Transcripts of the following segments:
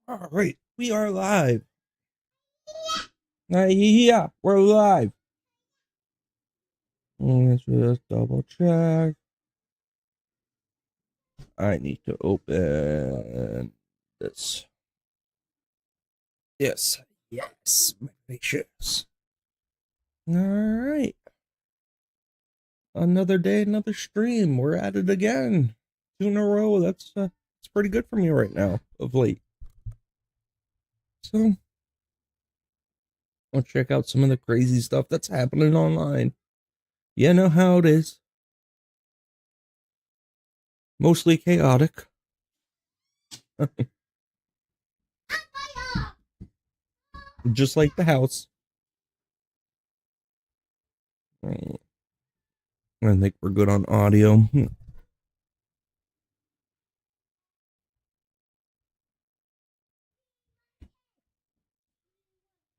All right, we are live. Yeah, we're live. Let's just double check. I need to open this. Yes, my patience. All right. Another day, another stream. We're at it again. 2 in a row. That's pretty good for me right now of late. So, let's check out some of the crazy stuff that's happening online. You know how it is. Mostly chaotic. Just like the house. I think we're good on audio.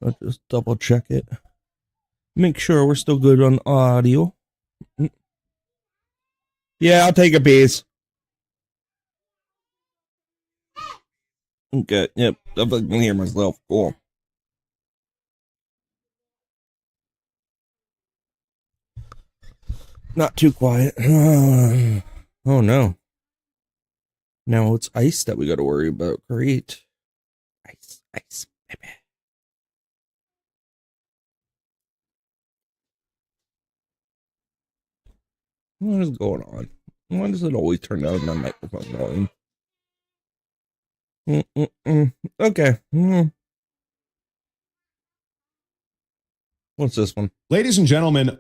I'll just double check it. Make sure we're still good on audio. Yeah, I'll take a piece. Okay, yep. I can hear myself. Cool. Not too quiet. Oh no. Now it's ice that we got to worry about. Great. Ice, baby. What is going on? Why does it always turn down my microphone volume? Okay. What's this one? Ladies and gentlemen,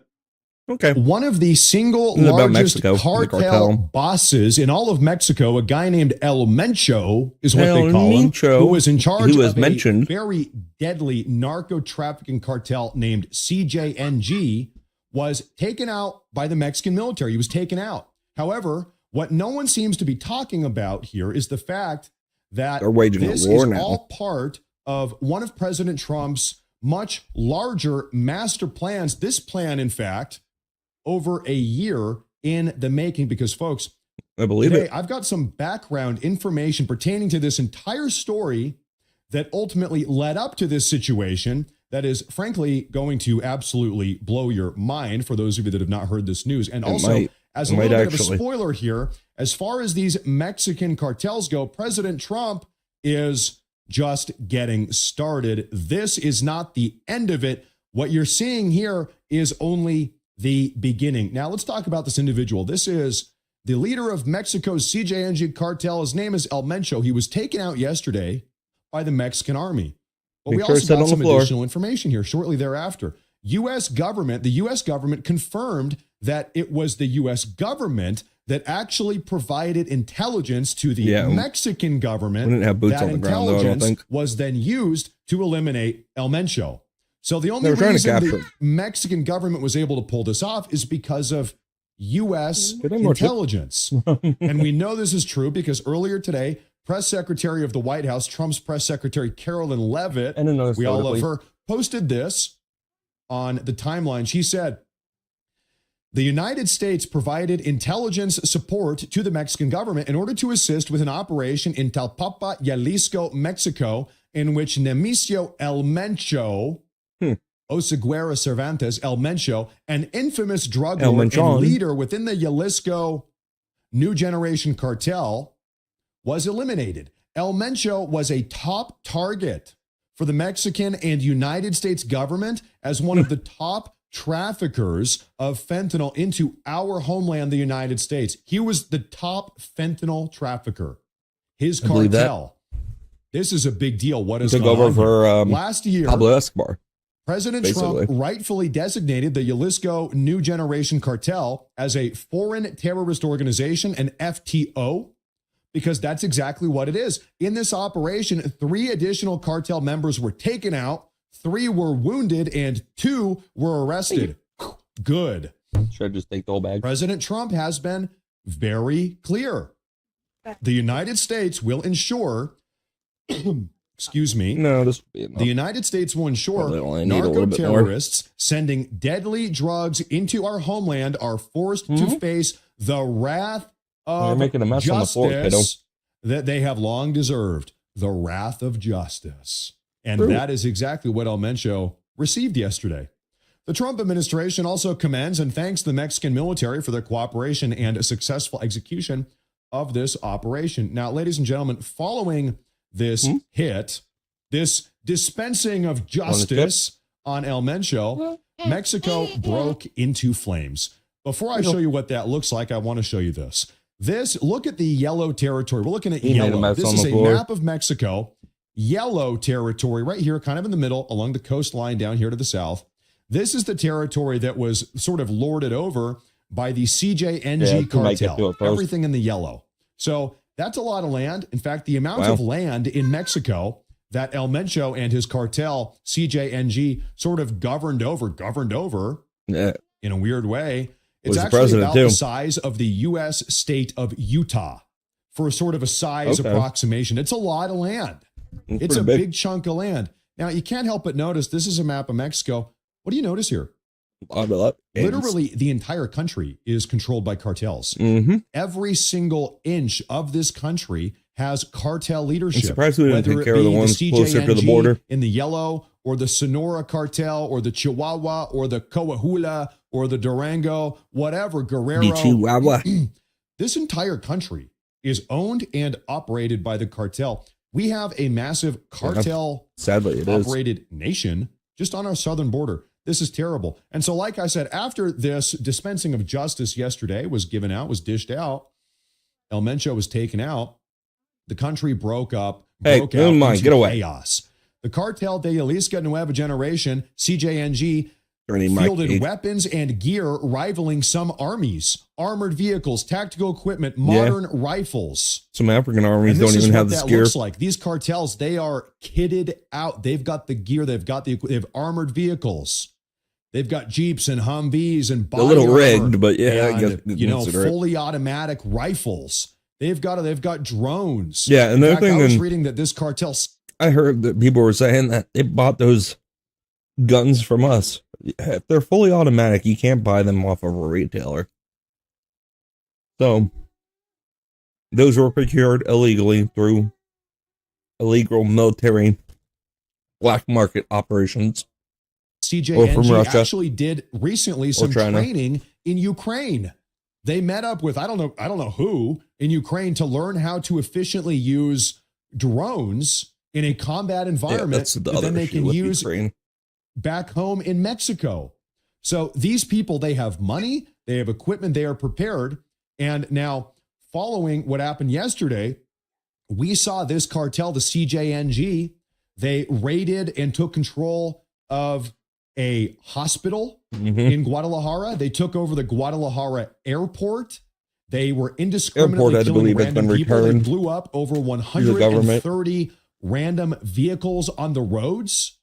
okay. One of the single largest cartel bosses in all of Mexico, a guy named El Mencho, is what they call him, who was in charge of a very deadly narco-trafficking cartel named CJNG, was taken out by the Mexican military. He was taken out. However, what no one seems to be talking about here is the fact that this is all part of one of President Trump's much larger master plans. This plan, in fact, over a year in the making, because folks, I believe today, it. I've got some background information pertaining to this entire story that ultimately led up to this situation that is frankly going to absolutely blow your mind for those of you that have not heard this news. And also, as a little bit of a spoiler here, as far as these Mexican cartels go, President Trump is just getting started. This is not the end of it. What you're seeing here is only the beginning. Now, let's talk about this individual. This is the leader of Mexico's CJNG cartel. His name is El Mencho. He was taken out yesterday by the Mexican army. But we also got some additional information here shortly thereafter. The U.S. government confirmed that it was the U.S. government that actually provided intelligence to the Mexican government. We didn't have boots on the ground, though, I don't think. Was then used to eliminate El Mencho. So the only reason the Mexican government was able to pull this off is because of U.S. intelligence. And we know this is true because earlier today, press secretary of the White House, Trump's press secretary, Carolyn Leavitt, we all love her, posted this on the timeline. She said, the United States provided intelligence support to the Mexican government in order to assist with an operation in Talpapa, Jalisco, Mexico, in which Nemesio El Mencho, Oseguera Cervantes, El Mencho, an infamous drug lord and leader within the Jalisco New Generation cartel, was eliminated. El Mencho was a top target for the Mexican and United States government as one of the top traffickers of fentanyl into our homeland, the United States. He was the top fentanyl trafficker. His cartel. This is a big deal. What has gone on for last year? Pablo Escobar. President Trump rightfully designated the Jalisco New Generation cartel as a foreign terrorist organization, an FTO, because that's exactly what it is. In this operation, 3 additional cartel members were taken out, 3 were wounded, and 2 were arrested. Good. Should I just take the whole bag? President Trump has been very clear. The United States will ensure excuse me. No, this will be enough. The United States will ensure narco-terrorists sending deadly drugs into our homeland are forced to face the wrath of justice that they have long deserved. the wrath of justice. And True. that is exactly what El Mencho received yesterday. The Trump administration also commends and thanks the Mexican military for their cooperation and successful execution of this operation. Now, ladies and gentlemen, following this hit, this dispensing of justice on El Mencho, Mexico broke into flames. Before I show you what that looks like, I want to show you this. Look at the yellow territory. We're looking at yellow. This is a map of Mexico. Yellow territory right here, kind of in the middle along the coastline down here to the south. This is the territory that was sort of lorded over by the CJNG cartel. Everything in the yellow. So that's a lot of land. In fact, the amount of land in Mexico that El Mencho and his cartel, CJNG, sort of governed over in a weird way. It's actually about the size of the U.S. state of Utah for sort of a size approximation. It's a lot of land. It's a big chunk of land. Now, you can't help but notice this is a map of Mexico. What do you notice here? Literally, the entire country is controlled by cartels. Every single inch of this country has cartel leadership. I'm surprised we didn't take care of the ones closer to the border. In the yellow, or the Sonora cartel, or the Chihuahua, or the Coahuila, or the Durango, whatever, Guerrero. This entire country is owned and operated by the cartel. We have a massive cartel operated nation just on our southern border. This is terrible. And so, like I said, after this dispensing of justice yesterday was given out, was dished out, El Mencho was taken out, the country broke out into chaos. The Cartel de Jalisco Nueva Generation, CJNG, fielded weapons and gear rivaling some armies, armored vehicles, tactical equipment, modern rifles. Some African armies don't even have this gear. Looks like these cartels, they are kitted out. They've got the gear. They have armored vehicles. They've got Jeeps and Humvees and body a little armor rigged, but yeah, and, I guess fully automatic rifles. They've got drones. Yeah, and I was reading that this cartel. I heard that people were saying that they bought those guns from us. If they're fully automatic, you can't buy them off of a retailer. So, those were procured illegally through illegal military black market operations. CJNG actually did recently some training in Ukraine. They met up with I don't know who in Ukraine to learn how to efficiently use drones in a combat environment that then they can use back home in Mexico. So these people, they have money, they have equipment, they are prepared. And now, following what happened yesterday, we saw this cartel, the CJNG, they raided and took control of a hospital in Guadalajara. They took over the Guadalajara airport. They were indiscriminately killing random people. They blew up over 130 random vehicles on the roads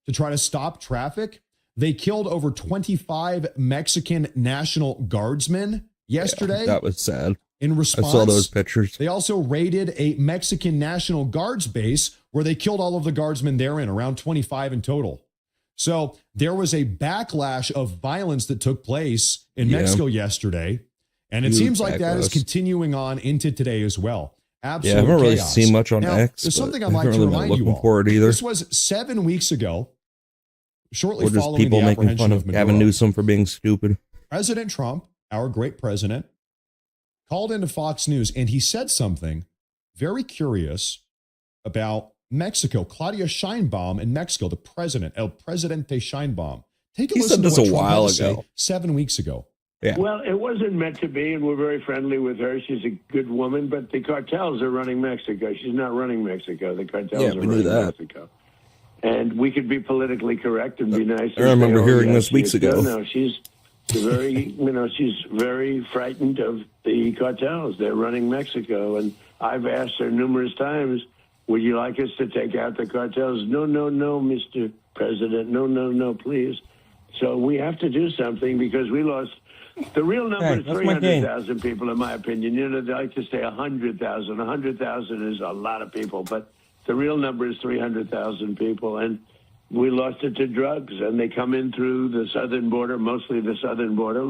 to try to stop traffic. They killed over 25 Mexican National Guardsmen yesterday. That was sad. In response, I saw those pictures. They also raided a Mexican National Guards base where they killed all of the guardsmen therein, around 25 in total. So there was a backlash of violence that took place in Mexico yesterday. And it seems like that is continuing on into today as well. Absolute I haven't really chaos. seen much on now, X. There's something I'd like to remind you all. This was 7 weeks ago, shortly following people the making fun of Maduro. Gavin Newsom for being stupid. President Trump, our great president, called into Fox News and he said something very curious about Mexico. Claudia Sheinbaum in Mexico, the president, El Presidente Sheinbaum. Take a listen to what Trump had to say 7 weeks ago. Yeah. Well, it wasn't meant to be, and we're very friendly with her. She's a good woman, but the cartels are running Mexico. She's not running Mexico. The cartels are running Mexico. And we could be politically correct and be nice. I remember hearing this weeks ago. No, she's very, she's very frightened of the cartels. They're running Mexico, and I've asked her numerous times, would you like us to take out the cartels? No, Mr. President. No, please. So we have to do something because we lost. The real number is 300,000 people, in my opinion. They like to say 100,000. 100,000 is a lot of people, but the real number is 300,000 people. And we lost it to drugs, and they come in through the southern border, mostly the southern border.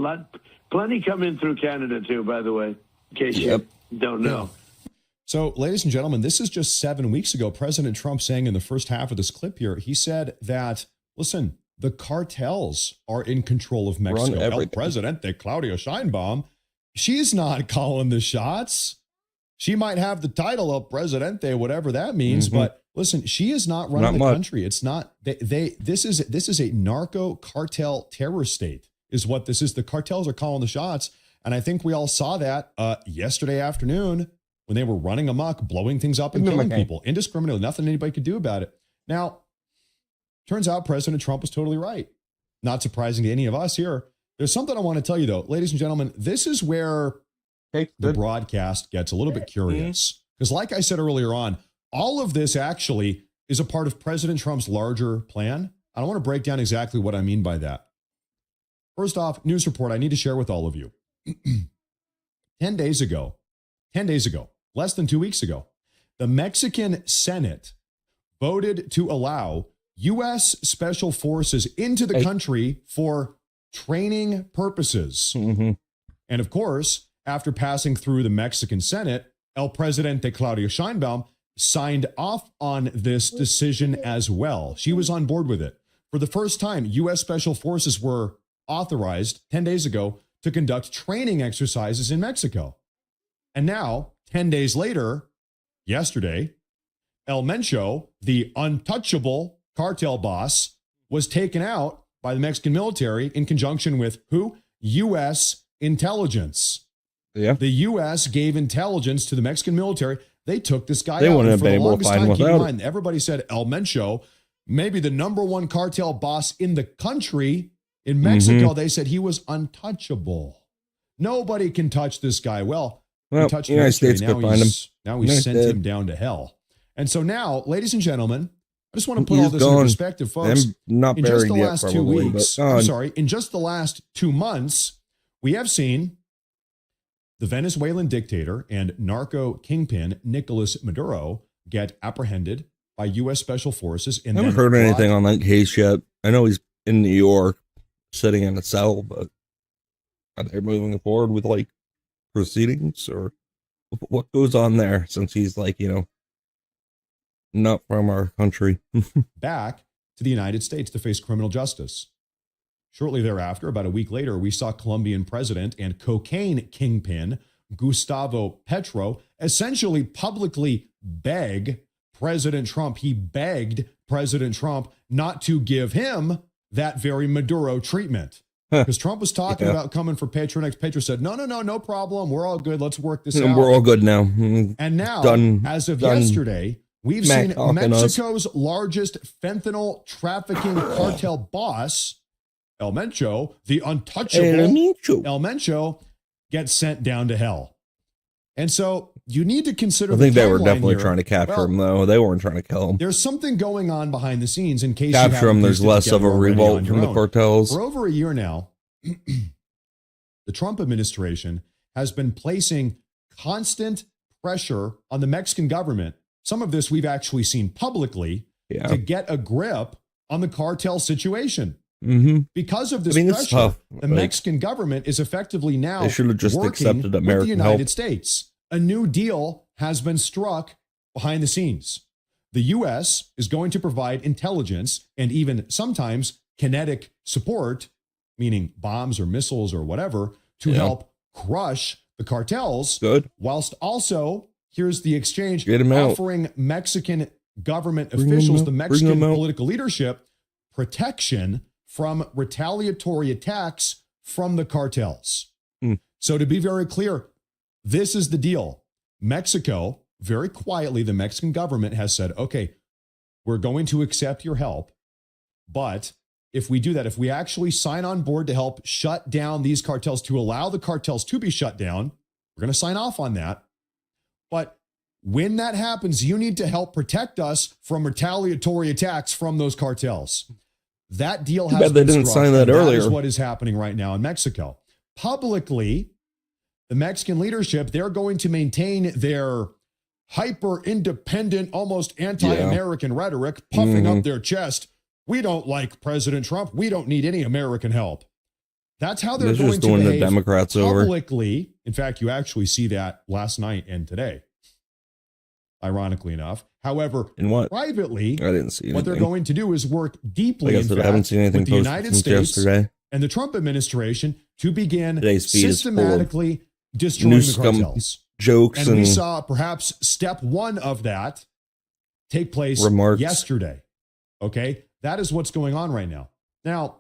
Plenty come in through Canada, too, by the way, in case you don't know. So, ladies and gentlemen, this is just 7 weeks ago. President Trump saying in the first half of this clip here, he said that, listen, the cartels are in control of Mexico. El Presidente Claudia Sheinbaum, she's not calling the shots. She might have the title of Presidente, whatever that means, but listen, she is not running the country. It's not this is a narco cartel terror state, is what this is. The cartels are calling the shots, and I think we all saw that yesterday afternoon when they were running amok, blowing things up and killing people indiscriminately. Nothing anybody could do about it. Now, turns out President Trump was totally right. Not surprising to any of us here. There's something I want to tell you, though. Ladies and gentlemen, this is where the broadcast gets a little bit curious. Because like I said earlier on, all of this actually is a part of President Trump's larger plan. I want to break down exactly what I mean by that. First off, news report I need to share with all of you. 10 days ago, less than 2 weeks ago, the Mexican Senate voted to allow U.S. Special Forces into the country for training purposes. And of course, after passing through the Mexican Senate, El Presidente Claudia Sheinbaum signed off on this decision as well. She was on board with it. For the first time, U.S. Special Forces were authorized 10 days ago to conduct training exercises in Mexico. And now, 10 days later, yesterday, El Mencho, the untouchable cartel boss, was taken out by the Mexican military in conjunction with who? U.S. intelligence. Yeah. The U.S. gave intelligence to the Mexican military. They took this guy out. They wouldn't have been able to find without it. Everybody said El Mencho, maybe the number one cartel boss in the country. In Mexico, they said he was untouchable. Nobody can touch this guy. Well, we touched him United States could find him. Now we sent him down to hell. And so now, ladies and gentlemen, I just want to put all this in perspective, folks. Not in just the yet, last probably, 2 weeks, I'm sorry, in just the last 2 months, we have seen the Venezuelan dictator and narco kingpin Nicolas Maduro get apprehended by U.S. Special Forces. And I haven't heard anything on that case yet. I know he's in New York, sitting in a cell, but are they moving forward with like proceedings or what goes on there, since he's like, not from our country? Back to the United States to face criminal justice. Shortly thereafter, about a week later, we saw Colombian president and cocaine kingpin Gustavo Petro essentially publicly beg President Trump. He begged President Trump not to give him that very Maduro treatment. Because Trump was talking about coming for Petro next. Petro said, no problem. We're all good. Let's work this out. We're all good now. And now, as of yesterday, we've seen Mexico's largest fentanyl trafficking cartel boss, El Mencho, the untouchable El Mencho, gets sent down to hell. And so you need to consider. I think they were definitely trying to capture him, though. They weren't trying to kill him. There's something going on behind the scenes in case capture him. There's less of a revolt from the cartels. For over a year now, the Trump administration has been placing constant pressure on the Mexican government. Some of this we've actually seen publicly to get a grip on the cartel situation. Because of this pressure, the Mexican government is effectively now they should have just accepted American with the United help. States. A new deal has been struck behind the scenes. The U.S. is going to provide intelligence and even sometimes kinetic support, meaning bombs or missiles or whatever, to help crush the cartels. Good. Whilst also, here's the exchange, offering Mexican government officials, the Mexican political leadership, protection from retaliatory attacks from the cartels. So to be very clear, this is the deal. Mexico, very quietly, the Mexican government has said, okay, we're going to accept your help, but if we do that, if we actually sign on board to help shut down these cartels, to allow the cartels to be shut down, we're going to sign off on that. But when that happens, you need to help protect us from retaliatory attacks from those cartels. That deal has been struck. Sign that earlier. That is what is happening right now in Mexico. Publicly, the Mexican leadership, they're going to maintain their hyper-independent, almost anti-American rhetoric, puffing up their chest. We don't like President Trump. We don't need any American help. That's how they're going to behave the Democrats publicly. In fact, you actually see that last night and today. ironically enough. However, in what? Privately, I didn't see anything. What they're going to do is work deeply, I haven't seen anything with the United States yesterday. and the Trump administration to begin Today's feed systematically destroying the cartels. Jokes and we saw perhaps step one of that take place yesterday. Okay? That is what's going on right now. Now,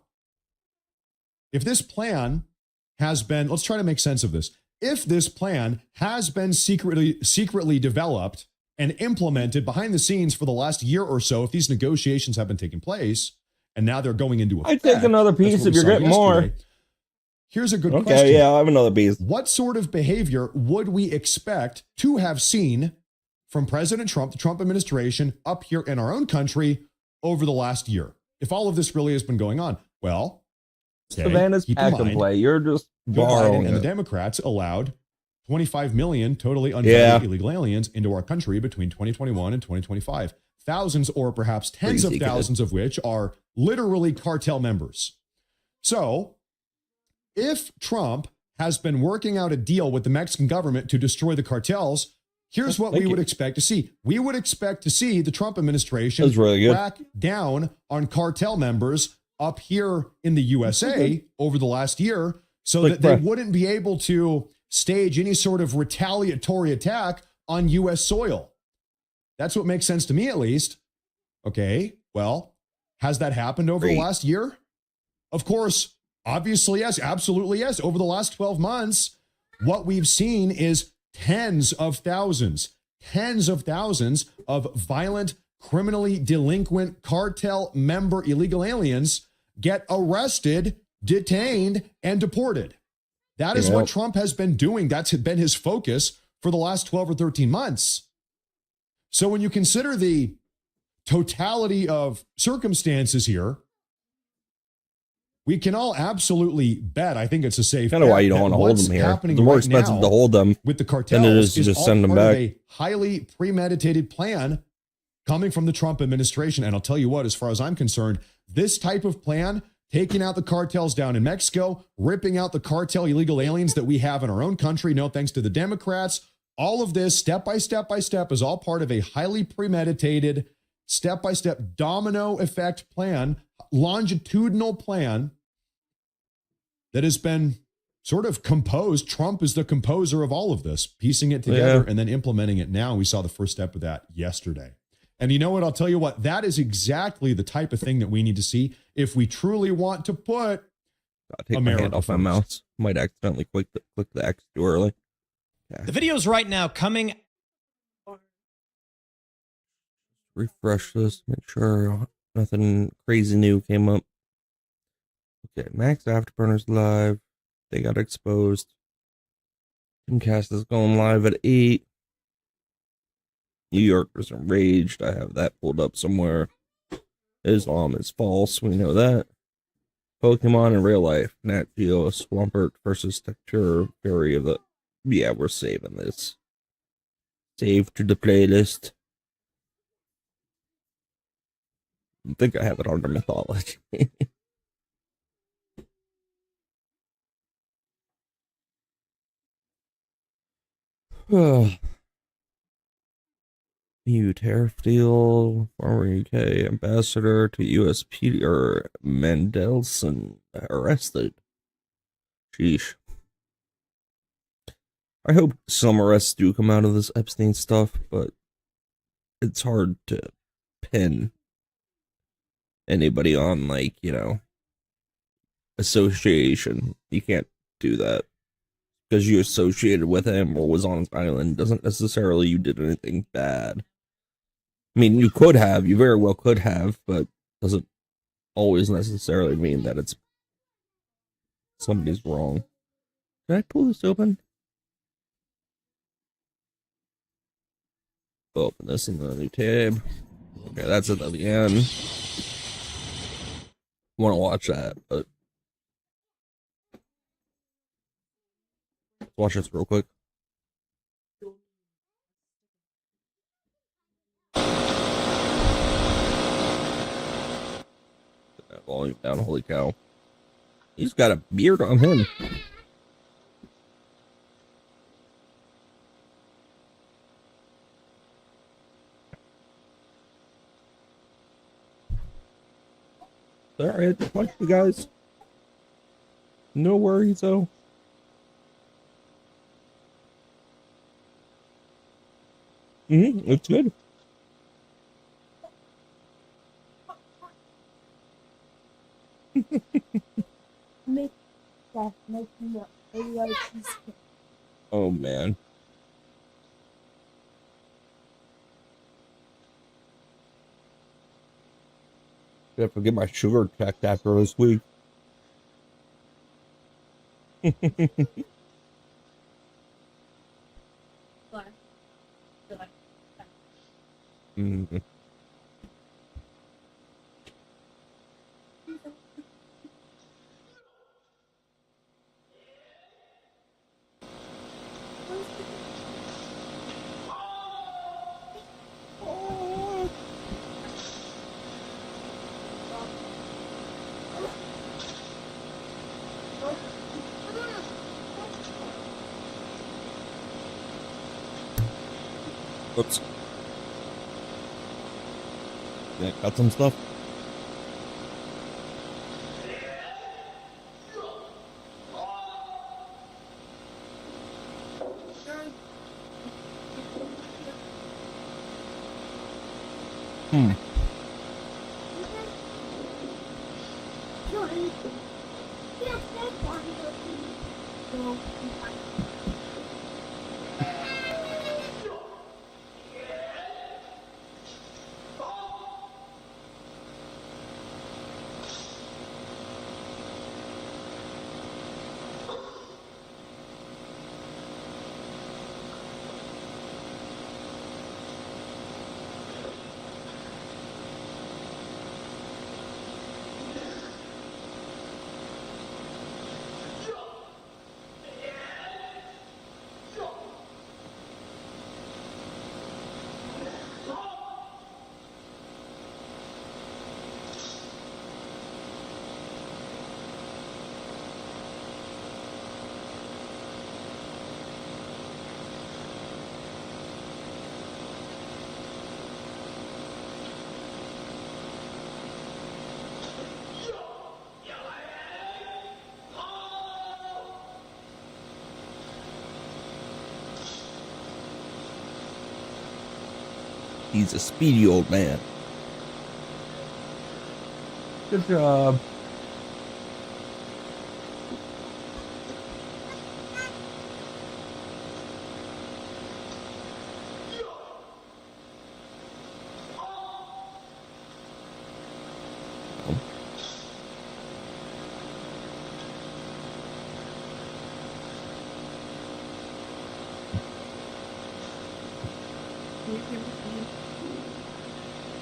if this plan has been, let's try to make sense of this. If this plan has been secretly developed and implemented behind the scenes for the last year or so, if these negotiations have been taking place and now they're going into effect. I take another piece if you're getting more. Here's a good question. Okay, yeah, I have another piece. What sort of behavior would we expect to have seen from President Trump, the Trump administration, up here in our own country over the last year? If all of this really has been going on, well, Savannah's pack and play. You're just borrowing. And the Democrats allowed 25 million totally unvetted illegal aliens into our country between 2021 and 2025. Thousands or perhaps tens of thousands of which are literally cartel members. So, if Trump has been working out a deal with the Mexican government to destroy the cartels, here's what we would expect to see. We would expect to see the Trump administration crack down on cartel members up here in the USA over the last year so that they wouldn't be able to stage any sort of retaliatory attack on U.S. soil. That's what makes sense to me, at least. Okay, well, has that happened over the last year? Of course, obviously, yes, absolutely, yes. Over the last 12 months, what we've seen is tens of thousands of violent, criminally delinquent cartel member illegal aliens get arrested, detained, and deported. That is what Trump has been doing. That's been his focus for the last 12 or 13 months. So when you consider the totality of circumstances here, we can all absolutely bet, I think it's a safe bet, kind of why you don't want to hold them here. It's more expensive to hold them with the cartels than it is to just send them back. A highly premeditated plan coming from the Trump administration. And I'll tell you what, as far as I'm concerned, this type of plan, taking out the cartels down in Mexico, ripping out the cartel illegal aliens that we have in our own country, no thanks to the Democrats, all of this step by step is all part of a highly premeditated, step-by-step domino effect plan, longitudinal plan that has been sort of composed. Trump is the composer of all of this, piecing it together and then implementing it now. We saw the first step of that yesterday. And you know what? I'll tell you what, that is exactly the type of thing that we need to see if we truly want to put take my hand off my mouse. Might accidentally click the X too early. Yeah. The video's right now coming. Refresh this, make sure nothing crazy new came up. Okay, Max Afterburners live. They got exposed. Timcast is going live at 8. New Yorkers enraged. I have that pulled up somewhere. Islam is false. We know that. Pokemon in real life. Nat Geo Swampert versus Texture Fury of the. Yeah, we're saving this. Save to the playlist. I think I have it under mythology. EU tariff deal. Former UK ambassador to US Peter Mandelson arrested. Sheesh. I hope some arrests do come out of this Epstein stuff, but it's hard to pin anybody on, like, you know, association. You can't do that. Because you associated with him or was on his island doesn't necessarily you did anything bad. I mean, you could have, you very well could have, but doesn't always necessarily mean that it's somebody's wrong. Did I pull this open? Open this in the new tab. Okay, that's it at the end. Want to watch that, but let's watch this real quick. Get that volume down. Holy cow! He's got a beard on him. Sorry, I punch you guys. No worries, though. It's good. Oh, man. I have to get my sugar checked after this week. Mm-hmm. Oops. Yeah, got some stuff. He's a speedy old man. Good job.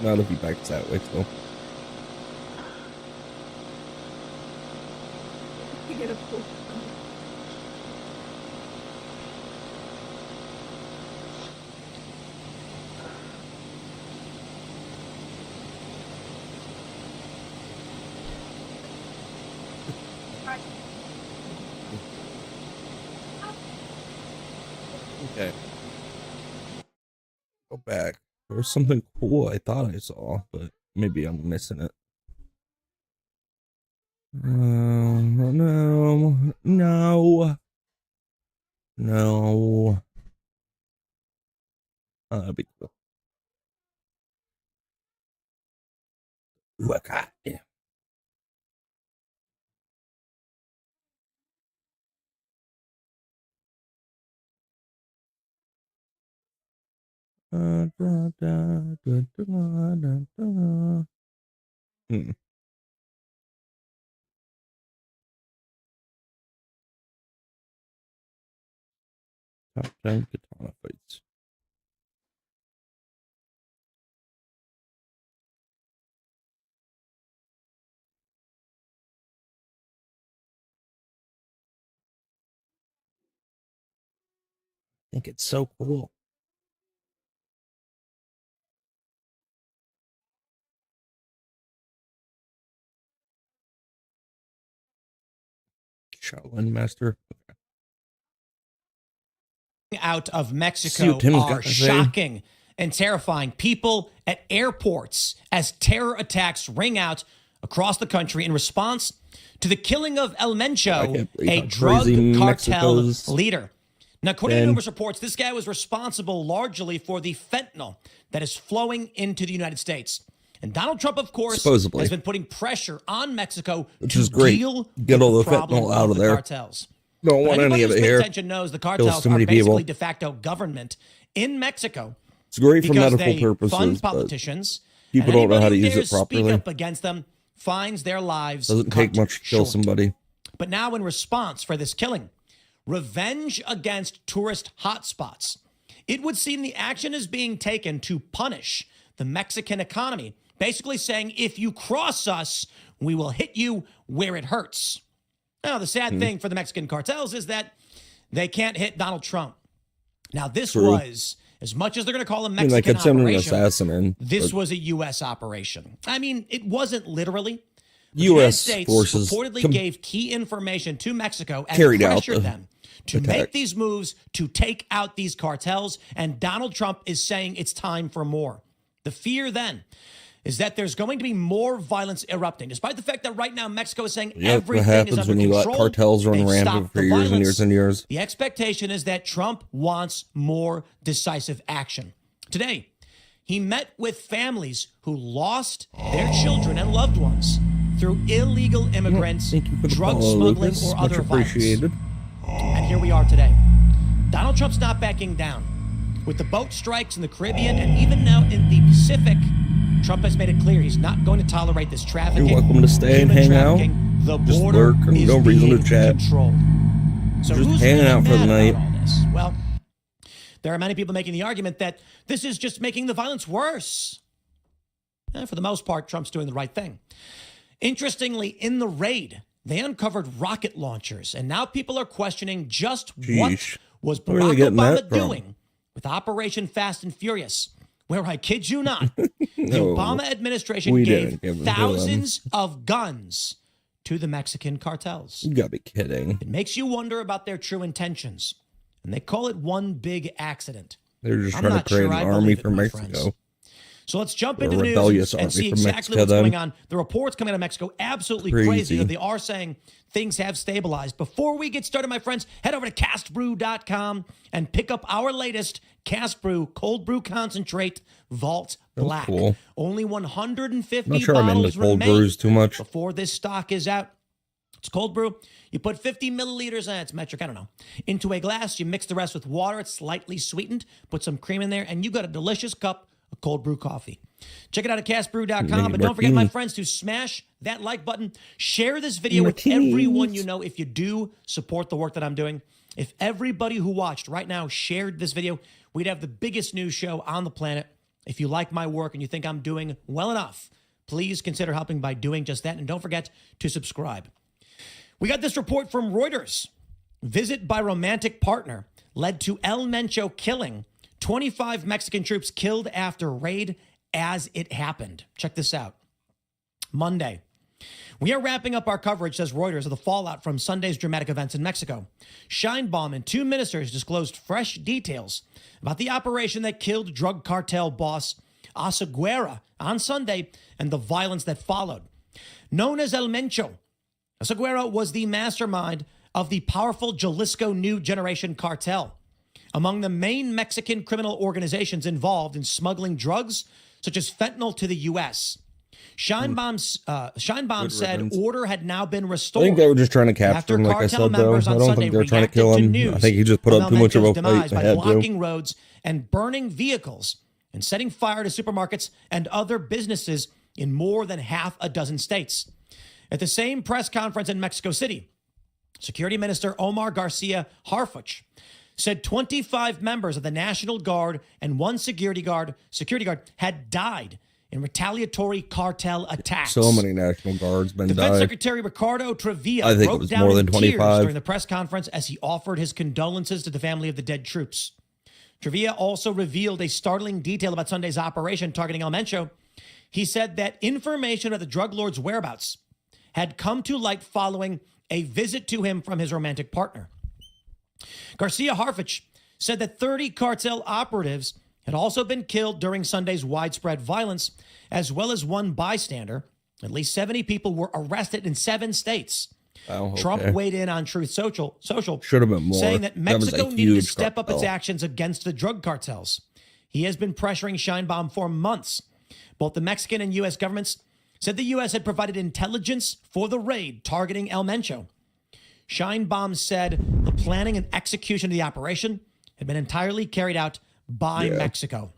Not if he backs that way, so. Okay. Go back. There's something cool I thought I saw, but maybe I'm missing it. No. No. Oh, that'd be cool. Ooh, I got it. Top 10 katana fights. I think it's so cool. Shaolin Master. Out of Mexico are shocking and terrifying. People at airports as terror attacks ring out across the country in response to the killing of El Mencho, a how drug crazy cartel Mexico's leader. Now, according to numerous reports, this guy was responsible largely for the fentanyl that is flowing into the United States. And Donald Trump, of course, supposedly has been putting pressure on Mexico which is great. Get all the fentanyl out of there. Cartels. Don't want any of it here. Attention knows the cartels too are many basically people. de facto government in Mexico. It's great for because medical they purposes, fund but politicians. people and don't know how to anybody who use it dares properly. Speak up against them finds their lives Doesn't take cut much to kill short. somebody. But now, in response for this killing, revenge against tourist hotspots. It would seem the action is being taken to punish the Mexican economy, basically saying, if you cross us, we will hit you where it hurts. Now, the sad thing for the Mexican cartels is that they can't hit Donald Trump. Now, this was, as much as they're going to call a Mexican they could send an operation, assassin in. this but was a U.S. operation. I mean, it wasn't literally. The U.S. United States forces reportedly gave key information to Mexico and carried out pressured the them to attack. make these moves to take out these cartels. And Donald Trump is saying it's time for more. The fear then is that there's going to be more violence erupting, despite the fact that right now Mexico is saying what everything is happens under when you let control. cartels run They've rampant stopped for the years and violence. years and years. The expectation is that Trump wants more decisive action. Today, he met with families who lost their children and loved ones through illegal immigrants, Thank you for the drug follow, smuggling, Lucas. or Much other violence. appreciated. And here we are today. Donald Trump's not backing down. With the boat strikes in the Caribbean and even now in the Pacific, Trump has made it clear he's not going to tolerate this trafficking. You're welcome to stay and human hang out. trafficking. The Just border lurk and is no reason to being chat. controlled. So Just who's hanging really out for the mad night. about all this? Well, there are many people making the argument that this is just making the violence worse. And for the most part, Trump's doing the right thing. Interestingly, in the raid, they uncovered rocket launchers, and now people are questioning just what Sheesh. was Where are they Barack getting Obama that from? doing with Operation Fast and Furious, where, I kid you not, the No, Obama administration we gave didn't give them to them. thousands of guns to the Mexican cartels. You gotta be kidding. It makes you wonder about their true intentions, and they call it one big accident. They're just I'm trying to not create sure an I army believe it, for my Mexico. friends. So let's jump Or into a the rebellious news and see army from exactly Mexico, what's then. going on. The reports coming out of Mexico, absolutely crazy. Crazy. They are saying things have stabilized. Before we get started, my friends, head over to castbrew.com and pick up our latest Cast Brew Cold Brew Concentrate Vault Black. cool. Only 150 Not sure I'm bottles into cold remain brews too much. before this stock is out. It's cold brew. You put 50 milliliters, it's metric, I don't know, into a glass. You mix the rest with water. It's slightly sweetened. Put some cream in there, and you got a delicious cup of cold brew coffee. Check it out at castbrew.com. But don't forget, my friends, to smash that like button. Share this video with everyone you know if you do support the work that I'm doing. If everybody who watched right now shared this video, we'd have the biggest news show on the planet. If you like my work and you think I'm doing well enough, please consider helping by doing just that. And don't forget to subscribe. We got this report from Reuters. Visit by romantic partner led to El Mencho killing. 25 Mexican troops killed after raid as it happened. Check this out. Monday. We are wrapping up our coverage, says Reuters, of the fallout from Sunday's dramatic events in Mexico. Scheinbaum and 2 ministers disclosed fresh details about the operation that killed drug cartel boss Asaguera on Sunday and the violence that followed. Known as El Mencho, Asaguera was the mastermind of the powerful Jalisco New Generation cartel, among the main Mexican criminal organizations involved in smuggling drugs such as fentanyl to the U.S. Scheinbaum said order had now been restored. I think they were just trying to capture after him, like I cartel said, though. I members on don't Sunday think they were trying to kill reacted him. news I think he just put of up too much of a El Mencho's fight demise to by have to. blocking roads and burning vehicles and setting fire to supermarkets and other businesses in more than half a dozen states. At the same press conference in Mexico City, Security Minister Omar Garcia Harfuch said 25 members of the National Guard and 1 security guard had died in retaliatory cartel attacks. So many National Guards been Defense died. Secretary Ricardo Trevilla I think it broke was down more in than tears 25. during the press conference as he offered his condolences to the family of the dead troops. Trevilla also revealed a startling detail about Sunday's operation targeting El Mencho. He said that information of the drug lord's whereabouts had come to light following a visit to him from his romantic partner. Garcia Harfuch said that 30 cartel operatives had also been killed during Sunday's widespread violence, as well as 1 bystander, At least 70 people were arrested in 7 states. Oh, okay. Trump weighed in on Truth Social should have been more, saying that Mexico needed to step up its cartel. actions against the drug cartels. He has been pressuring Sheinbaum for months. Both the Mexican and U.S. governments said the U.S. had provided intelligence for the raid targeting El Mencho. Sheinbaum said the planning and execution of the operation had been entirely carried out by Mexico.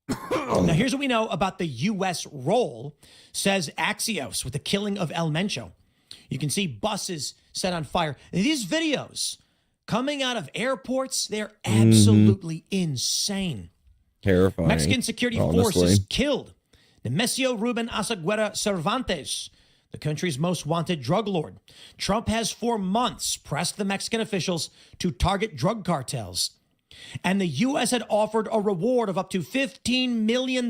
Now, here's what we know about the U.S. role, says Axios, with the killing of El Mencho. You can see buses set on fire. And these videos coming out of airports, they're absolutely insane. Terrifying. Mexican security forces killed Nemesio Ruben Asaguera Cervantes, the country's most wanted drug lord. Trump has for months pressed the Mexican officials to target drug cartels. And the U.S. had offered a reward of up to $15 million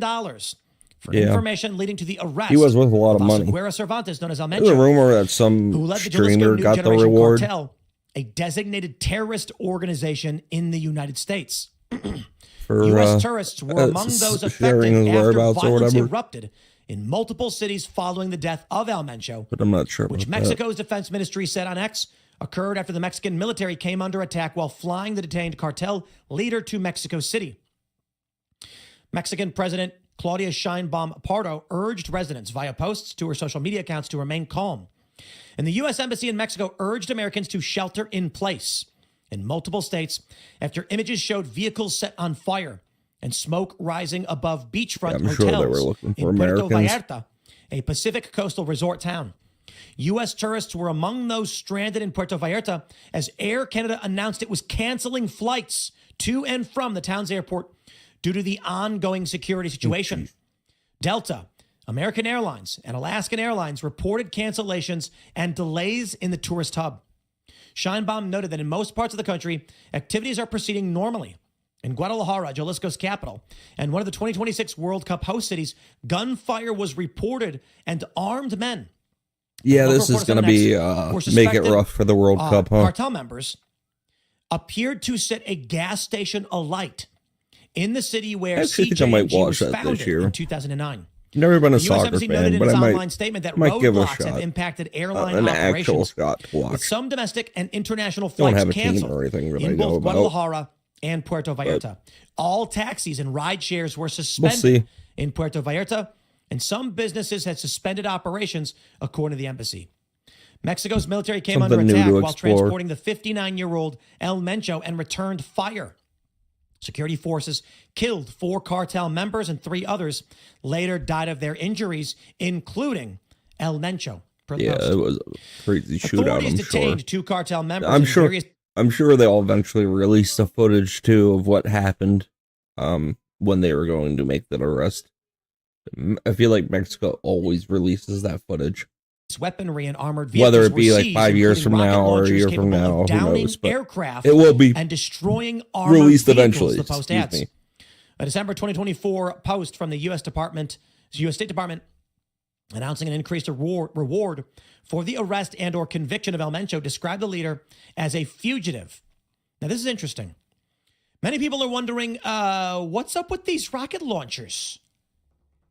for information leading to the arrest. He was worth a lot of money. Asaguera Cervantes, known as El Mencho, there's a rumor that some who led the streamer New got the Generation reward. Cartel, a designated terrorist organization in the United States. For, U.S. tourists were among those affected after violence erupted in multiple cities following the death of El Mencho, but I'm not sure which about Mexico's defense ministry said on X occurred after the Mexican military came under attack while flying the detained cartel leader to Mexico City. Mexican President Claudia Sheinbaum Pardo urged residents via posts to her social media accounts to remain calm. And the U.S. Embassy in Mexico urged Americans to shelter in place in multiple states after images showed vehicles set on fire and smoke rising above beachfront hotels sure they were looking for in Puerto Americans. Vallarta, a Pacific coastal resort town. U.S. tourists were among those stranded in Puerto Vallarta as Air Canada announced it was canceling flights to and from the town's airport due to the ongoing security situation. Delta, American Airlines, and Alaskan Airlines reported cancellations and delays in the tourist hub. Sheinbaum noted that in most parts of the country, activities are proceeding normally. In Guadalajara, Jalisco's capital, and one of the 2026 World Cup host cities, gunfire was reported and armed men. Yeah, this is going to be make it rough for the World Cup, huh? Cartel members appeared to set a gas station alight in the city where CJ&G was founded in 2009. Never been a The U.S. soccer Embassy fan, noted in but its I online statement that might give it a roadblocks have shot. impacted airline an actual operations, shot to watch. with some domestic and international Don't flights have a team canceled or anything really in know both about. Guadalajara and Puerto Vallarta. All taxis and ride shares were suspended see. in Puerto Vallarta, and some businesses had suspended operations, according to the embassy. Mexico's military came Something under new attack to while explore. transporting the 59-year-old El Mencho and returned fire. Security forces killed 4 cartel members and 3 others later died of their injuries, including El Mencho. Yeah, it was a crazy shootout, Authorities I'm detained sure. 2 cartel members. I'm and sure. various I'm sure they'll eventually release the footage too of what happened when they were going to make that arrest. I feel like Mexico always releases that footage. weaponry and armored vehicles Whether it be were like seized, 5 years including from rocket now or a launchers year from capable of now, who downing knows? But aircraft it will be and destroying armored released vehicles, eventually. the Post Excuse adds. me. A December 2024 post from the U.S. State Department announcing an increased reward for the arrest and or conviction of El Mencho described the leader as a fugitive. Now, this is interesting. Many people are wondering, what's up with these rocket launchers?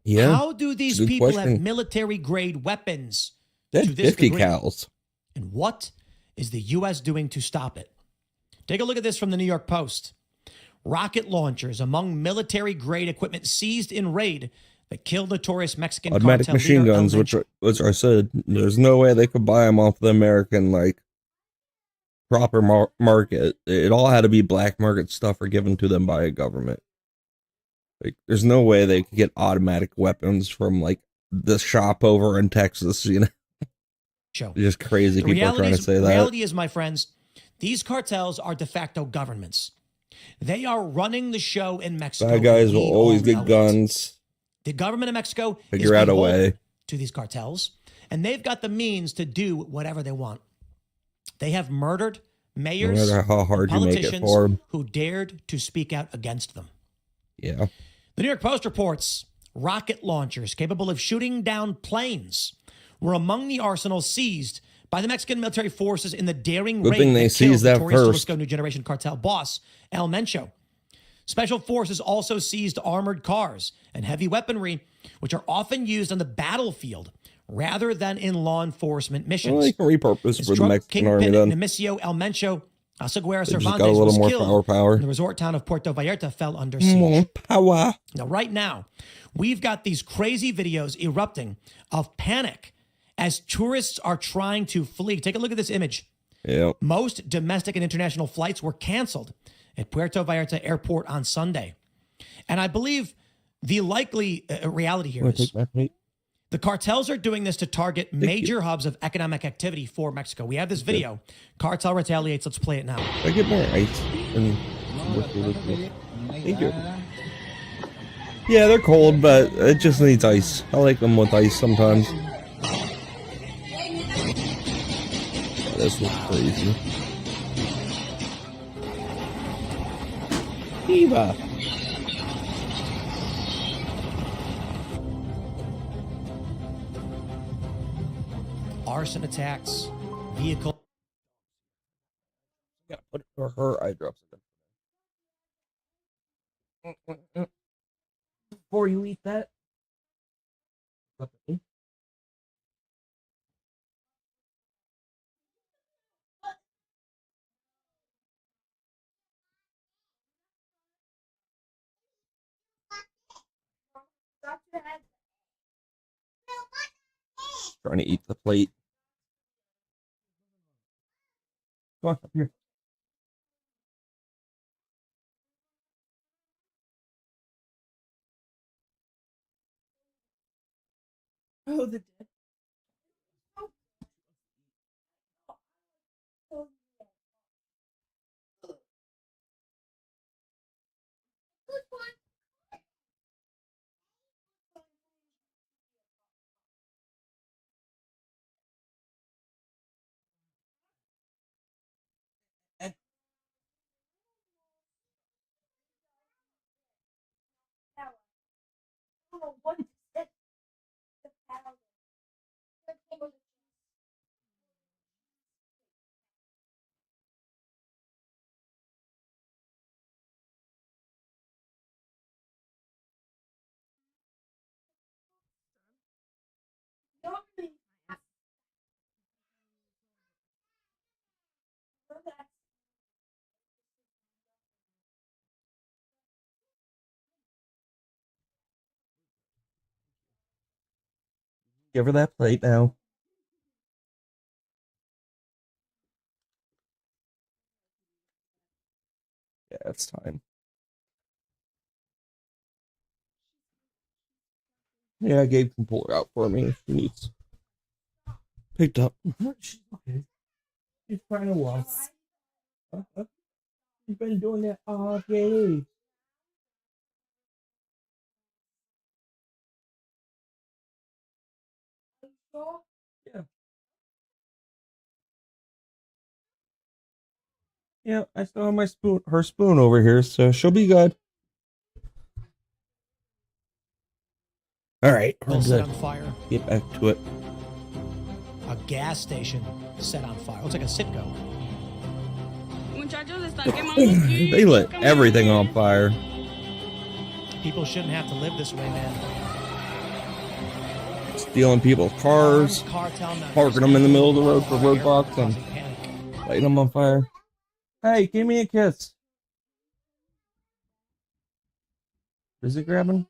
Yeah. How do these good people question. have military-grade weapons That's to this 50 degree? cals. And what is the U.S. doing to stop it? Take a look at this from the New York Post. Rocket launchers among military-grade equipment seized in raid that killed notorious Mexican Automatic cartel machine leader El guns, Mencho. which I said, there's no way they could buy them off the American, like, proper market. It all had to be black market stuff or given to them by a government. Like, there's no way they could get automatic weapons from, like, the shop over in Texas, you know? Show. Just crazy people are trying to say that. The reality is, my friends, these cartels are de facto governments. They are running the show in Mexico. Bad guys and will we always all get know it. guns. The government of Mexico Figure out a way to these cartels, and they've got the means to do whatever they want. They have murdered mayors, no matter how hard you make it politicians for them. who dared to speak out against them. Yeah. The New York Post reports rocket launchers capable of shooting down planes were among the arsenals seized by the Mexican military forces in the daring Good raid thing they that killed seized that notorious first. Jalisco New Generation cartel boss El Mencho. Special forces also seized armored cars and heavy weaponry, which are often used on the battlefield rather than in law enforcement missions. Well, they can repurpose for the Mexican army kingpin then. Nemesio Elmencio Seguera They just Cervantes got a little was more killed. power. The resort town of Puerto Vallarta fell under siege. More power. Now, right now, we've got these crazy videos erupting of panic as tourists are trying to flee. Take a look at this image. Yep. Most domestic and international flights were canceled at Puerto Vallarta Airport on Sunday. And I believe the likely reality here is the cartels are doing this to target major hubs of economic activity for Mexico. We have this video. Cartel retaliates. Let's play it now. I get more ice. Thank you. Yeah, they're cold, but it just needs ice. I like them with ice sometimes. This looks crazy. Eva. Arson attacks, vehicle. Yeah, put her eye drops in. Before you eat that. Trying to eat the plate. Come on, up here. Oh, the dead. Give her that plate now. Yeah, it's time. Yeah, Gabe can pull her out for me if she needs picked up. She's okay. She's trying to walk. She's been doing that all day. Yeah. Yeah, I still have my spoon, her spoon over here, so she'll be good. All right, we're set good. on fire. Get back to it. A gas station set on fire. Looks like a Citgo. They lit everything on fire. People shouldn't have to live this way, man. Stealing people's cars, parking them in the middle of the road for roadblocks, and lighting them on fire. Hey, give me a kiss. Is it grabbing?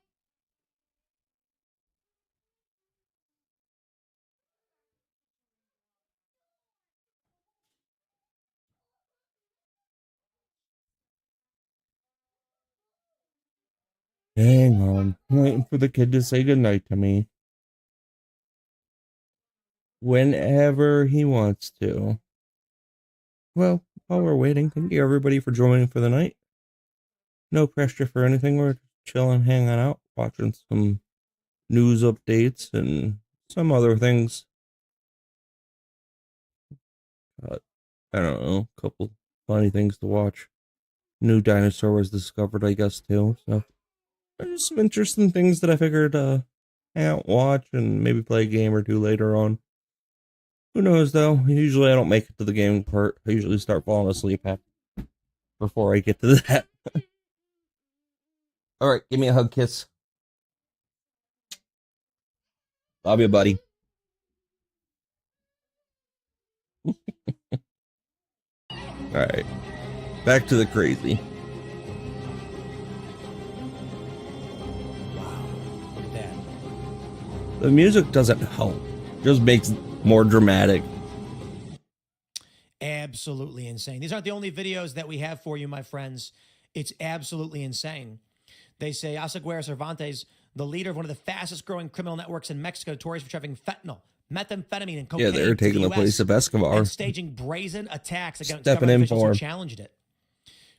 Hang on. I'm waiting for the kid to say goodnight to me. Whenever he wants to. Well, while we're waiting, thank you everybody for joining for the night. No pressure for anything. We're chilling, hanging out, watching some news updates and some other things. I don't know, a couple funny things to watch. New dinosaur was discovered, I guess, too. So there's some interesting things that I figured hang out, watch, and maybe play a game or two later on. Who knows, though? Usually I don't make it to the gaming part. I usually start falling asleep before I get to that. All right, give me a hug, kiss. Love you, buddy. All right, back to the crazy. Wow, look at that. The music doesn't help; just makes it more dramatic. Absolutely insane. These aren't the only videos that we have for you, my friends. It's absolutely insane. They say Asaguera Cervantes, the leader of one of the fastest growing criminal networks in Mexico, notorious for trafficking fentanyl, methamphetamine, and cocaine. Yeah, they're taking the place of Escobar. And staging brazen attacks against Stepping government in officials for who him. challenged it.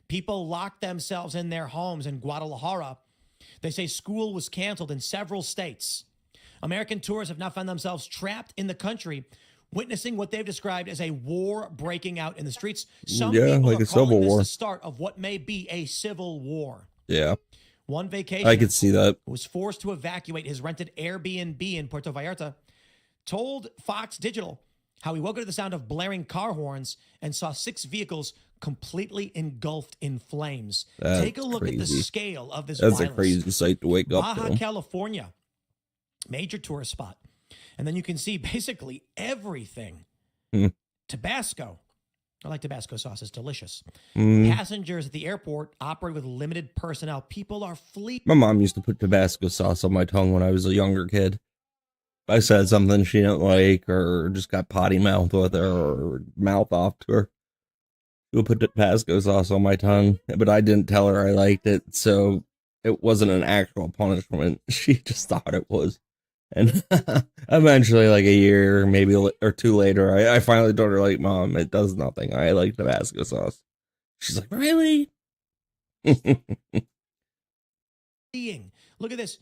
People locked themselves in their homes in Guadalajara. They say school was canceled in several states. American tourists have now found themselves trapped in the country, witnessing what they've described as a war breaking out in the streets. Some people like are a civil calling this war. the start of what may be a civil war. Yeah, One vacation I could see that. who was forced to evacuate his rented Airbnb in Puerto Vallarta told Fox Digital how he woke up to the sound of blaring car horns and saw 6 vehicles completely engulfed in flames. That's Take a look at the crazy. scale of this That's violence. a crazy sight to wake up Baja to. California, major tourist spot. And then you can see basically everything. Tabasco. I like Tabasco sauce. It's delicious. Passengers at the airport operate with limited personnel. People are fleeing. My mom used to put Tabasco sauce on my tongue when I was a younger kid. If I said something she didn't like or just got potty mouth with her or mouth off to her, she would put Tabasco sauce on my tongue. But I didn't tell her I liked it, so it wasn't an actual punishment. She just thought it was. And eventually, like a year, maybe or 2 later, I finally told her, like, Mom, it does nothing. I like Tabasco sauce. She's like, really? Look at this.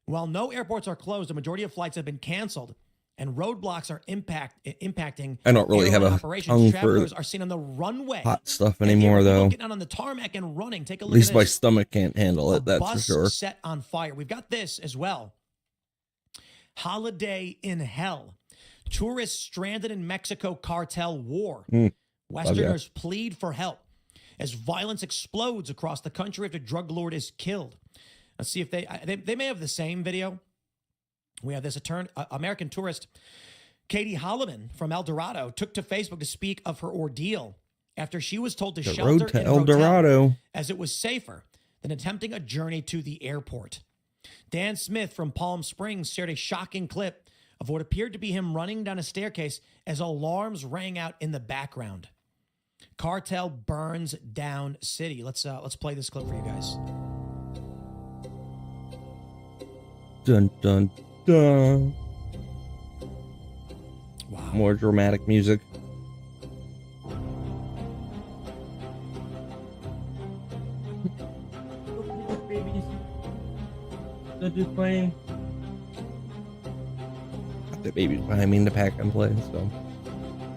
While no airports are closed, a majority of flights have been canceled, and roadblocks are impacting. I don't really have a tongue Travelers for are seen on the runway. hot stuff anymore, though. Getting out on the tarmac and running. Take a look At least at my this. stomach can't handle it, that's for Bus sure. set on fire. We've got this as well. Holiday in hell. Tourists stranded in Mexico cartel war. Westerners plead for help as violence explodes across the country after drug lord is killed. Let's see if they may have the same video. We have this American tourist, Katie Holloman from El Dorado, took to Facebook to speak of her ordeal after she was told to The shelter road to in El hotel Dorado. as it was safer than attempting a journey to the airport. Dan Smith from Palm Springs shared a shocking clip of what appeared to be him running down a staircase as alarms rang out in the background. Cartel burns down city. Let's play this clip for you guys. Dun, dun, dun. Wow. More dramatic music. They're just playing. The baby's behind me in the pack I'm playing, so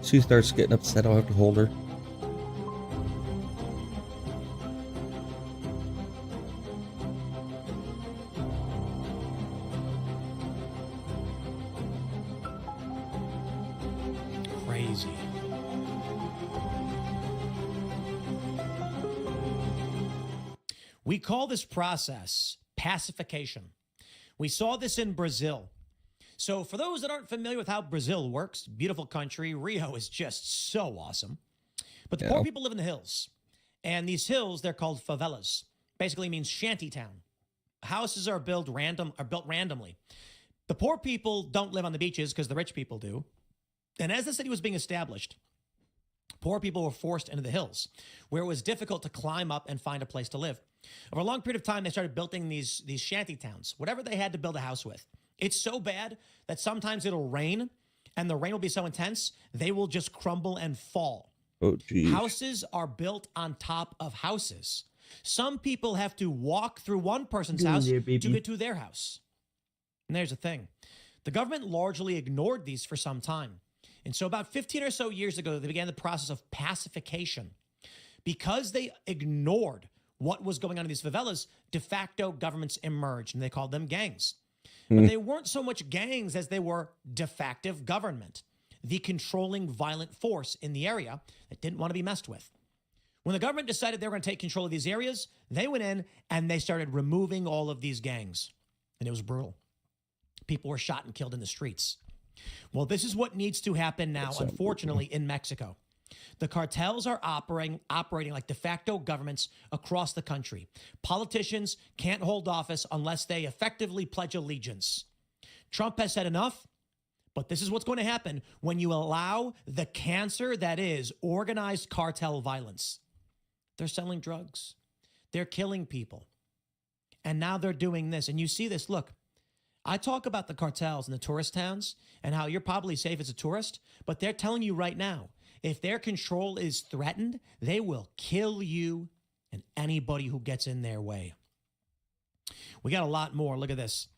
she starts getting upset, I'll have to hold her. Crazy. We call this process pacification. We saw this in Brazil. So for those that aren't familiar with how Brazil works, beautiful country, Rio is just so awesome. But the poor people live in the hills. And these hills, they're called favelas. Basically means shantytown. Houses are built randomly. The poor people don't live on the beaches because the rich people do. And as the city was being established, poor people were forced into the hills, where it was difficult to climb up and find a place to live. Over a long period of time, they started building these shanty towns, whatever they had to build a house with. It's so bad that sometimes it'll rain, and the rain will be so intense, they will just crumble and fall. Oh, geez. Houses are built on top of houses. Some people have to walk through one person's house to get to their house. And there's the thing. The government largely ignored these for some time. And so about 15 or so years ago, they began the process of pacification. Because they ignored what was going on in these favelas, de facto governments emerged, and they called them gangs. But they weren't so much gangs as they were de facto government, the controlling violent force in the area that didn't want to be messed with. When the government decided they were going to take control of these areas, they went in and they started removing all of these gangs. And it was brutal. People were shot and killed in the streets. Well, this is what needs to happen now, unfortunately, in Mexico. The cartels are operating like de facto governments across the country. Politicians can't hold office unless they effectively pledge allegiance. Trump has said enough, but this is what's going to happen when you allow the cancer that is organized cartel violence. They're selling drugs. They're killing people. And now they're doing this. And you see this. Look, I talk about the cartels in the tourist towns and how you're probably safe as a tourist, but they're telling you right now, if their control is threatened, they will kill you and anybody who gets in their way. We got a lot more. Look at this.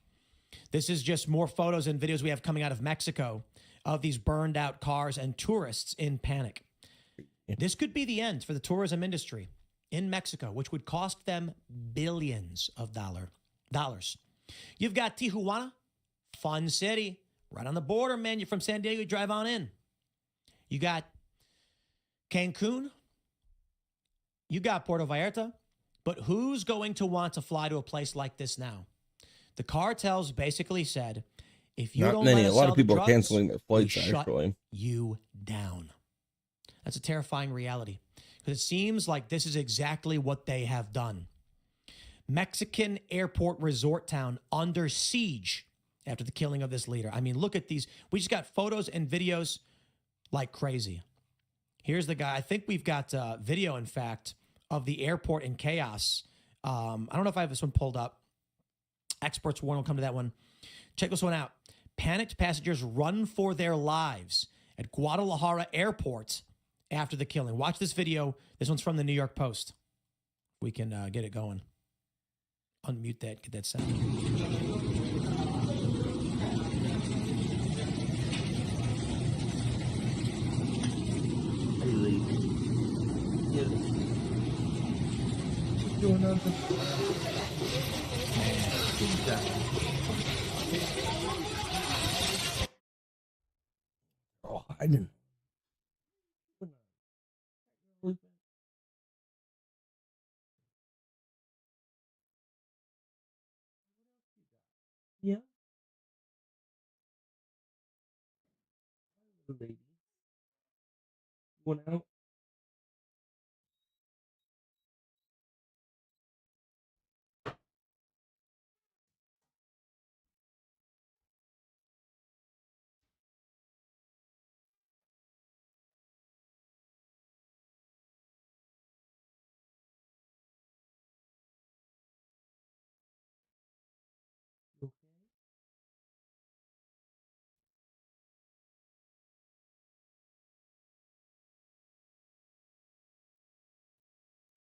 This is just more photos and videos we have coming out of Mexico of these burned out cars and tourists in panic. This could be the end for the tourism industry in Mexico, which would cost them billions of dollars. You've got Tijuana, fun city, right on the border, man. You're from San Diego, you drive on in. You got Cancun. You got Puerto Vallarta. But who's going to want to fly to a place like this now? The cartels basically said, if you don't let us a lot sell of people the are drugs, canceling their flights, we shut actually. you down. That's a terrifying reality because it seems like this is exactly what they have done. Mexican airport resort town under siege after the killing of this leader. I mean, look at these. We just got photos and videos like crazy. Here's the guy. I think we've got video, in fact, of the airport in chaos. I don't know if I have this one pulled up. Experts warn will come to that one. Check this one out. Panicked passengers run for their lives at Guadalajara Airport after the killing. Watch this video. This one's from the New York Post. We can get it going. Unmute that. Get that sound. Oh, I didn't. Yeah. Lady. Went out. Okay.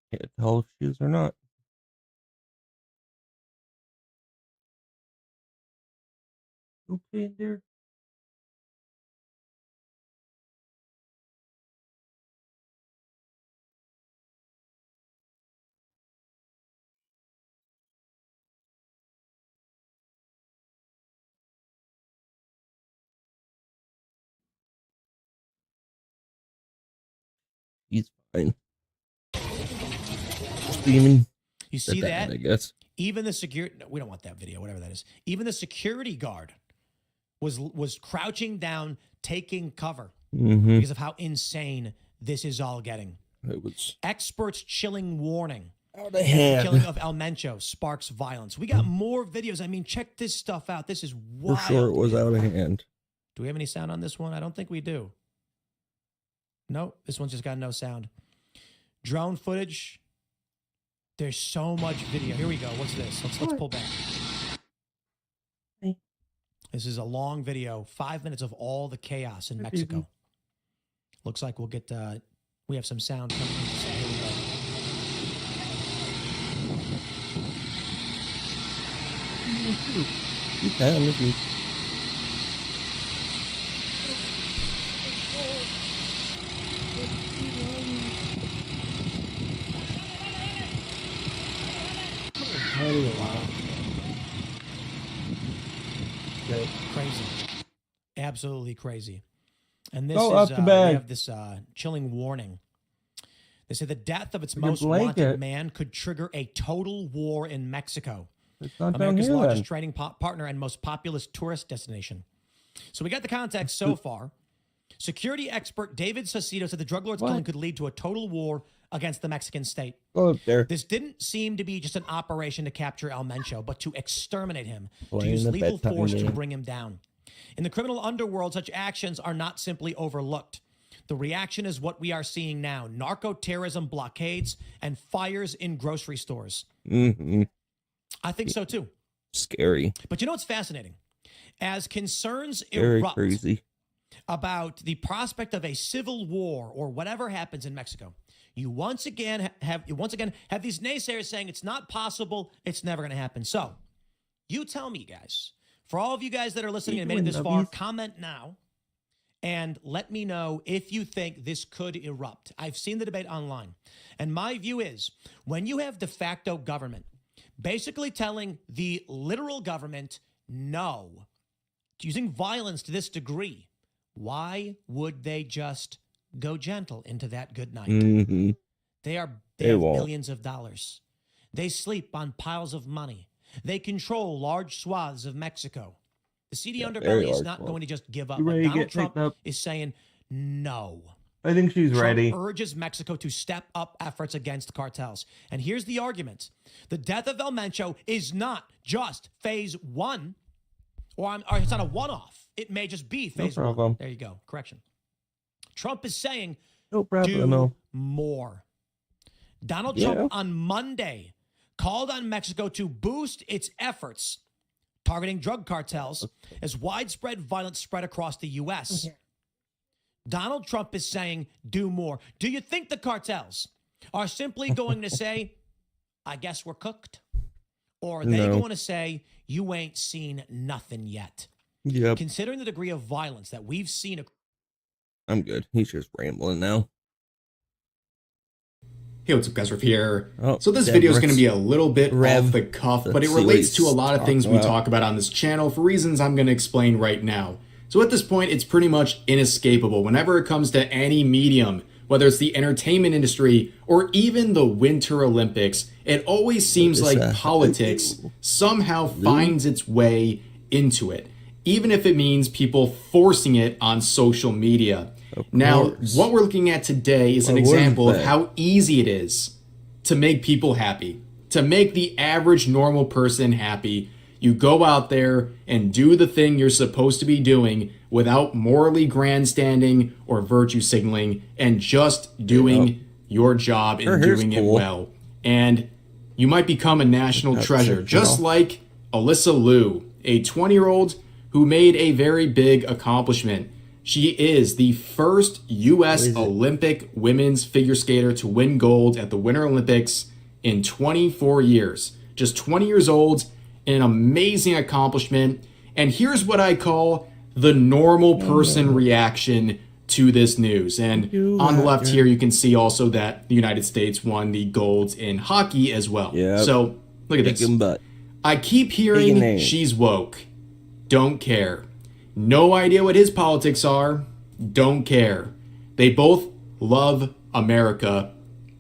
Can't tell if she is or not. Okay, there. He's fine. Steaming. You see that? I guess. Even the security, no, we don't want that video, whatever that is. Even the security guard was crouching down, taking cover because of how insane this is all getting. It was experts chilling warning. Out of hand. The killing of El Mencho sparks violence. We got more videos. I mean, check this stuff out. This is wild. For sure, it was out of hand. Do we have any sound on this one? I don't think we do. No, this one's just got no sound. Drone footage. There's so much video. Here we go. What's this? Let's pull back. Hey. This is a long video, 5 minutes of all the chaos in Mexico. Looks like we'll get, we have some sound coming in. So here we go. You can, if you... Crazy. Absolutely crazy. And this Go is, up the we bag. have this chilling warning. They say the death of its most wanted man could trigger a total war in Mexico, It's not America's down here, largest then. trading partner and most populous tourist destination. So we got the context so far. Security expert David Saucedo said the drug lord's killing could lead to a total war against the Mexican state. This didn't seem to be just an operation to capture El Mencho, but to exterminate him, to use lethal force to bring him down. In the criminal underworld, such actions are not simply overlooked. The reaction is what we are seeing now: narco-terrorism blockades and fires in grocery stores. Mm-hmm. I think so too. Scary. But you know what's fascinating? As concerns Very erupt crazy about the prospect of a civil war or whatever happens in Mexico, you once again have these naysayers saying it's not possible, it's never going to happen. So you tell me, guys, for all of you guys that are listening and made it this far, comment now and let me know if you think this could erupt. I've seen the debate online, and my view is when you have de facto government basically telling the literal government no, using violence to this degree, why would they just go gentle into that good night? Mm-hmm. They have billions of dollars. They sleep on piles of money. They control large swaths of Mexico. The seedy underbelly is not going to just give up. But Donald Trump is saying no. I think she's ready. Trump urges Mexico to step up efforts against cartels. And here's the argument. The death of El Mencho is not just phase one, or it's not a one-off. It may just be phase one. There you go. Correction. Trump is saying do more. Donald Trump on Monday called on Mexico to boost its efforts targeting drug cartels as widespread violence spread across the U.S. Okay. Donald Trump is saying do more. Do you think the cartels are simply going to say, I guess we're cooked? Or are they going to say, you ain't seen nothing yet? Yep. Considering the degree of violence that we've seen. I'm good. He's just rambling now. Hey, what's up, guys? Rev here. So this video is going to be a little bit off the cuff, but it relates to a lot of things we talk about on this channel for reasons I'm going to explain right now. So at this point, it's pretty much inescapable. Whenever it comes to any medium, whether it's the entertainment industry or even the Winter Olympics, it always seems like politics somehow finds its way into it, even if it means people forcing it on social media. Now, what we're looking at today is an example of how easy it is to make people happy, to make the average normal person happy. You go out there and do the thing you're supposed to be doing without morally grandstanding or virtue signaling, and just doing your job and doing it well. And you might become a national treasure, just like Alyssa Liu, a 20-year-old who made a very big accomplishment. She is the first U.S. Olympic women's figure skater to win gold at the Winter Olympics in 24 years. Just 20 years old, an amazing accomplishment. And here's what I call the normal person reaction to this news. And on the left here, you can see also that the United States won the golds in hockey as well. So look at this. I keep hearing she's woke. Don't care. No idea what his politics are. Don't care. They both love America.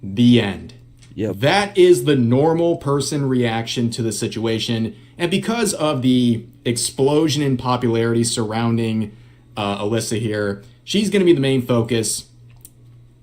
The end. That is the normal person reaction to the situation. And because of the explosion in popularity surrounding Alyssa here, she's going to be the main focus.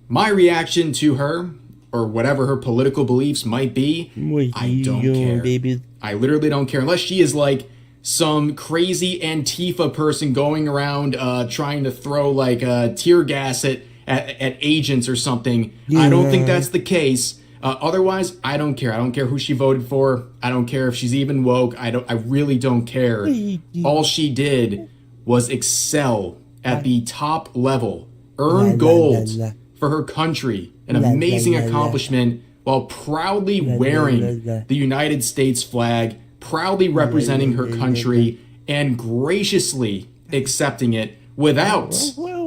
My reaction to her, or whatever her political beliefs might be, I don't care. I literally don't care. Unless she is like some crazy Antifa person going around trying to throw like tear gas at agents or something. I don't think that's the case. Otherwise, I don't care. I don't care who she voted for. I don't care if she's even woke. I really don't care. All she did was excel at the top level, earn gold for her country, an amazing accomplishment, while proudly wearing the United States flag, proudly representing her country, and graciously accepting it without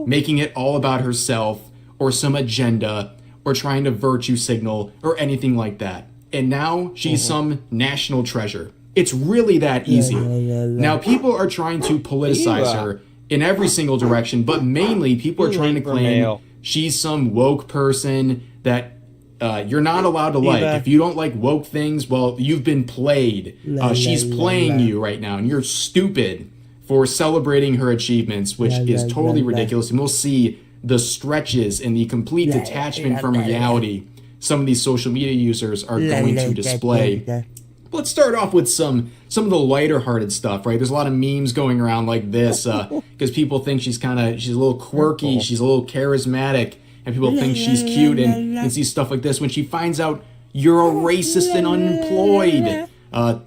making it all about herself or some agenda or trying to virtue signal or anything like that. And now she's some national treasure. It's really that easy. Now people are trying to politicize her in every single direction, but mainly people are trying to claim she's some woke person that you're not allowed to like. If you don't like woke things, well, you've been played. She's playing you right now, and you're stupid for celebrating her achievements, which is totally ridiculous. And we'll see the stretches and the complete detachment from reality some of these social media users are going to display. Let's start off with some of the lighter hearted stuff, right? There's a lot of memes going around like this because people think she's a little quirky, she's a little charismatic, and people think she's cute and see stuff like this. When she finds out you're a racist and unemployed,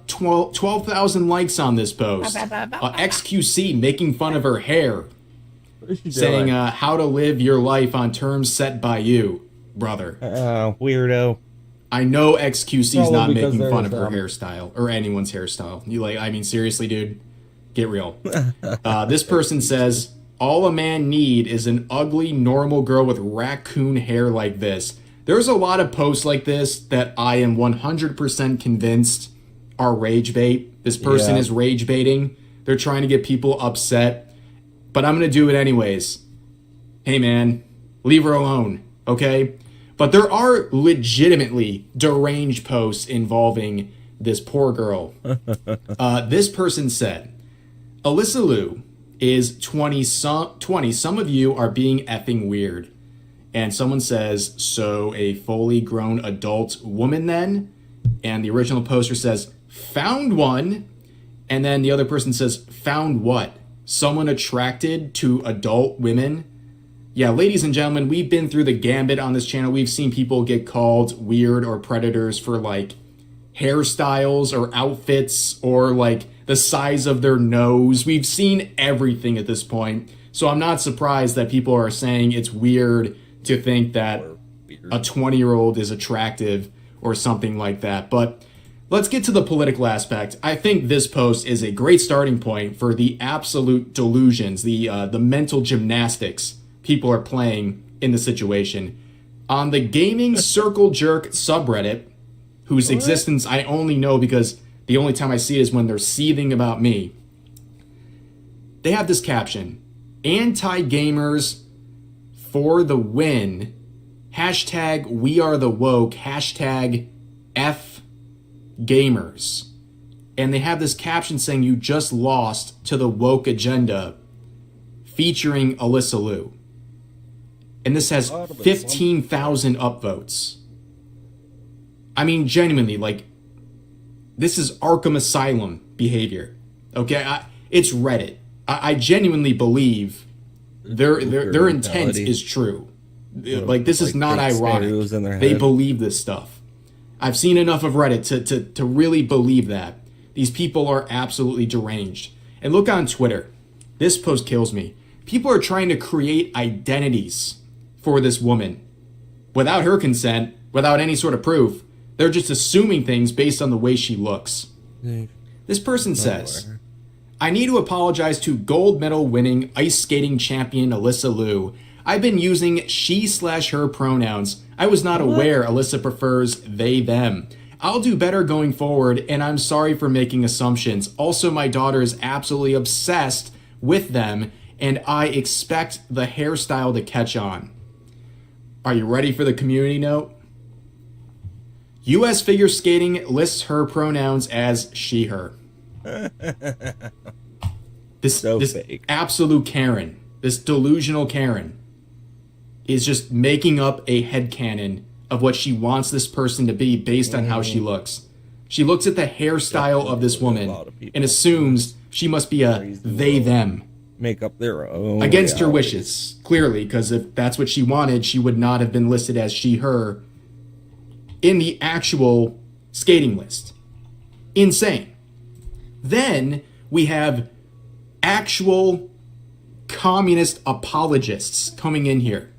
12,000 likes on this post. XQC making fun of her hair, saying how to live your life on terms set by you, brother. Weirdo. I know XQC's not making fun of her hairstyle or anyone's hairstyle. Seriously, dude, get real. This person says, all a man need is an ugly, normal girl with raccoon hair like this. There's a lot of posts like this that I am 100% convinced are rage bait. This person is rage baiting. They're trying to get people upset, but I'm going to do it anyways. Hey, man, leave her alone, okay? But there are legitimately deranged posts involving this poor girl. This person said, Alyssa Liu is 20. Some of you are being effing weird. And someone says, so a fully grown adult woman then? And the original poster says, found one. And then the other person says, found what? Someone attracted to adult women? Yeah, ladies and gentlemen, we've been through the gambit on this channel. We've seen people get called weird or predators for like hairstyles or outfits or like the size of their nose. We've seen everything at this point. So I'm not surprised that people are saying it's weird to think that a 20-year-old is attractive or something like that. But let's get to the political aspect. I think this post is a great starting point for the absolute delusions, the mental gymnastics people are playing in the situation. On the Gaming Circle Jerk subreddit, whose existence I only know because the only time I see it is when they're seething about me, they have this caption, anti-gamers for the win, hashtag we are the woke, hashtag F gamers. And they have this caption saying you just lost to the woke agenda featuring Alyssa Liu. And this has 15,000 upvotes. I mean, genuinely, like, this is Arkham Asylum behavior. Okay, it's Reddit. I genuinely believe their intent is true. Like, this is not ironic. They believe this stuff. I've seen enough of Reddit to really believe that. These people are absolutely deranged. And look on Twitter. This post kills me. People are trying to create identities for this woman without her consent, without any sort of proof. They're just assuming things based on the way she looks. This person says, I need to apologize to gold medal winning ice skating champion Alyssa Liu. I've been using she/her pronouns. I was not aware Alyssa prefers they, them. I'll do better going forward, and I'm sorry for making assumptions. Also, my daughter is absolutely obsessed with them, and I expect the hairstyle to catch on. Are you ready for the community note? U.S. figure skating lists her pronouns as she, her. This absolute Karen, this delusional Karen, is just making up a headcanon of what she wants this person to be based on how she looks. She looks at the hairstyle of this woman and assumes she must be a they, them. Make up their own against her wishes, clearly, because if that's what she wanted, she would not have been listed as she, her in the actual skating list. Insane. Then we have actual communist apologists coming in here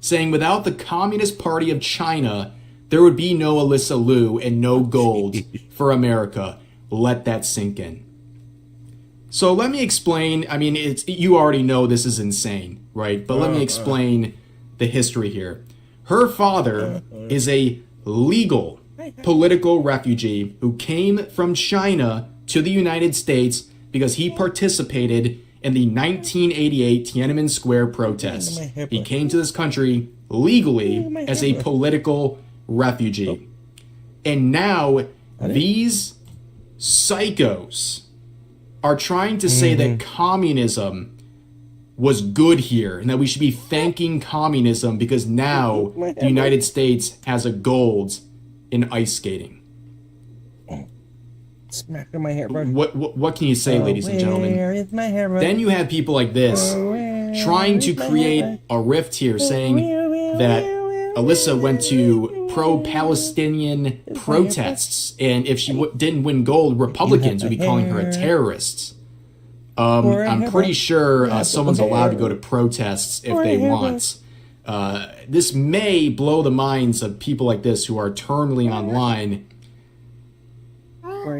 saying without the Communist Party of China, there would be no Alyssa Liu and no gold for America. Let that sink in. So let me explain. I mean, you already know this is insane, right? But let me explain the history here. Her father is a legal political refugee who came from China to the United States because he participated in the 1988 Tiananmen Square protests. He came to this country legally as a political refugee. And now these psychos are trying to say that communism was good here and that we should be thanking communism because now the United States has a gold in ice skating. Smacking my hair, bro. What can you say, ladies and gentlemen? Where is my hair, bro? Then you have people like this trying to create a rift here, saying that Alyssa went to pro-Palestinian protests, and if she didn't win gold, Republicans would be calling her a terrorist. I'm pretty sure someone's allowed to go to protests if they want. This may blow the minds of people like this who are eternally online.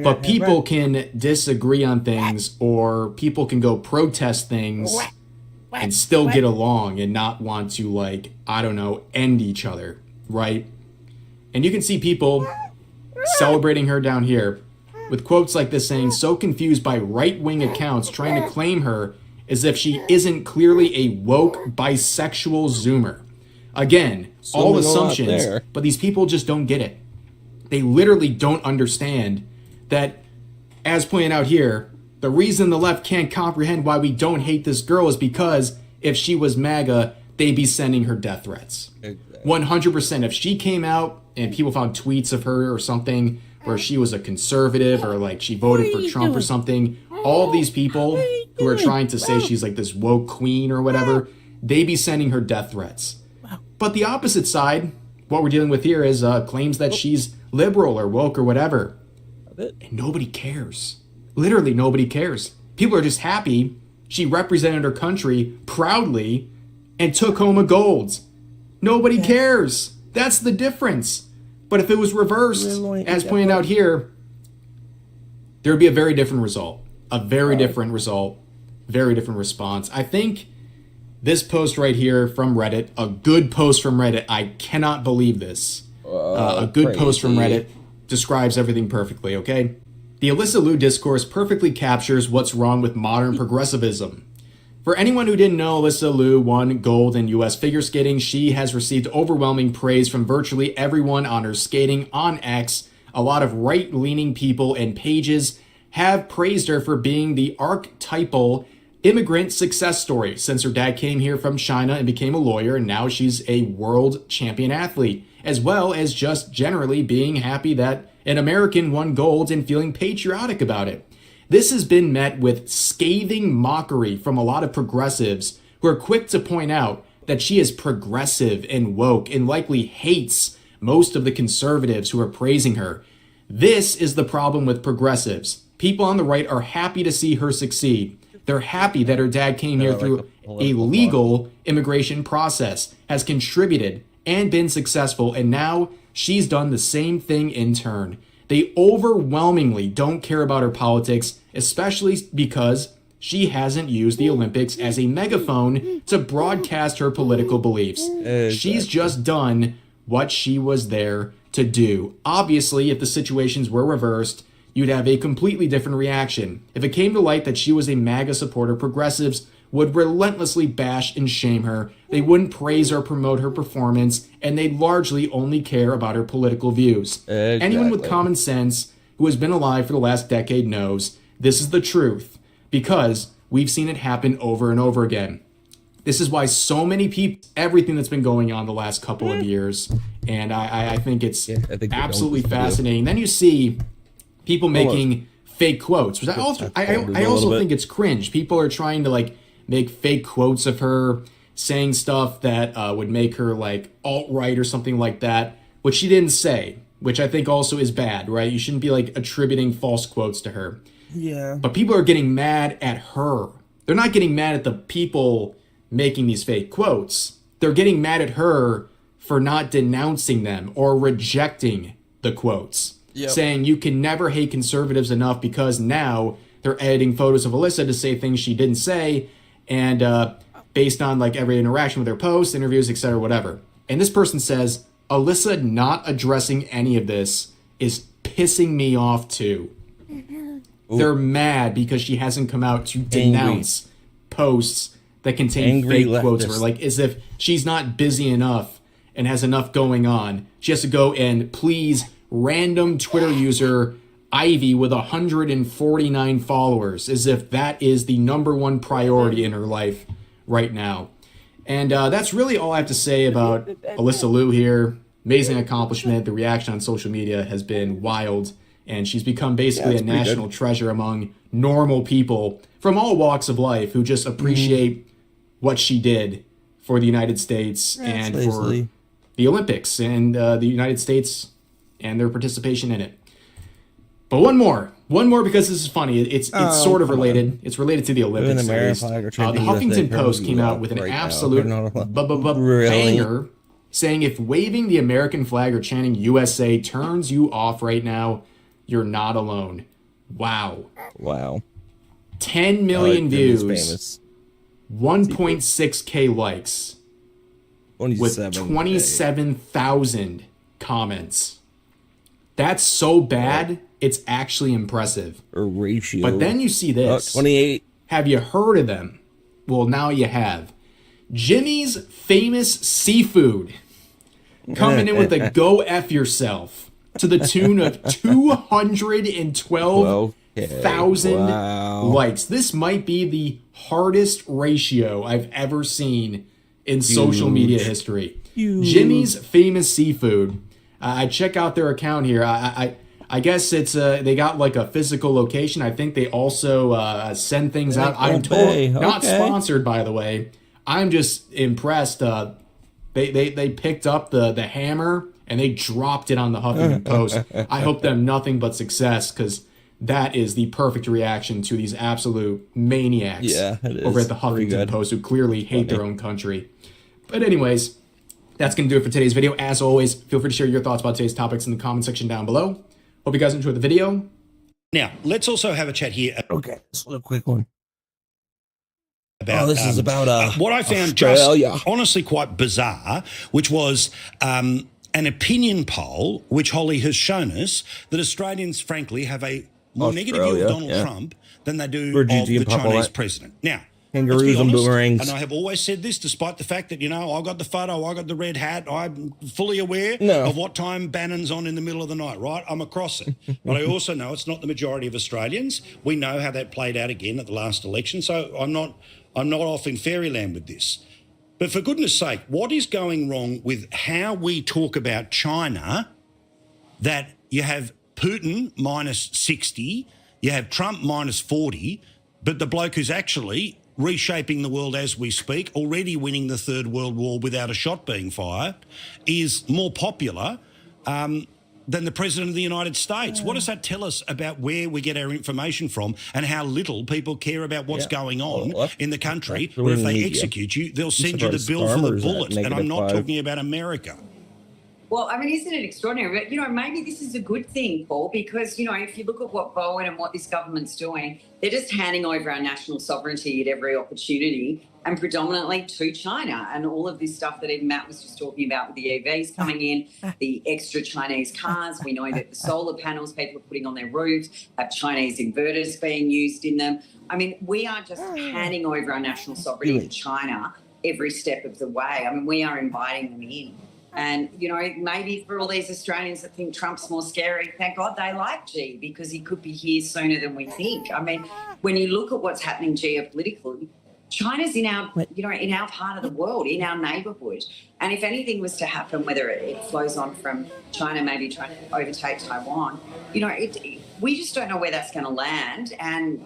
But people can disagree on things, or people can go protest things and still get along and not want to, like, I don't know, end each other, right? And you can see people celebrating her down here with quotes like this saying, so confused by right-wing accounts trying to claim her as if she isn't clearly a woke bisexual Zoomer. Again, all assumptions, but these people just don't get it. They literally don't understand that, as pointed out here, the reason the left can't comprehend why we don't hate this girl is because if she was MAGA, they'd be sending her death threats. Exactly. 100%. If she came out and people found tweets of her or something where she was a conservative or like she voted for Trump or something, all of these people who are trying to say she's like this woke queen or whatever, they'd be sending her death threats. But the opposite side, what we're dealing with here is claims that she's liberal or woke or whatever. And nobody cares. Literally nobody cares. People are just happy she represented her country proudly and took home a gold. Nobody cares. That's the difference. But if it was reversed, as pointed out here, there would be a very different result. A very different result. Very different response. I think this post right here from Reddit, a good post from Reddit, I cannot believe this. A good post from Reddit describes everything perfectly, okay? The Alyssa Liu discourse perfectly captures what's wrong with modern progressivism. For anyone who didn't know, Alyssa Liu won gold in US figure skating. She has received overwhelming praise from virtually everyone on her skating on X. A lot of right-leaning people and pages have praised her for being the archetypal immigrant success story since her dad came here from China and became a lawyer, and now she's a world champion athlete, as well as just generally being happy that an American won gold and feeling patriotic about it. This has been met with scathing mockery from a lot of progressives who are quick to point out that she is progressive and woke and likely hates most of the conservatives who are praising her. This is the problem with progressives. People on the right are happy to see her succeed. They're happy that her dad came here through a legal immigration process, has contributed and been successful, and now she's done the same thing in turn. They overwhelmingly don't care about her politics, especially because she hasn't used the Olympics as a megaphone to broadcast her political beliefs. Exactly. She's just done what she was there to do. Obviously, if the situations were reversed, you'd have a completely different reaction. If it came to light that she was a MAGA supporter, progressives would relentlessly bash and shame her. They wouldn't praise or promote her performance, and they'd largely only care about her political views. Exactly. Anyone with common sense who has been alive for the last decade knows this is the truth, because we've seen it happen over and over again. This is why so many people, everything that's been going on the last couple of years, and I think it's absolutely fascinating. Then you see people making fake quotes, which I also think it's cringe. People are trying to like make fake quotes of her saying stuff that would make her like alt-right or something like that, which she didn't say, which I think also is bad, right? You shouldn't be like attributing false quotes to her. Yeah. But people are getting mad at her. They're not getting mad at the people making these fake quotes. They're getting mad at her for not denouncing them or rejecting the quotes. Yep. Saying you can never hate conservatives enough because now they're editing photos of Alyssa to say things she didn't say, and based on like every interaction with her posts, interviews, etc., whatever. And this person says, Alyssa not addressing any of this is pissing me off too. Ooh. They're mad because she hasn't come out to denounce posts that contain fake quotes of her, like as if she's not busy enough and has enough going on. She has to go and please random Twitter user Ivy with 149 followers, as if that is the #1 priority in her life right now. And that's really all I have to say about Alyssa Liu here. Amazing accomplishment. The reaction on social media has been wild, and she's become basically a national treasure among normal people from all walks of life who just appreciate what she did for the United States and for the Olympics and the United States and their participation in it. But one more because this is funny. It's sort of related. It's related to the Olympics. The Huffington Post came out with an absolute banger saying if waving the American flag or chanting USA turns you off right now, you're not alone. Wow. 10 million views, 1.6K likes, with 27,000 comments. That's so bad, it's actually impressive. A ratio. But then you see this. 28. Have you heard of them? Well, now you have. Jimmy's Famous Seafood coming in with a go F yourself to the tune of 212,000 likes. This might be the hardest ratio I've ever seen in social media history. Jimmy's Famous Seafood. I check out their account here. I guess it's they got like a physical location. I think they also send things out. I'm told, not sponsored, by the way. I'm just impressed. They picked up the hammer and they dropped it on the Huffington Post. I hope them nothing but success, because that is the perfect reaction to these absolute maniacs over at the Huffington Post who clearly hate their own country. But anyways, that's going to do it for today's video. As always, feel free to share your thoughts about today's topics in the comment section down below. Hope you guys enjoyed the video. Now, let's also have a chat here. Okay, just a quick one. About, this is about what I found Australia. Just honestly quite bizarre, which was an opinion poll, which Holly has shown us that Australians, frankly, have a more negative view of Donald Trump than they do of the Chinese president. Now, kangaroos and boomerangs. And I have always said this, despite the fact that, I got the photo, I got the red hat, I'm fully aware of what time Bannon's on in the middle of the night, right? I'm across it. But I also know it's not the majority of Australians. We know how that played out again at the last election, so I'm not off in fairyland with this. But for goodness sake, what is going wrong with how we talk about China, that you have Putin minus 60, you have Trump minus 40, but the bloke who's actually reshaping the world as we speak, already winning the Third World War without a shot being fired, is more popular than the President of the United States. What does that tell us about where we get our information from and how little people care about what's going on in the country? Where if they execute you, they'll send you the bill for the bullet. And I'm not talking about America. Well, I mean, isn't it extraordinary? But, maybe this is a good thing, Paul, because, if you look at what Bowen and what this government's doing, they're just handing over our national sovereignty at every opportunity, and predominantly to China. And all of this stuff that even Matt was just talking about with the EVs coming in, the extra Chinese cars. We know that the solar panels people are putting on their roofs have Chinese inverters being used in them. I mean, we are just handing over our national sovereignty to China every step of the way. I mean, we are inviting them in. And, maybe for all these Australians that think Trump's more scary, thank God they like G, because he could be here sooner than we think. I mean, when you look at what's happening geopolitically, China's in our, in our part of the world, in our neighbourhood. And if anything was to happen, whether it flows on from China maybe trying to overtake Taiwan, we just don't know where that's going to land. And,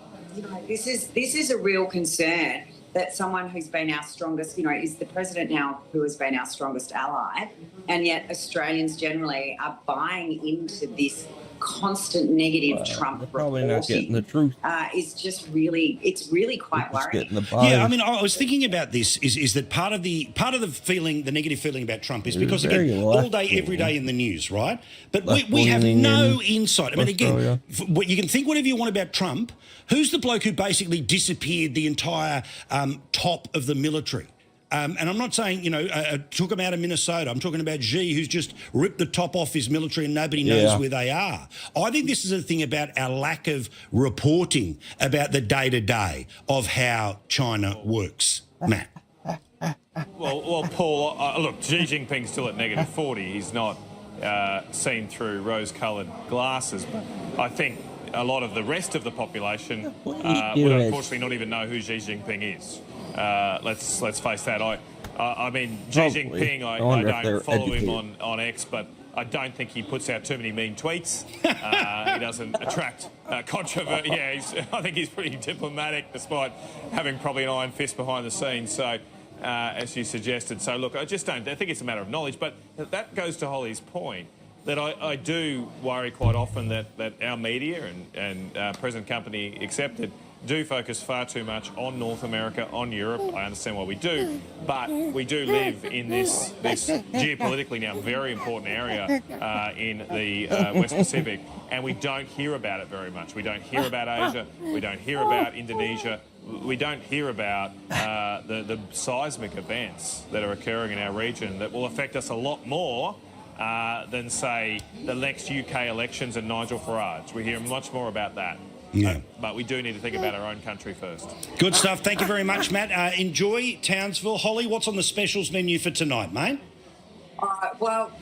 this is a real concern, that someone who's been our strongest, is the president now who has been our strongest ally, and yet Australians generally are buying into this constant negative Trump probably not getting the truth. It's really quite worrying. Yeah, I mean, I was thinking about this is that part of the feeling, the negative feeling about Trump is because, again, all day, every day in the news, right? But we have no insight. I mean, again, you can think whatever you want about Trump. Who's the bloke who basically disappeared the entire top of the military? And I'm not saying, took him out of Minnesota. I'm talking about Xi, who's just ripped the top off his military and nobody knows where they are. I think this is a thing about our lack of reporting about the day-to-day of how China works. Matt. Well, Paul, look, Xi Jinping's still at -40. He's not seen through rose-coloured glasses. But I think a lot of the rest of the population would unfortunately not even know who Xi Jinping is. Let's face that. I mean, Xi Jinping, I don't follow him on X, but I don't think he puts out too many mean tweets. He doesn't attract controversy. Yeah, I think he's pretty diplomatic, despite having probably an iron fist behind the scenes. So, as you suggested. So, look, I think it's a matter of knowledge. But that goes to Holly's point, that I do worry quite often that our media and present company accepted do focus far too much on North America, on Europe. I understand why we do, but we do live in this geopolitically now very important area in the West Pacific, and we don't hear about it very much. We don't hear about Asia. We don't hear about Indonesia. We don't hear about the seismic events that are occurring in our region that will affect us a lot more than, say, the next UK elections and Nigel Farage. We hear much more about that. Yeah. But we do need to think about our own country first. Good stuff. Thank you very much, Matt. Enjoy Townsville. Holly, what's on the specials menu for tonight, mate? Well,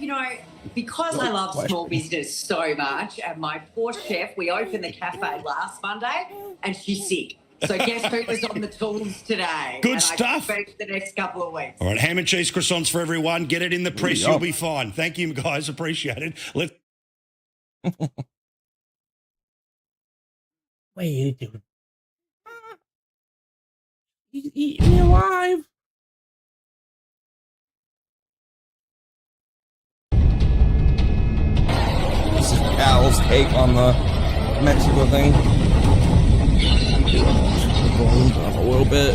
because I love small business so much, and my poor chef, we opened the cafe last Monday, and she's sick. So guess who was on the tools today? Good stuff. I expect the next couple of weeks. All right, ham and cheese croissants for everyone. Get it in the press. You'll be fine. Thank you, guys. Appreciate it. What are you doing? He's eating me alive. This is Cal's take on the Mexico thing. Up a little bit.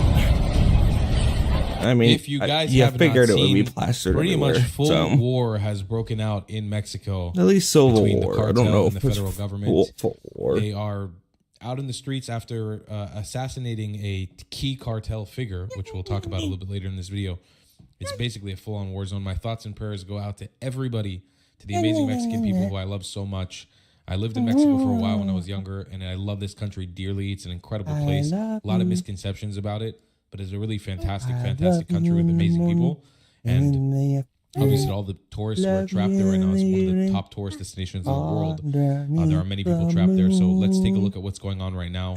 I mean, if you guys have figured not it would be plastered pretty everywhere, much full war has broken out in Mexico. At least civil war. The I don't know if if the it's federal government. full war. They are out in the streets after assassinating a key cartel figure, which we'll talk about a little bit later in this video. It's basically a full-on war zone. My thoughts and prayers go out to everybody, to the amazing Mexican people who I love so much. I lived in Mexico for a while when I was younger, and I love this country dearly. It's an incredible place. A lot of misconceptions about it, but it's a really fantastic country with amazing people. And obviously, all the tourists who are trapped there right now. It's one of the top tourist destinations in the world. There are many people trapped there. So let's take a look at what's going on right now.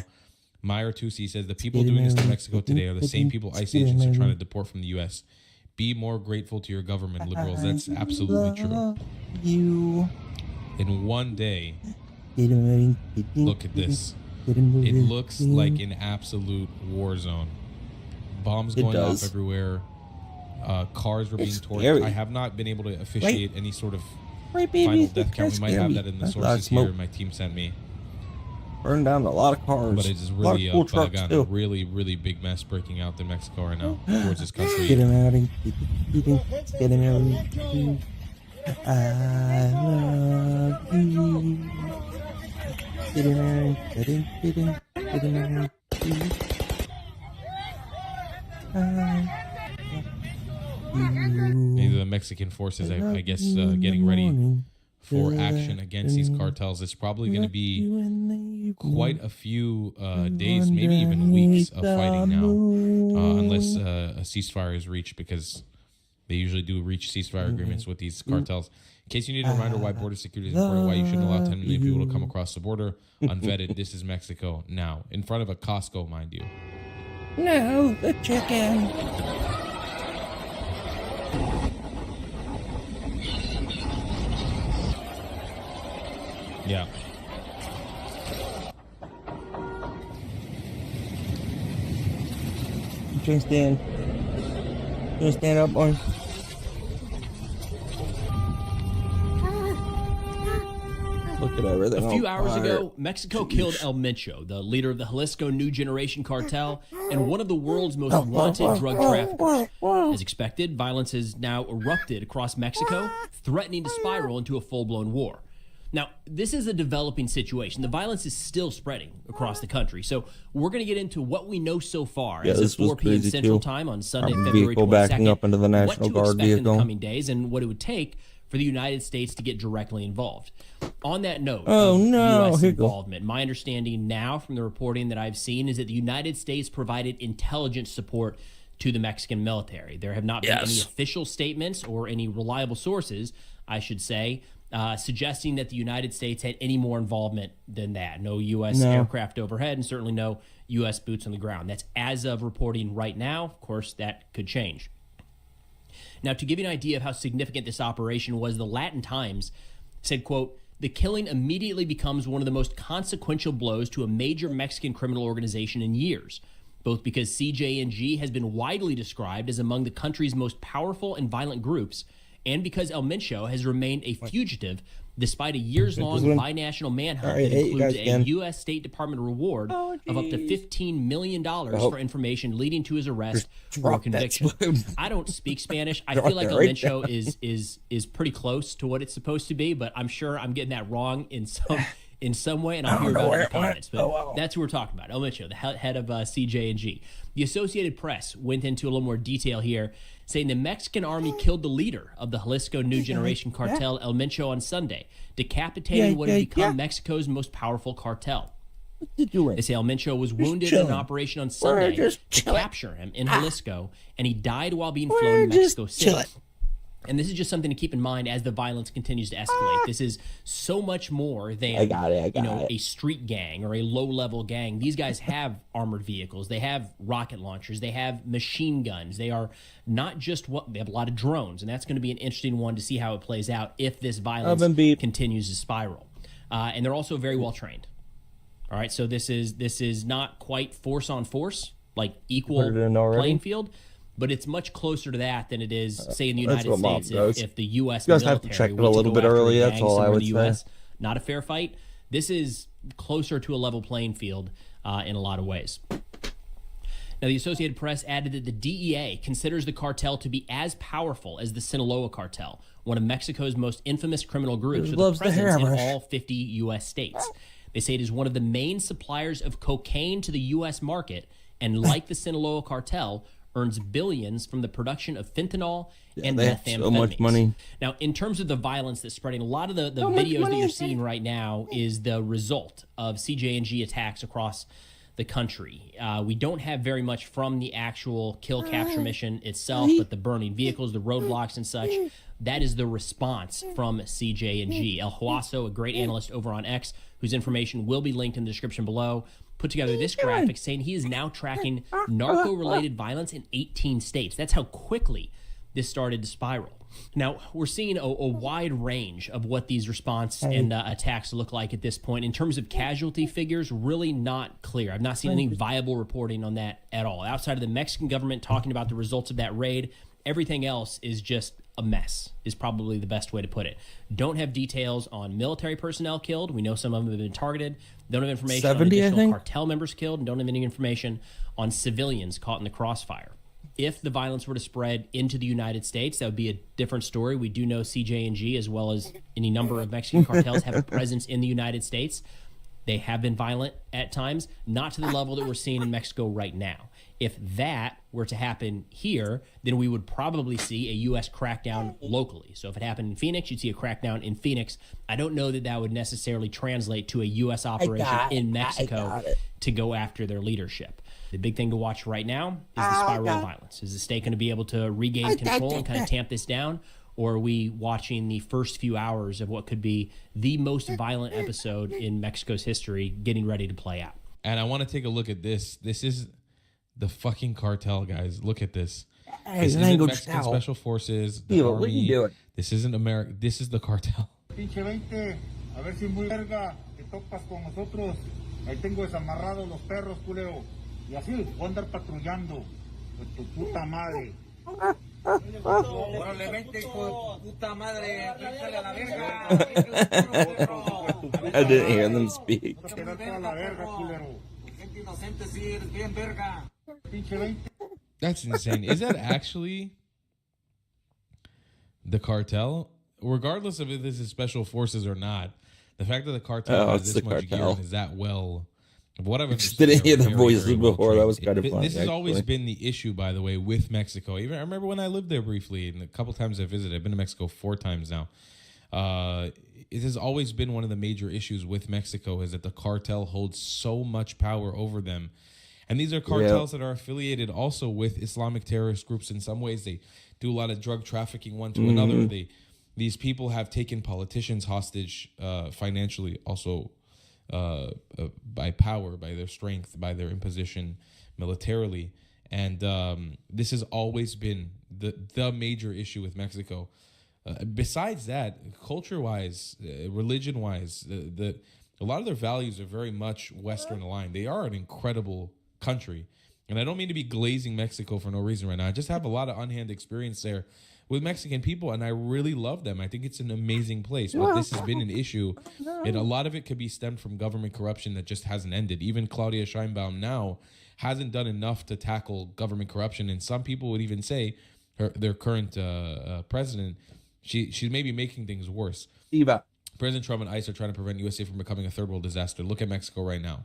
Meyer Tusi says the people doing this to Mexico today are the same people ICE agents are trying to deport from the U.S. Be more grateful to your government, liberals. That's absolutely true. In one day, look at this. It looks like an absolute war zone. Bombs going off everywhere. Cars were being torched. I have not been able to officiate any sort of final death count. We might have that in the sources here my team sent me. Burned down a lot of cars. But it is really a really, really big mess breaking out in Mexico right now towards this country. Get him out. Get him out. I love you. Get him out. Get him out. Maybe the Mexican forces, I guess, getting ready for action against these cartels. It's probably going to be quite a few days, maybe even weeks of fighting now, unless a ceasefire is reached, because they usually do reach ceasefire agreements with these cartels. In case you need a reminder why border security is important, why you shouldn't allow 10 million people to come across the border unvetted, this is Mexico now, in front of a Costco, mind you. No, the chicken. Yeah. You can stand. You stand up, boy. Look at everything. A few hours ago, Mexico killed El Mencho, the leader of the Jalisco New Generation cartel and one of the world's most wanted drug traffickers. As expected, violence has now erupted across Mexico, threatening to spiral into a full-blown war. Now, this is a developing situation. The violence is still spreading across the country. So we're going to get into what we know so far as of 4 p.m. Central Time on Sunday, February 22nd, backing up into the National Guard vehicle in the coming days, and what it would take for the United States to get directly involved. On that note, U.S. involvement, my understanding now from the reporting that I've seen is that the United States provided intelligence support to the Mexican military. There have not been any official statements or any reliable sources, I should say, suggesting that the United States had any more involvement than that. No U.S. aircraft overhead, and certainly no U.S. boots on the ground. That's as of reporting right now. Of course, that could change. Now, to give you an idea of how significant this operation was, the Latin Times said, quote, "The killing immediately becomes one of the most consequential blows to a major Mexican criminal organization in years, both because CJNG has been widely described as among the country's most powerful and violent groups, and because El Mencho has remained a fugitive despite a years-long binational manhunt that includes a U.S. State Department reward of up to $15 million for information leading to his arrest or conviction." I don't speak Spanish. I feel like El Mencho is pretty close to what it's supposed to be, but I'm sure I'm getting that wrong in some way, and I'll hear about it in the comments. But that's who we're talking about, El Mencho, the head of CJNG. The Associated Press went into a little more detail here, saying the Mexican army killed the leader of the Jalisco New Generation cartel, El Mencho, on Sunday, decapitating what had become Mexico's most powerful cartel. They say El Mencho was wounded in an operation on Sunday to capture him in Jalisco, and he died while being flown to Mexico City. And this is just something to keep in mind as the violence continues to escalate. This is so much more than a street gang or a low-level gang. These guys have armored vehicles. They have rocket launchers. They have machine guns. They are not just they have a lot of drones, and that's going to be an interesting one to see how it plays out if this violence continues to spiral. And they're also very well trained. All right, so this is not quite force on force, like equal playing field. But it's much closer to that than it is, say, in the United States. If the U.S. You guys have to check it a little bit early. That's all I would say. Not a fair fight. This is closer to a level playing field in a lot of ways. Now, the Associated Press added that the DEA considers the cartel to be as powerful as the Sinaloa cartel, one of Mexico's most infamous criminal groups with a presence in all 50 U.S. states. They say it is one of the main suppliers of cocaine to the U.S. market, and like the Sinaloa cartel, earns billions from the production of fentanyl and methamphetamines. So much money. Now, in terms of the violence that's spreading, a lot of the videos that you're seeing right now is the result of CJNG attacks across the country. We don't have very much from the actual kill capture mission itself, but the burning vehicles, the roadblocks and such. That is the response from CJNG. El Huaso, a great analyst over on X, whose information will be linked in the description below, put together this graphic saying he is now tracking narco-related violence in 18 states. That's how quickly this started to spiral. Now, we're seeing a wide range of what these response and attacks look like at this point. In terms of casualty figures, really not clear. I've not seen any viable reporting on that at all. Outside of the Mexican government talking about the results of that raid, everything else is just a mess, is probably the best way to put it. Don't have details on military personnel killed. We know some of them have been targeted. Don't have information on additional cartel members killed, and don't have any information on civilians caught in the crossfire. If the violence were to spread into the United States, that would be a different story. We do know CJNG, as well as any number of Mexican cartels, have a presence in the United States. They have been violent at times, not to the level that we're seeing in Mexico right now. If that were to happen here, then we would probably see a U.S. crackdown locally. So if it happened in Phoenix, you'd see a crackdown in Phoenix. I don't know that that would necessarily translate to a U.S. operation in Mexico to go after their leadership. The big thing to watch right now is the spiral of violence. Is the state going to be able to regain control and kind of tamp this down? Or are we watching the first few hours of what could be the most violent episode in Mexico's history getting ready to play out? And I want to take a look at this. This is the fucking cartel, guys. Look at this. This isn't Mexican Special Forces, the Army. What are you doing? This isn't America. This is the cartel. Pinche 20, a ver si muy verga, te topas con nosotros. Ahí tengo desamarrados los perros, culero. Y así, voy a andar patrullando. Con tu puta madre. Órale, vente, hijo de puta madre. Échale a la verga. I didn't hear them speak. That's insane. Is that actually the cartel? Regardless of if this is special forces or not, the fact that the cartel has this much gear is that well. What I've just didn't hear the voices before. That was kind of fun. This has always been the issue, by the way, with Mexico. Even I remember when I lived there briefly, and a couple times I visited. I've been to Mexico 4 times now. It has always been one of the major issues with Mexico is that the cartel holds so much power over them. And these are cartels that are affiliated also with Islamic terrorist groups. In some ways, they do a lot of drug trafficking one to another. These people have taken politicians hostage financially, also by power, by their strength, by their imposition militarily. And this has always been the major issue with Mexico. Besides that, culture-wise, religion-wise, a lot of their values are very much Western aligned. They are an incredible country. And I don't mean to be glazing Mexico for no reason right now. I just have a lot of on-hand experience there with Mexican people, and I really love them. I think it's an amazing place. But this has been an issue, and a lot of it could be stemmed from government corruption that just hasn't ended. Even Claudia Sheinbaum now hasn't done enough to tackle government corruption, and some people would even say their current president, she's maybe making things worse. President Trump and ICE are trying to prevent USA from becoming a third world disaster. Look at Mexico right now.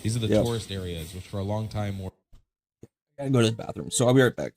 These are the tourist areas, which for a long time were... I gotta go to the bathroom, so I'll be right back.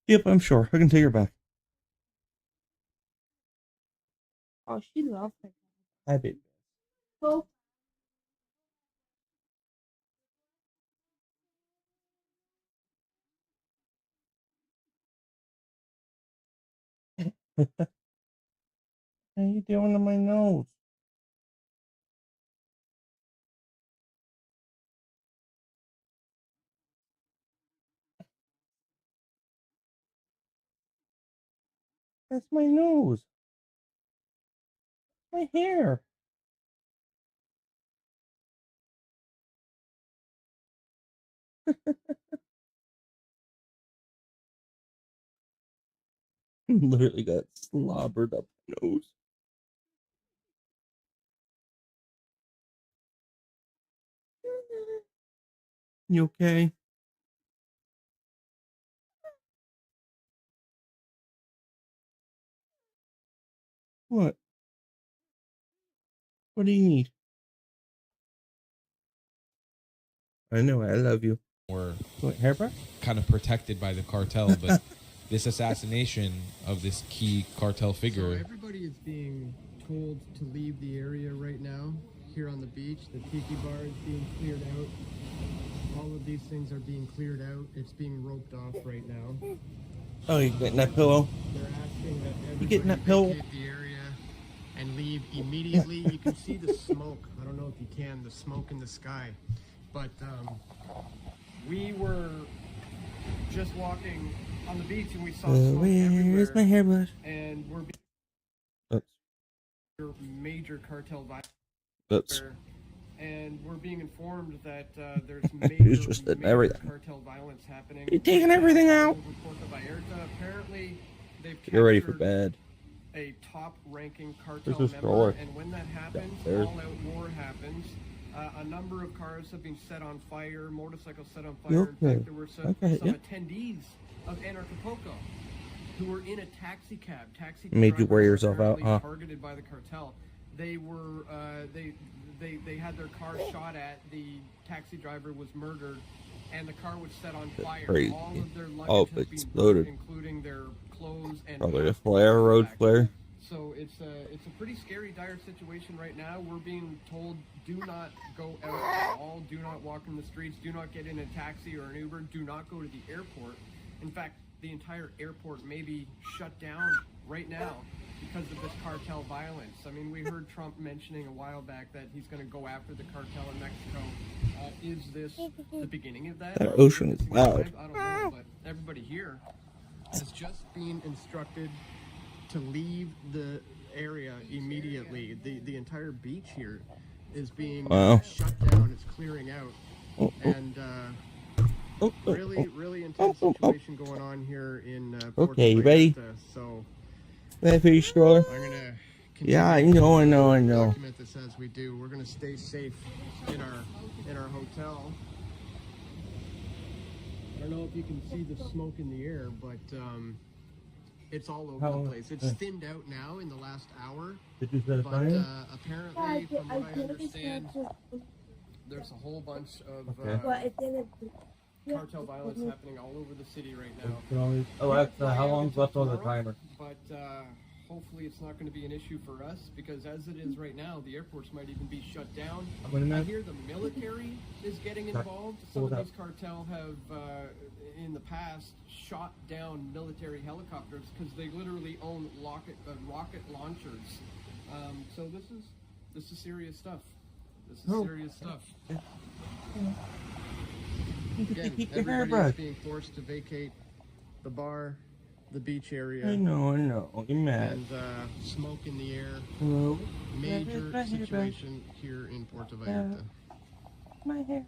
Yep, I'm sure. I can take her back. Oh, she loves it. I did. So. What are you doing to my nose? That's my nose. My hair. Literally got slobbered up nose. You okay? What? What do you need? I know, I love you. Or what, hairbrush? Kind of protected by the cartel, but this assassination of this key cartel figure. So everybody is being told to leave the area right now. Here on the beach, the tiki bar is being cleared out. All of these things are being cleared out. It's being roped off right now. Oh, you getting that pillow? They're asking that everybody you getting that pillow? vacate the area and leave immediately. You can see the smoke. I don't know if you can, the smoke in the sky. But we were just walking on the beach and we saw smoke everywhere. Where's my hairbrush? And we're major cartel violence. Oops. And we're being informed that there's major cartel violence happening. You're taking everything out. Apparently, they've You're ready for bed. A top-ranking cartel member, stroller. and when that happens, all-out war happens. A number of cars have been set on fire, motorcycles set on fire. Okay. In fact, there were some attendees of Anarchapulco who were in a taxi cab. Made you wear yourself out, huh? Targeted by the cartel. They were they had their car shot at. The taxi driver was murdered, and the car was set on fire. Crazy. All of their luggage has exploded. been burned, including their clothes and Probably a flare, road flare. So it's a pretty scary, dire situation right now. We're being told, do not go out at all. Do not walk in the streets. Do not get in a taxi or an Uber. Do not go to the airport. In fact, the entire airport may be shut down right now because of this cartel violence. I mean, we heard Trump mentioning a while back that he's going to go after the cartel in Mexico. Is this the beginning of that? That ocean is loud. I don't know, but everybody here has just been instructed to leave the area immediately. The entire beach here is being shut down. It's clearing out. And really intense situation going on here in Puerto Okay, you ready? So ready for your stroller? I'm gonna yeah, I know. document this as we do. We're gonna stay safe in our hotel. I don't know if you can see the smoke in the air, but it's all over the place. It's thinned out now in the last hour. Did you set a but apparently, from what I understand, there's a whole bunch of cartel violence happening all over the city right now. Alexa, how long's left on the timer? But hopefully it's not going to be an issue for us, because as it is right now, the airports might even be shut down. I hear the military is getting involved. Some of these cartel have, in the past, shot down military helicopters because they literally own rocket launchers. So this is serious stuff. This is serious stuff. Again, everybody is being forced to vacate the bar, the beach area. I know. You're mad. And smoke in the air. Hello? Major situation here in Puerto Vallarta. My hair.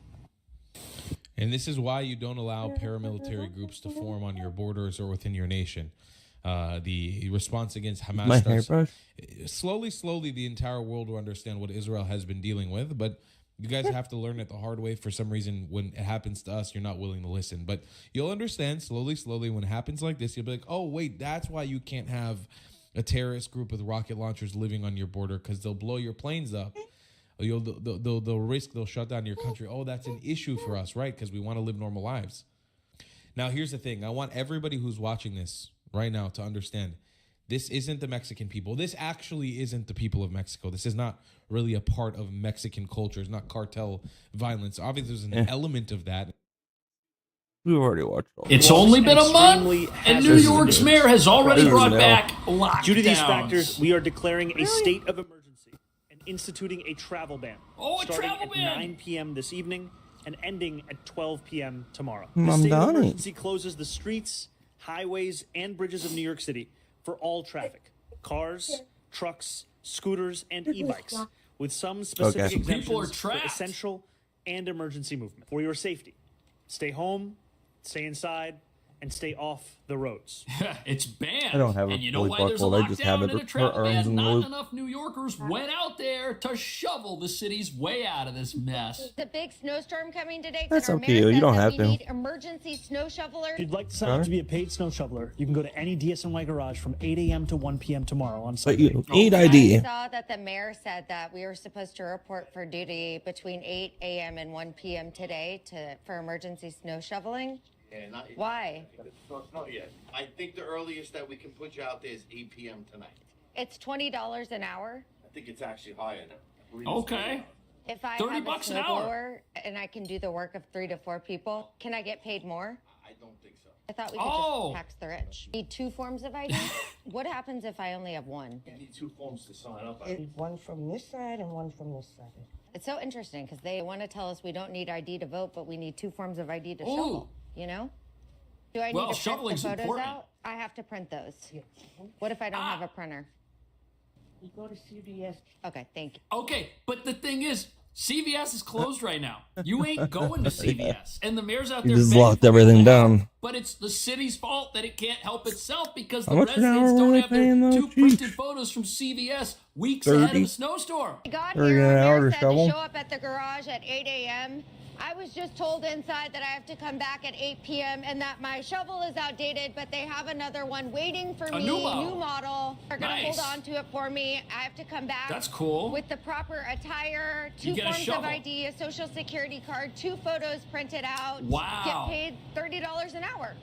And this is why you don't allow paramilitary groups to form on your borders or within your nation. The response against Hamas My starts hairbrush? Slowly, the entire world will understand what Israel has been dealing with, but you guys have to learn it the hard way. For some reason, when it happens to us, you're not willing to listen. But you'll understand slowly, when it happens like this, you'll be like, oh, wait, that's why you can't have a terrorist group with rocket launchers living on your border, because they'll blow your planes up. They'll risk, they'll shut down your country. Oh, that's an issue for us, right? Because we want to live normal lives. Now, here's the thing. I want everybody who's watching this right now to understand. this isn't the Mexican people. This actually isn't the people of Mexico. This is not really a part of Mexican culture. It's not cartel violence. Obviously, there's an element of that. We've already watched all It's only been a month, and New York's mayor has already brought back lockdowns. Due to these factors, we are declaring a state of emergency and instituting a travel ban. Starting at 9 p.m. this evening and ending at 12 p.m. tomorrow. The state of emergency closes the streets, highways, and bridges of New York City for all traffic. Cars, trucks, scooters, and e-bikes, with some specific exemptions for essential and emergency movement. For your safety, stay home, stay inside, and stay off the roads. It's banned. I don't have and a you know fully why there's a buckled. I just have lockdown it and a travel ban? Not loop. enough New Yorkers went out there to shovel the city's way out of this mess. The big snowstorm coming today. That's okay. You don't have we to. need emergency snow shovelers. If you'd like to sign up to be a paid snow shoveler, you can go to any DSNY garage from 8 a.m. to 1 p.m. tomorrow on Sunday. But you need ID. I saw that the mayor said that we were supposed to report for duty between 8 a.m. and 1 p.m. today for emergency snow shoveling. Yeah, Why? No, it's not yet. I think the earliest that we can put you out there is 8 p.m. tonight. It's $20 an hour. I think it's actually higher now. Okay. If I $30 have a an hour. snowblower and I can do the work of 3 to 4 people, can I get paid more? I don't think so. I thought we could just tax the rich. Need 2 forms of ID? What happens if I only have one? You need 2 forms to sign up. One from this side and one from this side. It's so interesting because they want to tell us we don't need ID to vote, but we need 2 forms of ID to shovel. You know? Do I need to print the shoveling's photos important. out? I have to print those. What if I don't have a printer? You go to CVS. Okay, thank you. Okay, but the thing is, CVS is closed right now. You ain't going to CVS. And the mayor's out there You just begging locked for everything help. down. But it's the city's fault that it can't help itself because How the much an residents hour don't were have they their paying those 2 printed photos from CVS weeks ahead of 30. the snowstorm. I got Or here, an hour mayor to said shovel? to show up at the garage at 8 a.m. I was just told inside that I have to come back at 8 p.m. and that my shovel is outdated, but they have another one waiting for me. new model. New model. They're going to Nice. hold on to it for me. I have to come back. That's cool. With the proper attire, You 2 get a forms of shovel. ID, a social security card, 2 photos printed out. Wow. Get paid $30 an hour.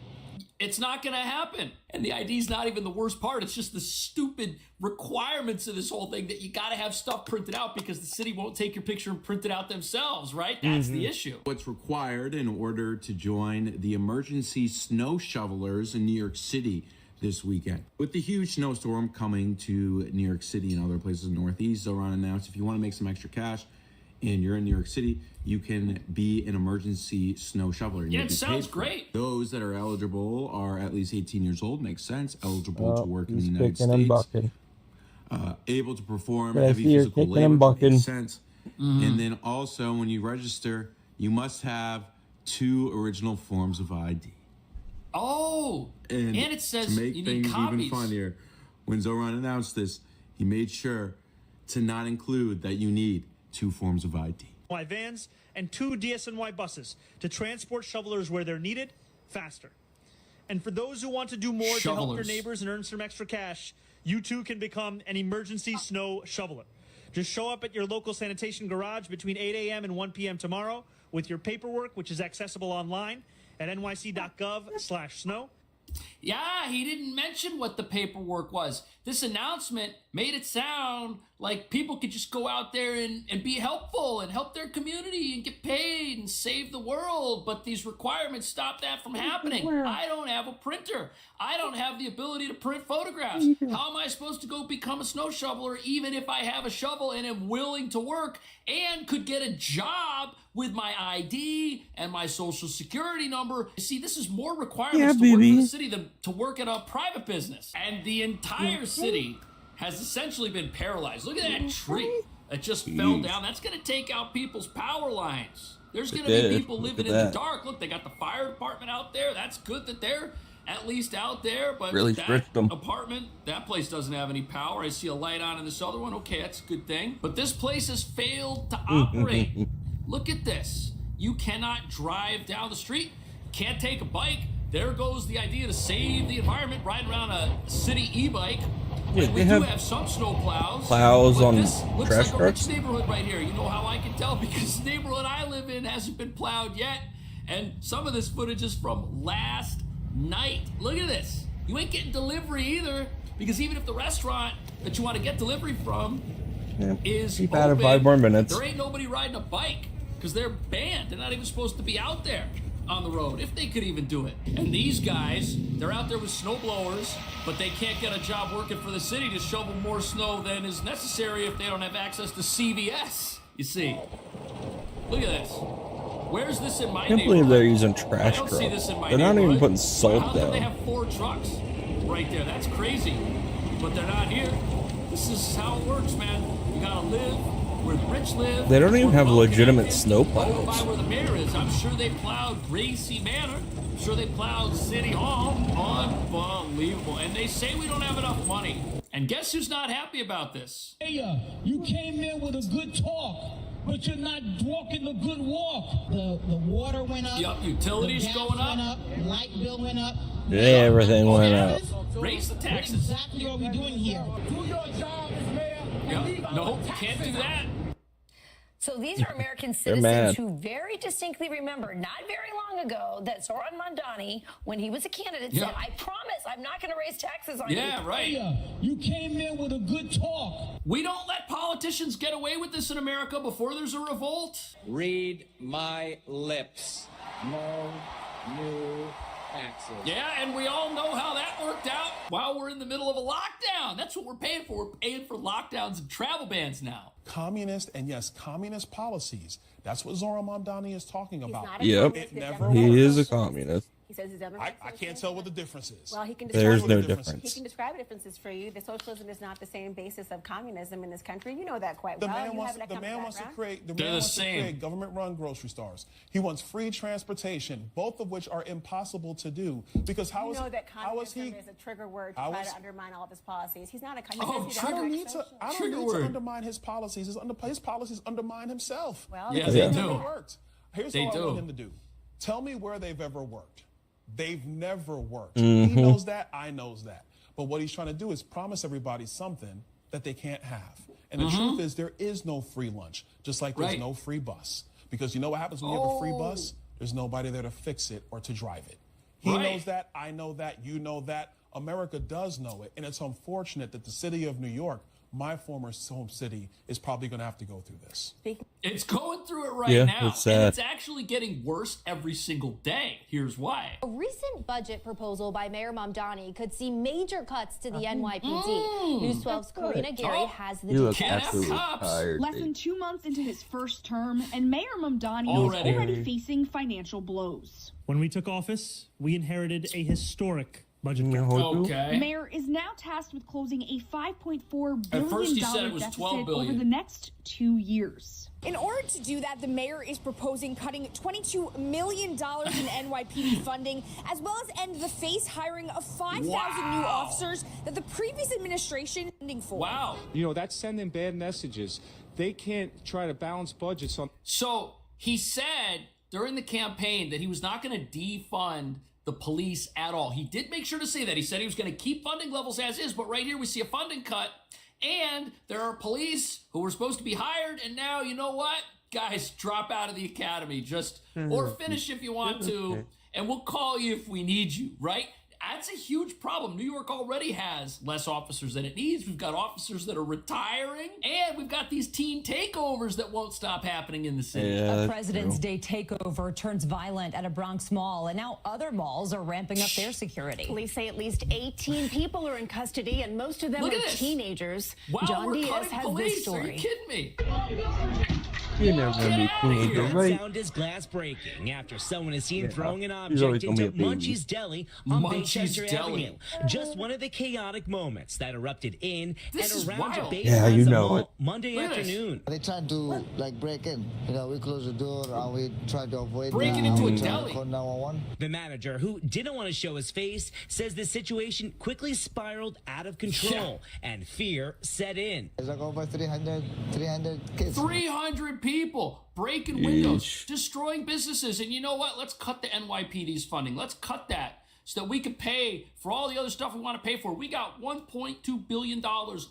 It's not going to happen. And the ID's not even the worst part. It's just the stupid requirements of this whole thing that you got to have stuff printed out because the city won't take your picture and print it out themselves, right? That's the issue. What's required in order to join the emergency snow shovelers in New York City this weekend. With the huge snowstorm coming to New York City and other places in the Northeast, Zoran announced if you want to make some extra cash and you're in New York City, you can be an emergency snow shoveler. Yeah, it sounds great. Those that are eligible are at least 18 years old, makes sense, eligible to work in the He's United kicking and States, bucking. able to perform Yeah, I heavy see you're physical kicking and labor, bucking. makes sense. And then also, when you register, you must have 2 original forms of ID. Oh, and it says to make you things need copies. even funnier, when Zoran announced this, he made sure to not include that you need 2 forms of ID. Vans and 2 DSNY buses to transport shovelers where they're needed faster. And for those who want to do more to help their neighbors and earn some extra cash, you too can become an emergency snow shoveler. Just show up at your local sanitation garage between 8 a.m. and 1 p.m. tomorrow with your paperwork, which is accessible online at nyc.gov/snow. Yeah, he didn't mention what the paperwork was. This announcement made it sound like people could just go out there and be helpful and help their community and get paid and save the world. But these requirements stop that from happening. I don't have a printer. I don't have the ability to print photographs. How am I supposed to go become a snow shoveler even if I have a shovel and am willing to work and could get a job with my ID and my social security number? You see, this is more requirements to work for the city than to work at a private business. And the entire city has essentially been paralyzed. Look at that tree that just fell down. That's going to take out people's power lines. There's going to be people living in the dark. Look, they got the fire department out there. That's good that they're at least out there. But Really that stretched them. apartment, that place doesn't have any power. I see a light on in this other one. Okay, that's a good thing. But this place has failed to operate. Look at this. You cannot drive down the street. Can't take a bike. There goes the idea to save the environment, riding around a city e-bike. Wait, And we they do have have some snow plows. plows but on this looks trash like a rich trucks? neighborhood right here. You know how I can tell? Because the neighborhood I live in hasn't been plowed yet. And some of this footage is from last night. Look at this. You ain't getting delivery either Because even if the restaurant that you want to get delivery from is keep out of open, 5 more minutes. there ain't nobody riding a bike because they're banned. They're not even supposed to be out there on the road, if they could even do it. And these guys, they're out there with snow blowers, but they can't get a job working for the city to shovel more snow than is necessary if they don't have access to CVS, you see. Look at this. Where's this in my I can't neighborhood? believe they're using trash I don't trucks. see this in my They're not even neighborhood. putting salt How come they down. have 4 trucks right there? That's crazy. But they're not here. This is how it works, man. You gotta live where the rich live. They don't even have We're legitimate well-connected. snow Over by plows. where the mayor is. I'm sure they plowed Gracie Manor. I'm sure they plowed City Hall. Unbelievable. And they say we don't have enough money. And guess who's not happy about this? Hey, you came in with a good talk, but you're not walking the good walk. The water went up. Yup, utilities the gas going up. went up. Light bill went up. Everything went up. Raise the taxes. What exactly are we doing here? Do your job as mayor. Yep. No, can't do that. So these are American They're mad. citizens who very distinctly remember not very long ago that Zoran Mondani, when he was a candidate, said, I promise I'm not going to raise taxes on you. Yeah, right. Hey, you came in with a good talk. We don't let politicians get away with this in America before there's a revolt. Read my lips. No new taxes. Yeah, and we all know how that worked out while we're in the middle of a lockdown. That's what we're paying for. We're paying for lockdowns and travel bans now. Communist, and yes, communist policies. That's what Zoran Mondani is talking about. Yep. He is a communist. He says he's I can't tell what the difference is. Well, he can There's describe no what the difference difference. He can describe the differences for you. The socialism is not the same basis of communism in this country. You know that quite The well. man You wants, have an the economic man wants to background. create. The They're man the wants to same. create government-run grocery stores. He wants free transportation, both of which are impossible to do. Because how You is know that how is communism he? is a trigger word to How try is- to undermine all of his policies. He's not a I communist. don't need to. I don't need to undermine his policies. His policies undermine himself. Well, Yeah, Because they they've do. never worked. Here's They what I do. want him to do. Tell me where they've ever worked. They've never worked. Mhm. He knows that. I knows that. But what he's trying to do is promise everybody something that they can't have. And the truth is, there is no free lunch, just like there's Right. no free bus. Because you know what happens when you have a free bus? There's nobody there to fix it or to drive it. He Right. knows that. I know that. You know that. America does know it. And it's unfortunate that the city of New York, my former home city, is probably going to have to go through this. It's going through it right Yeah, now. it's and sad. it's actually getting worse every single day. Here's why. A recent budget proposal by Mayor Mamdani could see major cuts to the NYPD. News 12's Karina Gary has the You look details. absolutely tired. Less than 2 months into his first term, and Mayor Mamdani Already. is already facing financial blows. When we took office, we inherited a historic budget gap. Okay. Mayor is now tasked with closing a $5.4 billion At first he said it was deficit 12 billion. over the next 2 years. In order to do that, the mayor is proposing cutting $22 million in NYPD funding, as well as end the face hiring of 5,000 new officers that the previous administration was funding for. Wow. You know, that's sending bad messages. They can't try to balance budgets on. So he said during the campaign that he was not going to defund the police at all. He did make sure to say that. He said he was going to keep funding levels as is, but right here we see a funding cut. And there are police who were supposed to be hired, and now, you know what? Guys, drop out of the academy. Just, or finish if you want to, and we'll call you if we need you, right? That's a huge problem. New York already has less officers than it needs. We've got officers that are retiring, and we've got these teen takeovers that won't stop happening in the city. A President's Day takeover turns violent at a Bronx mall, and now other malls are ramping up their security. Police say at least 18 people are in custody, and most of them Look are at this. teenagers. Wow, John we're Diaz cutting has police. this story. Are you kidding me? You're never gonna be teenager, That right? sound is glass breaking after someone is seen Yeah. throwing an He's always object gonna into be a baby. Munchie's Deli on Munchie's Baychester Deli. Avenue. Just one of the chaotic moments that erupted in This is and around wild. Bay Yeah, you Plaza know Mall it. Monday Look at this. afternoon. They tried to like break in. You know, we closed the door and we tried to avoid Breaking that, into and a we tried to deli. call 911. The manager, who didn't want to show his face, says the situation quickly spiraled out of control and fear set in. There's like over 300 kids. 300 people breaking windows, destroying businesses. And you know what? Let's cut the NYPD's funding. Let's cut that so that we could pay for all the other stuff we want to pay for. We got $1.2 billion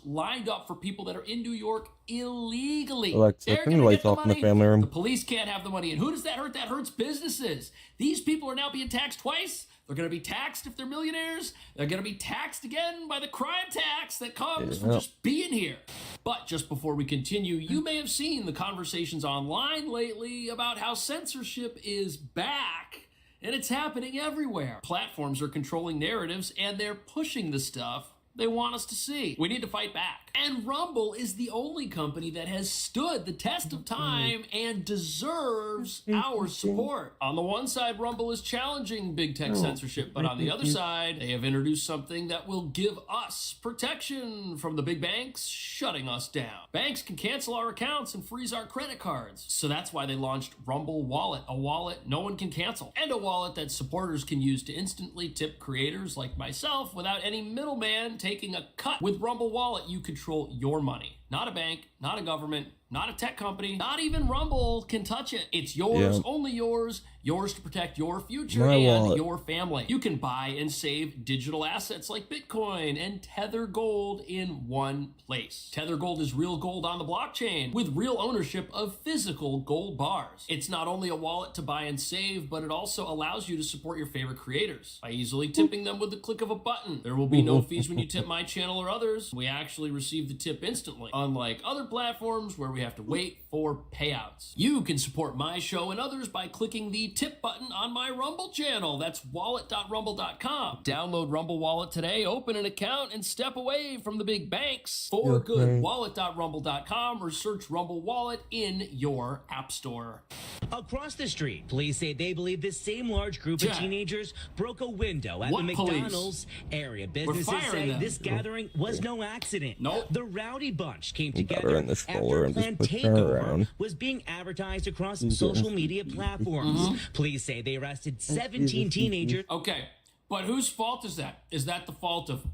lined up for people that are in New York illegally. Alexa, turn the lights off in the family room. The police can't have the money. And who does that hurt? That hurts businesses. These people are now being taxed twice. They're going to be taxed if they're millionaires. They're going to be taxed again by the crime tax that comes from just being here. But just before we continue, you may have seen the conversations online lately about how censorship is back, and it's happening everywhere. Platforms are controlling narratives, and they're pushing the stuff they want us to see. We need to fight back. And Rumble is the only company that has stood the test of time and deserves our support. On the one side, Rumble is challenging big tech censorship, but on the other side, they have introduced something that will give us protection from the big banks shutting us down. Banks can cancel our accounts and freeze our credit cards. So that's why they launched Rumble Wallet, a wallet no one can cancel, and a wallet that supporters can use to instantly tip creators like myself without any middleman taking a cut. With Rumble Wallet, you control your money. Not a bank, not a government, not a tech company, not even Rumble can touch it. It's yours, only yours to protect your future and your family. You can buy and save digital assets like Bitcoin and Tether Gold in one place. Tether Gold is real gold on the blockchain with real ownership of physical gold bars. It's not only a wallet to buy and save, but it also allows you to support your favorite creators by easily tipping them with the click of a button. There will be no fees when you tip my channel or others. We actually receive the tip instantly, unlike other platforms where we have to wait for payouts. You can support my show and others by clicking the tip button on my Rumble channel. That's wallet.rumble.com. Download Rumble Wallet today, open an account, and step away from the big banks for good. Wallet.rumble.com or search Rumble Wallet in your app store. Across the street, police say they believe this same large group of teenagers broke a window at the McDonald's area. Businesses say this gathering was no accident. The rowdy bunch came together after a planned takeover was being advertised across social media platforms. Police say they arrested 17 teenagers. Okay, but whose fault is that? Is that the fault of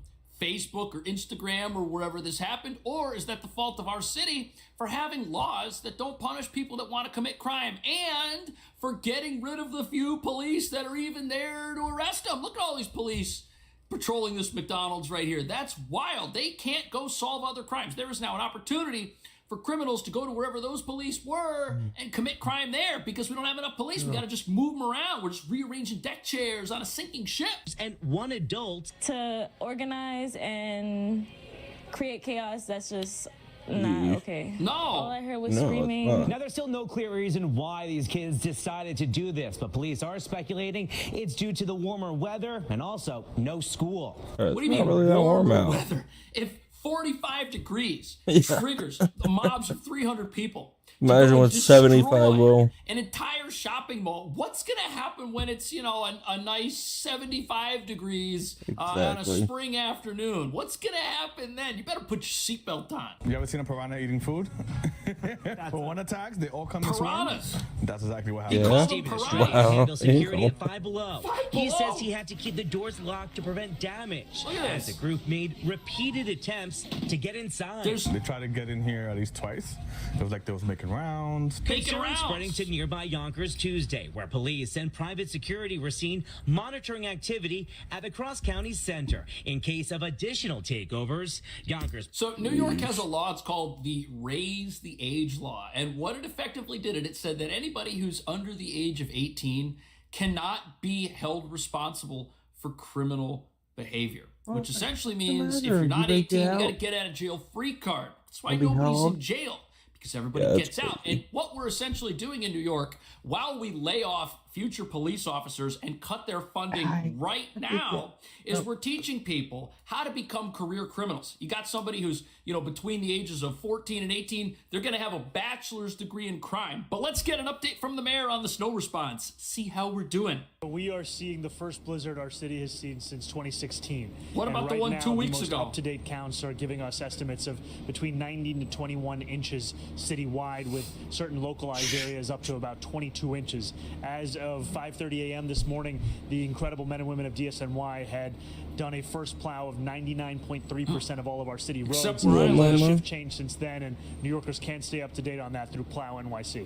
Facebook or Instagram or wherever this happened? Or is that the fault of our city for having laws that don't punish people that want to commit crime and for getting rid of the few police that are even there to arrest them? Look at all these police patrolling this McDonald's right here. That's wild. They can't go solve other crimes. There is now an opportunity for criminals to go to wherever those police were and commit crime there because we don't have enough police. We got to just move them around. We're just rearranging deck chairs on a sinking ship. And one adult to organize and create chaos, that's just not okay. No. All I heard was screaming. Now, there's still no clear reason why these kids decided to do this, but police are speculating it's due to the warmer weather and also no school. What do you mean really warmer weather? If 45 degrees triggers the mobs of 300 people. Imagine what 75 will. An entire shopping mall. What's going to happen when it's, you know, a nice 75 degrees on a spring afternoon? What's going to happen then? You better put your seatbelt on. You ever seen a piranha eating food? For one attack, they all come in piranhas. That's exactly what happened. Yeah. Stephen is trying to handle security at Five Below. He says he had to keep the doors locked to prevent damage as the group made repeated attempts to get inside. They tried to get in here at least twice. It was like they was making rounds. Concern spreading to nearby Yonkers Tuesday, where police and private security were seen monitoring activity at the Cross County Center in case of additional takeovers. Yonkers. So New York has a law. It's called the Raise the Age Law. And what it effectively did, it said that anybody who's under the age of 18 cannot be held responsible for criminal behavior, which essentially means if you're not 18, you got to get out of jail free card. That's why nobody's in jail. Because everybody gets out. And what we're essentially doing in New York, while we lay off future police officers and cut their funding right now, is we're teaching people how to become career criminals. You got somebody who's, you know, between the ages of 14 and 18, they're going to have a bachelor's degree in crime. But let's get an update from the mayor on the snow response. See how we're doing. We are seeing the first blizzard our city has seen since 2016. What about the one 2 weeks ago? Up-to-date counts are giving us estimates of between 90 to 21 inches citywide, with certain localized areas up to about 22 inches. As of 5:30 a.m. this morning, the incredible men and women of DSNY had done a first plow of 99.3% of all of our city roads. Except A shift changed since then, and New Yorkers can stay up to date on that through Plow NYC.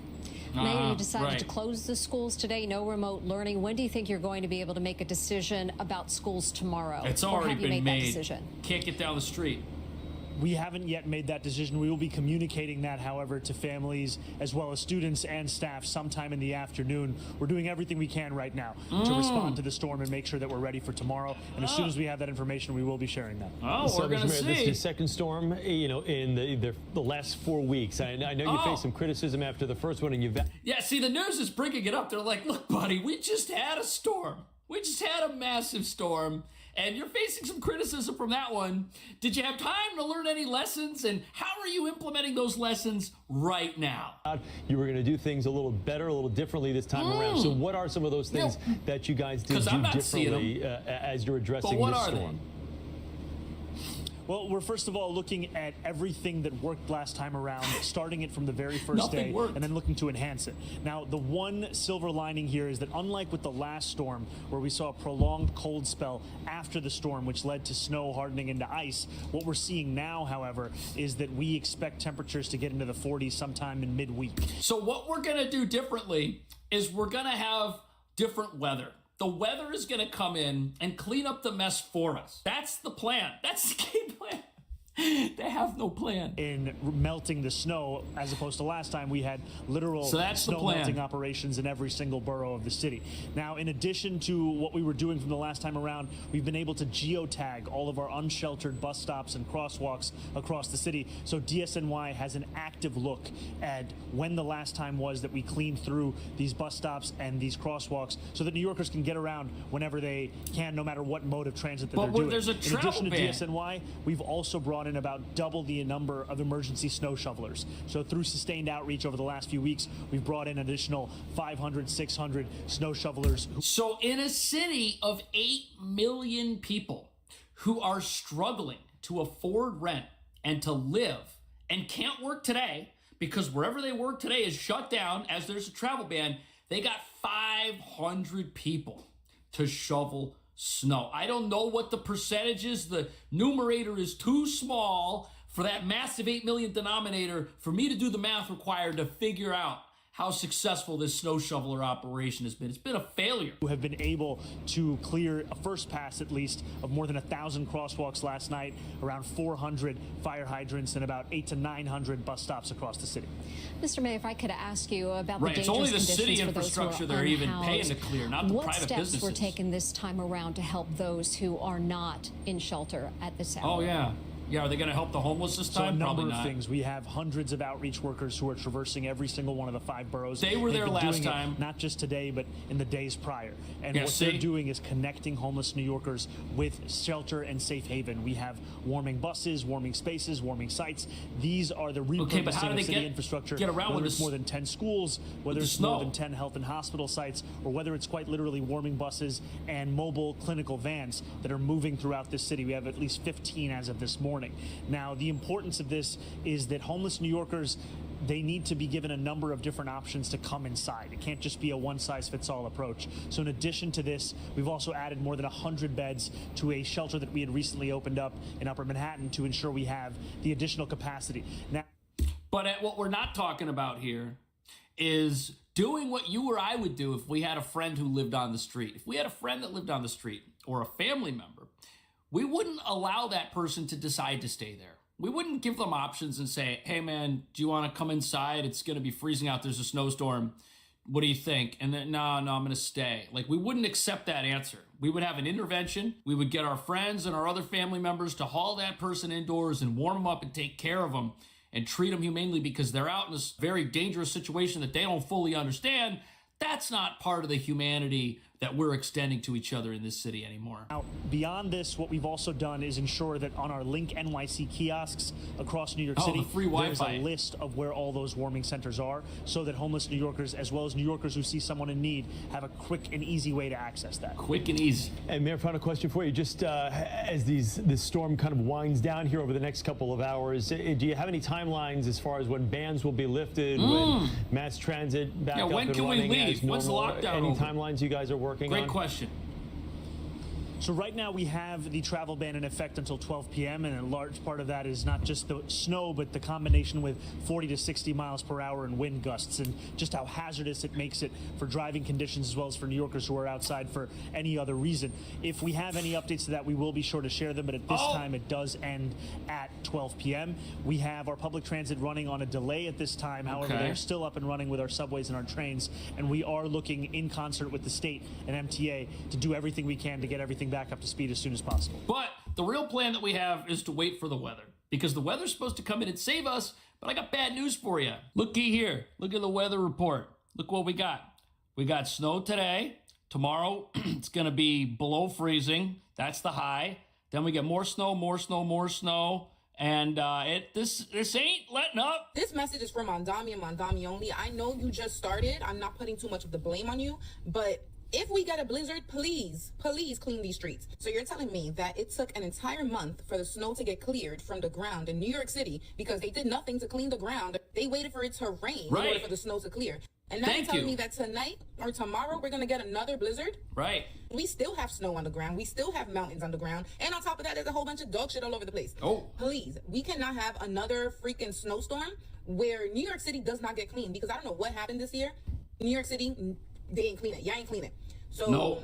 Mayor, you decided to close the schools today, no remote learning. When do you think you're going to be able to make a decision about schools tomorrow? It's already been made. Can't get down the street. We haven't yet made that decision. We will be communicating that, however, to families as well as students and staff sometime in the afternoon. We're doing everything we can right now to respond to the storm and make sure that we're ready for tomorrow. And as soon as we have that information, we will be sharing that. Oh, we're going to see. This is the second storm, in the last 4 weeks. I know you faced some criticism after the first one, and you've... Yeah, see, the news is bringing it up. They're like, look, buddy, we just had a storm. We just had a massive storm. And you're facing some criticism from that one. Did you have time to learn any lessons? And how are you implementing those lessons right now? You were going to do things a little better, a little differently this time around. So what are some of those things that you guys did do differently as you're addressing this storm? Well, we're first of all looking at everything that worked last time around, starting it from the very first day, and then looking to enhance it. Now, the one silver lining here is that unlike with the last storm, where we saw a prolonged cold spell after the storm, which led to snow hardening into ice, what we're seeing now, however, is that we expect temperatures to get into the 40s sometime in midweek. So what we're going to do differently is we're going to have different weather. The weather is going to come in and clean up the mess for us. That's the plan. That's the game plan. They have no plan. In melting the snow, as opposed to last time, we had literal snow melting operations in every single borough of the city. Now, in addition to what we were doing from the last time around, we've been able to geotag all of our unsheltered bus stops and crosswalks across the city. So DSNY has an active look at when the last time was that we cleaned through these bus stops and these crosswalks so that New Yorkers can get around whenever they can, no matter what mode of transit that they're doing. There's a in addition to ban. DSNY, we've also brought in about double the number of emergency snow shovelers. So through sustained outreach over the last few weeks, we've brought in additional 500, 600 snow shovelers. So in a city of 8 million people who are struggling to afford rent and to live and can't work today because wherever they work today is shut down as there's a travel ban, they got 500 people to shovel snow. I don't know what the percentage is. The numerator is too small for that massive 8 million denominator for me to do the math required to figure out how successful this snow shoveler operation has been. It's been a failure. Who have been able to clear a first pass, at least, of more than 1,000 crosswalks last night, around 400 fire hydrants, and about 800 to 900 bus stops across the city. Mr. Mayor, if I could ask you about the dangerous it's only the conditions city for those who are infrastructure they're even paying unhoused. to clear, not the private businesses. What steps were taken this time around to help those who are not in shelter at this hour? Oh, yeah. Yeah, are they going to help the homeless this time? So a Probably number not. of things. We have hundreds of outreach workers who are traversing every single one of the 5 boroughs. They were there last time. Not just today, but in the days prior. And what they're doing is connecting homeless New Yorkers with shelter and safe haven. We have warming buses, warming spaces, warming sites. These are the repurposing of city infrastructure. Get around whether with it's more than 10 schools, whether it's more than 10 health and hospital sites, or whether it's quite literally warming buses and mobile clinical vans that are moving throughout this city. We have at least 15 as of this morning. Now, the importance of this is that homeless New Yorkers, they need to be given a number of different options to come inside. It can't just be a one-size-fits-all approach. So in addition to this, we've also added more than 100 beds to a shelter that we had recently opened up in Upper Manhattan to ensure we have the additional capacity. Now, but what we're not talking about here is doing what you or I would do if we had a friend who lived on the street. If we had a friend that lived on the street or a family member, we wouldn't allow that person to decide to stay there. We wouldn't give them options and say, hey, man, do you want to come inside? It's going to be freezing out. There's a snowstorm. What do you think? And then, no, I'm going to stay. Like, we wouldn't accept that answer. We would have an intervention. We would get our friends and our other family members to haul that person indoors and warm them up and take care of them and treat them humanely because they're out in this very dangerous situation that they don't fully understand. That's not part of the humanity that we're extending to each other in this city anymore. Now, beyond this, what we've also done is ensure that on our Link NYC kiosks across New York City, the free there's Wi-Fi. a list of where all those warming centers are, so that homeless New Yorkers, as well as New Yorkers who see someone in need, have a quick and easy way to access that. Quick and easy. And Mayor, final question for you. Just as this storm kind of winds down here over the next couple of hours, do you have any timelines as far as when bans will be lifted, when mass transit back up when and can we running leave? as normal? When's the lockdown Any over? timelines you guys are working on? Great question. So right now we have the travel ban in effect until 12 p.m. and a large part of that is not just the snow, but the combination with 40 to 60 miles per hour and wind gusts, and just how hazardous it makes it for driving conditions as well as for New Yorkers who are outside for any other reason. If we have any updates to that, we will be sure to share them, but at this time it does end at 12 p.m. We have our public transit running on a delay at this time. However, they're still up and running with our subways and our trains, and we are looking in concert with the state and MTA to do everything we can to get everything back up to speed as soon as possible. But the real plan that we have is to wait for the weather, because the weather's supposed to come in and save us. But I got bad news for you. Looky here. Look at the weather report. Look what we got. We got snow today. Tomorrow, it's going to be below freezing. That's the high. Then we get more snow, more snow, more snow. And this ain't letting up. This message is from Mondami and Mondami only. I know you just started. I'm not putting too much of the blame on you, but if we get a blizzard, please clean these streets. So you're telling me that it took an entire month for the snow to get cleared from the ground in New York City because they did nothing to clean the ground. They waited for it to rain in order for the snow to clear. And now you're telling me that tonight or tomorrow we're going to get another blizzard? Right. We still have snow on the ground. We still have mountains on the ground. And on top of that, there's a whole bunch of dog shit all over the place. Oh. Please, we cannot have another freaking snowstorm where New York City does not get clean, because I don't know what happened this year. New York City, they ain't clean it. Y'all ain't clean it. So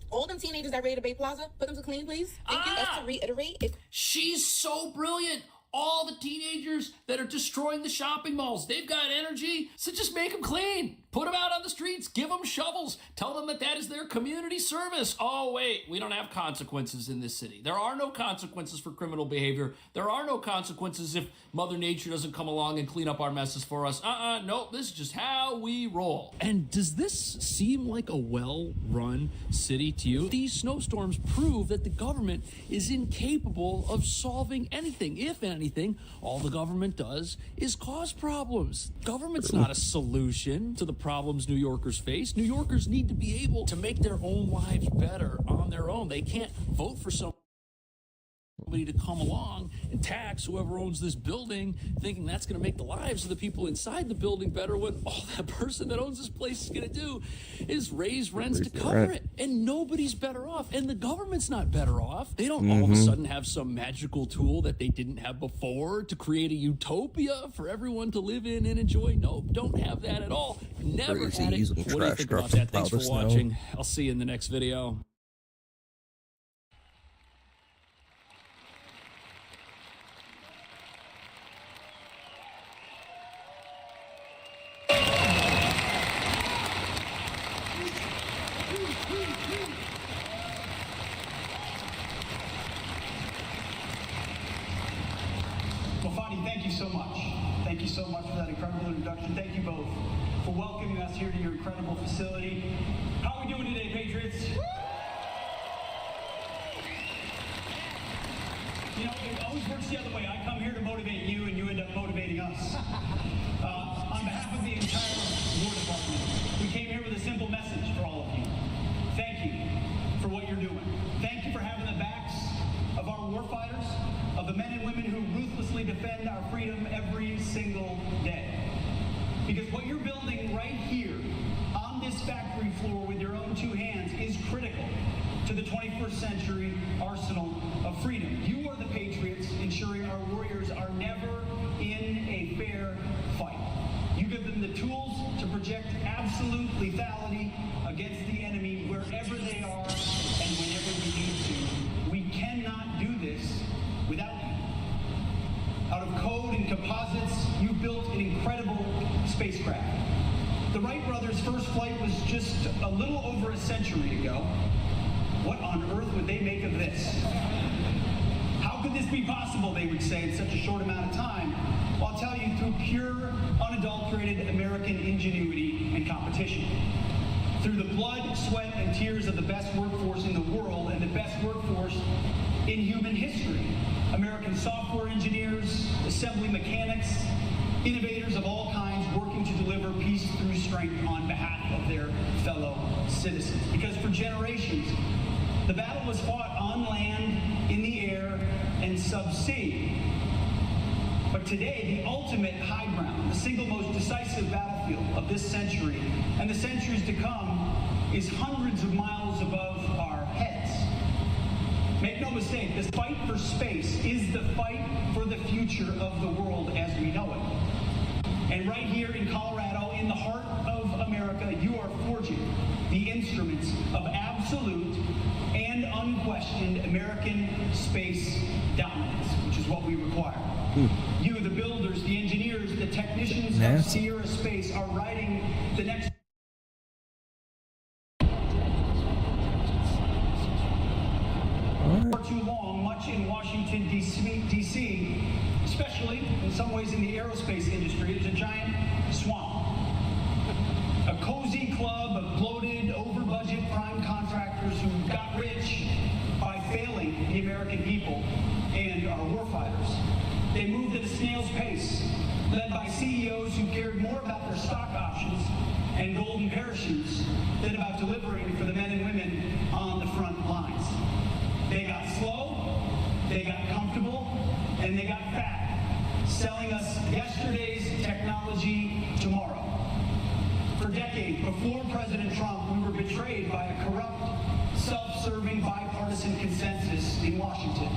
all them teenagers that raided Bay Plaza, put them to clean, please. Thank you. Just to reiterate. She's so brilliant. All the teenagers that are destroying the shopping malls, they've got energy, so just make them clean. Put them out on the streets. Give them shovels. Tell them that that is their community service. Oh, wait, we don't have consequences in this city. There are no consequences for criminal behavior. There are no consequences if Mother Nature doesn't come along and clean up our messes for us. Nope, this is just how we roll. And does this seem like a well-run city to you? These snowstorms prove that the government is incapable of solving anything. If anything, all the government does is cause problems. Government's not a solution to the problems New Yorkers face. New Yorkers need to be able to make their own lives better on their own. They can't vote for somebody to come along and tax whoever owns this building, thinking that's going to make the lives of the people inside the building better, when all that person that owns this place is going to do is raise rents to cover it. And nobody's better off. And the government's not better off. They don't all of a sudden have some magical tool that they didn't have before to create a utopia for everyone to live in and enjoy. Nope, don't have that at all. Never had it. What do you think about that? Thanks for watching. I'll see you in the next video. Well, Fadi, thank you so much. Thank you so much for that incredible introduction. Thank you both for welcoming us here to your incredible facility. How are we doing today, Patriots? You know, it always works the other way. I come here to motivate you, and you end up motivating us. On behalf of the entire War Department, we came here with a simple message for all of you. Thank you for what you're doing. Thank you for having the backs of our warfighters, of the men and women who ruthlessly defend our freedom every single day. Because what you're building right here on this factory floor with your own two hands is critical to the 21st century arsenal of freedom. You are the patriots ensuring our warriors are never in a fair fight. You give them the tools to project absolute lethality against the enemy wherever they are and whenever we need to. We cannot do this without you. Out of code and composites, you've built an incredible spacecraft. The Wright brothers' first flight was just a little over a century ago. What on earth would they make of this? How could this be possible, they would say, in such a short amount of time? Well, I'll tell you, through pure, unadulterated American ingenuity and competition. through the blood, sweat, and tears of the best workforce in the world and the best workforce in human history. American software engineers, assembly mechanics, innovators of all kinds working to deliver peace through strength on behalf of their fellow citizens. Because for generations, the battle was fought on land, in the air, and subsea. But today, the ultimate high ground, the single most decisive battlefield of this century and the centuries to come is hundreds of miles above our heads. Make no mistake, this fight for space is the fight for the future of the world as we know it. And right here in Colorado, in the heart of America, you are forging the instruments of absolute and unquestioned American space dominance, which is what we require. You, the builders, the engineers, the technicians of Sierra Space are writing the next. For too long, much in Washington, D.C., especially in some ways in the aerospace industry, is a giant swamp. A cozy club of bloated, over-budget prime contractors who got rich by failing the American people and our warfighters. They moved at a snail's pace, led by CEOs who cared more about their stock options and golden parachutes than about delivering for the men and women on the front lines. They got slow, they got comfortable, and they got fat, selling us yesterday's technology tomorrow. For decades, before President Trump, we were betrayed by a corrupt, self-serving bipartisan consensus in Washington.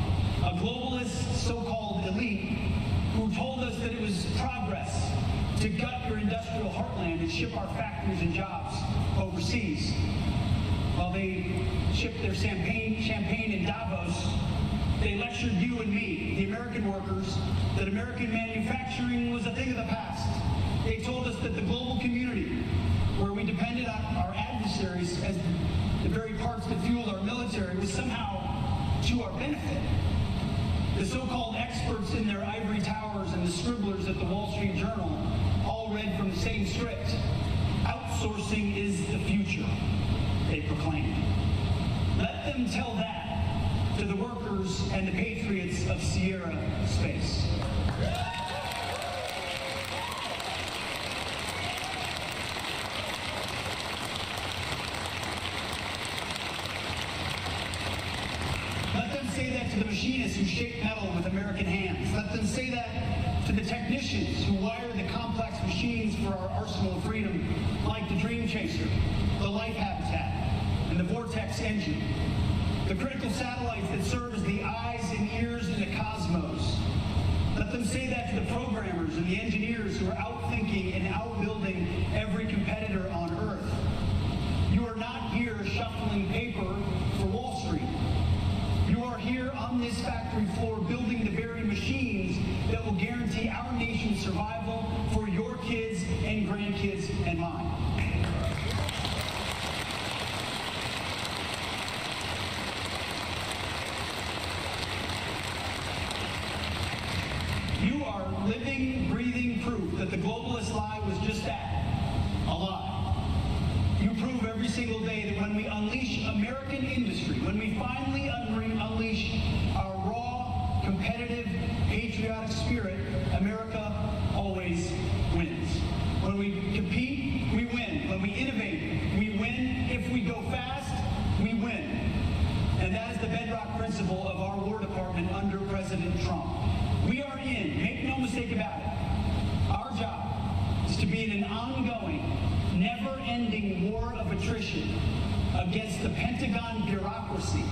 A globalist so-called elite who told us that it was progress to gut your industrial heartland and ship our factories and jobs overseas. While they shipped their champagne in Davos, they lectured you and me, the American workers, that American manufacturing was a thing of the past. They told us that the global community, where we depended on our adversaries as the very parts that fueled our military, was somehow to our benefit. The so-called experts in their ivory towers and the scribblers at the Wall Street Journal all read from the same script. Outsourcing is the future, they proclaimed. Let them tell that to the workers and the patriots of Sierra Space. Let them say that to the machinists who shape metal with American hands. Let them say that to the technicians who wire the complex machines for our arsenal of freedom, like the Dream Chaser, the Life Habitat, and the Vortex engine. The critical satellites that serve as the eyes and ears in the cosmos. Let them say that to the programmers and the engineers who are outthinking and outbuilding every competitor on Earth. You are not here shuffling paper for Wall Street. You are here on this factory floor building the very machines that will guarantee our nation's survival for your kids and grandkids and mine. You are living, breathing proof that the globalist lie was just that, a lie. You prove every single day that when we unleash American industry, when we finally unleash our raw, competitive, patriotic spirit, America always wins. When we compete, we win. When we innovate, we win. If we go fast, we win. And that is the bedrock principle of our War Department under President Trump. We are in, make no mistake about it. Our job is to be in an ongoing, never-ending war of attrition against the Pentagon bureaucracy.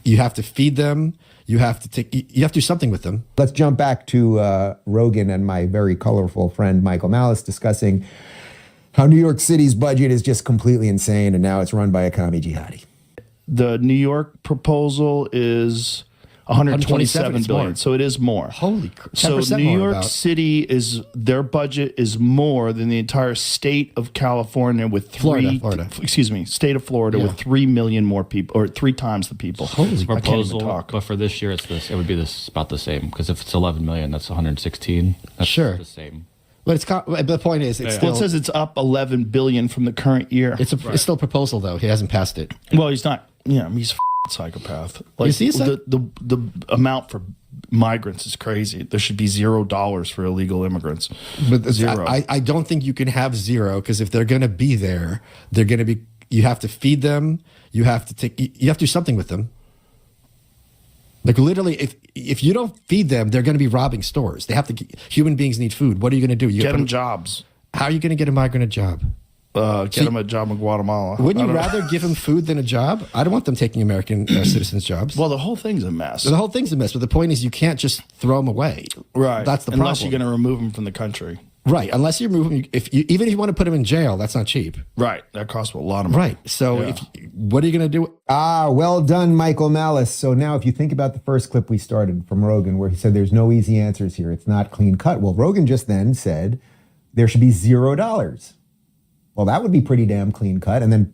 You have to feed them. You have to do something with them. Let's jump back to Rogan and my very colorful friend Michael Malice discussing how New York City's budget is just completely insane, and now it's run by a commie jihadi. The New York proposal is 127 billion, so it is more. Holy crap! So New York City their budget is more than the entire state of California with state of Florida with 3 million more people, or 3 times the people. Holy proposal, but for this year it would be about the same, because if it's 11 million, that's 116. That's sure the same. But the point is, it's still. Well, it says it's up 11 billion from the current year. It's still a proposal, though. He hasn't passed it. Well, he's not. Yeah, he's a psychopath. Like, Is he the amount for migrants is crazy. There should be $0 for illegal immigrants. But zero. I don't think you can have zero, because if they're going to be there, they're going to be. You have to feed them. You have to do something with them. Like, literally, if you don't feed them, they're going to be robbing stores. They have to. Human beings need food. What are you going to do? Get them jobs. How are you going to get a migrant a job? Get them a job in Guatemala. Wouldn't you rather give them food than a job? I don't want them taking American citizens' jobs. Well, the whole thing's a mess. The whole thing's a mess. But the point is, you can't just throw them away. Right. That's the problem. Unless you're going to remove them from the country. Right. Unless you remove them, even if you want to put them in jail, that's not cheap. Right. That costs a lot of money. Right. So what are you going to do? Well done, Michael Malice. So now if you think about the first clip we started from Rogan, where he said there's no easy answers here, it's not clean cut. Well, Rogan just then said there should be $0. Well, that would be pretty damn clean cut. And then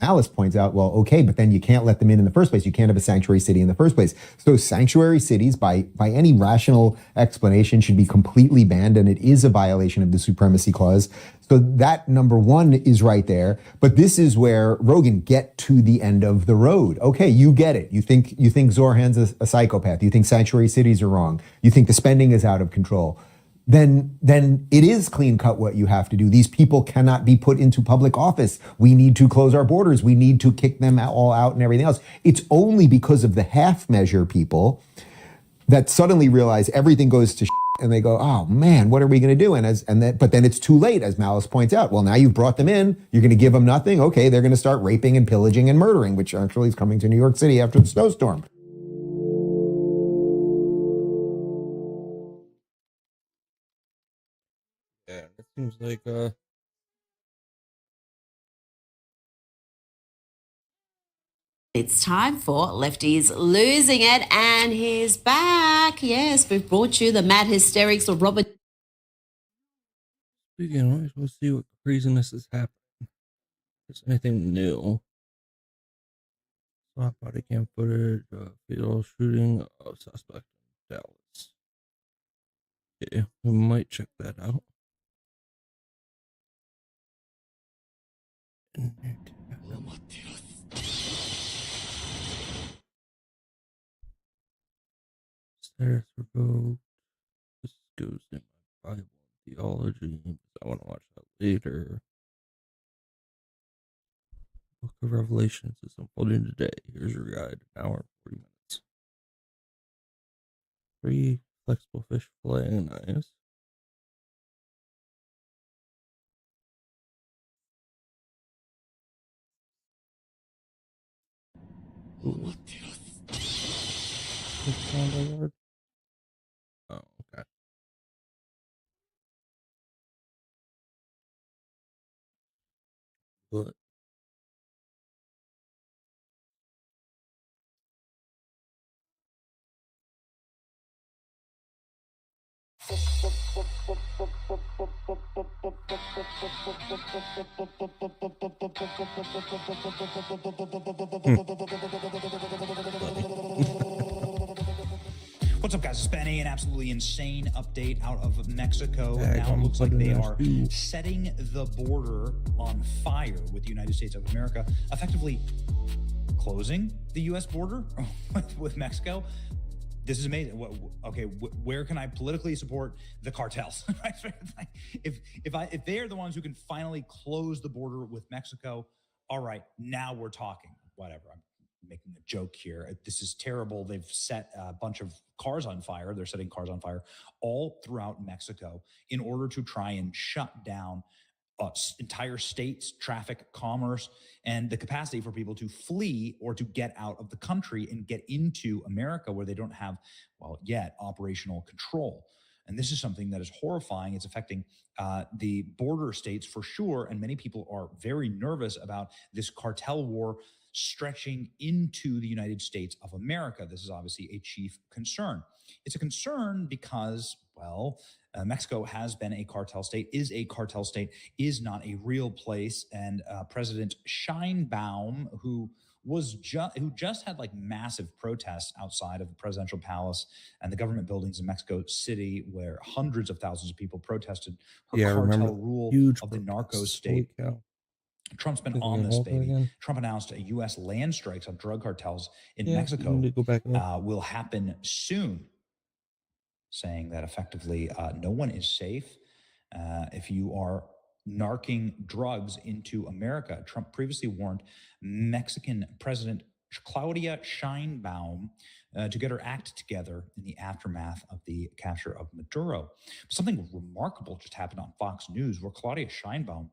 Malice points out, well, okay, but then you can't let them in the first place. You can't have a sanctuary city in the first place. So sanctuary cities, by any rational explanation, should be completely banned, and it is a violation of the Supremacy Clause. So that number one is right there. But this is where Rogan get to the end of the road. Okay, you get it. You think Zorhan's a psychopath. You think sanctuary cities are wrong. You think the spending is out of control. Then it is clean cut what you have to do. These people cannot be put into public office. We need to close our borders. We need to kick them all out and everything else. It's only because of the half measure people that suddenly realize everything goes to shit, and they go, oh man, what are we going to do? But then it's too late, as Malice points out. Well, now you've brought them in. You're going to give them nothing. Okay, they're going to start raping and pillaging and murdering, which actually is coming to New York City after the snowstorm. Yeah, it seems like It's time for Lefty's Losing It, and he's back. Yes, we've brought you the mad hysterics of Robert. Speaking of, we'll see what craziness is happening. Is anything new? Swap body cam footage, fatal shooting of suspect in Dallas. Okay, we might check that out. Status revoked. This goes in my Bible theology. I want to watch that later. Book of Revelations is unfolding today. Here's your guide. An hour and 40 minutes. Free flexible fish fillet. Nice. Ooh. Oh, okay. But What's up, guys? It's Benny. An absolutely insane update out of Mexico. Now it looks like they are setting the border on fire with the United States of America, effectively closing the U.S. border with Mexico. This is amazing. Okay, where can I politically support the cartels? If they are the ones who can finally close the border with Mexico, all right, now we're talking. Whatever. I'm making a joke here. This is terrible. They've set a bunch of cars on fire. They're setting cars on fire all throughout Mexico in order to try and shut down entire states, traffic, commerce, and the capacity for people to flee or to get out of the country and get into America, where they don't have, well, yet operational control. And this is something that is horrifying. It's affecting the border states for sure. And many people are very nervous about this cartel war stretching into the United States of America. This is obviously a chief concern. It's a concern because, well, Mexico has been a cartel state, is a cartel state, is not a real place. And President Sheinbaum, who who just had like massive protests outside of the presidential palace and the government buildings in Mexico City, where hundreds of thousands of people protested her cartel rule of the narco state. Trump's been on this, baby. Trump announced a U.S. land strikes on drug cartels in Mexico will happen soon, saying that effectively no one is safe if you are narking drugs into America. Trump previously warned Mexican President Claudia Sheinbaum to get her act together in the aftermath of the capture of Maduro. Something remarkable just happened on Fox News, where Claudia Sheinbaum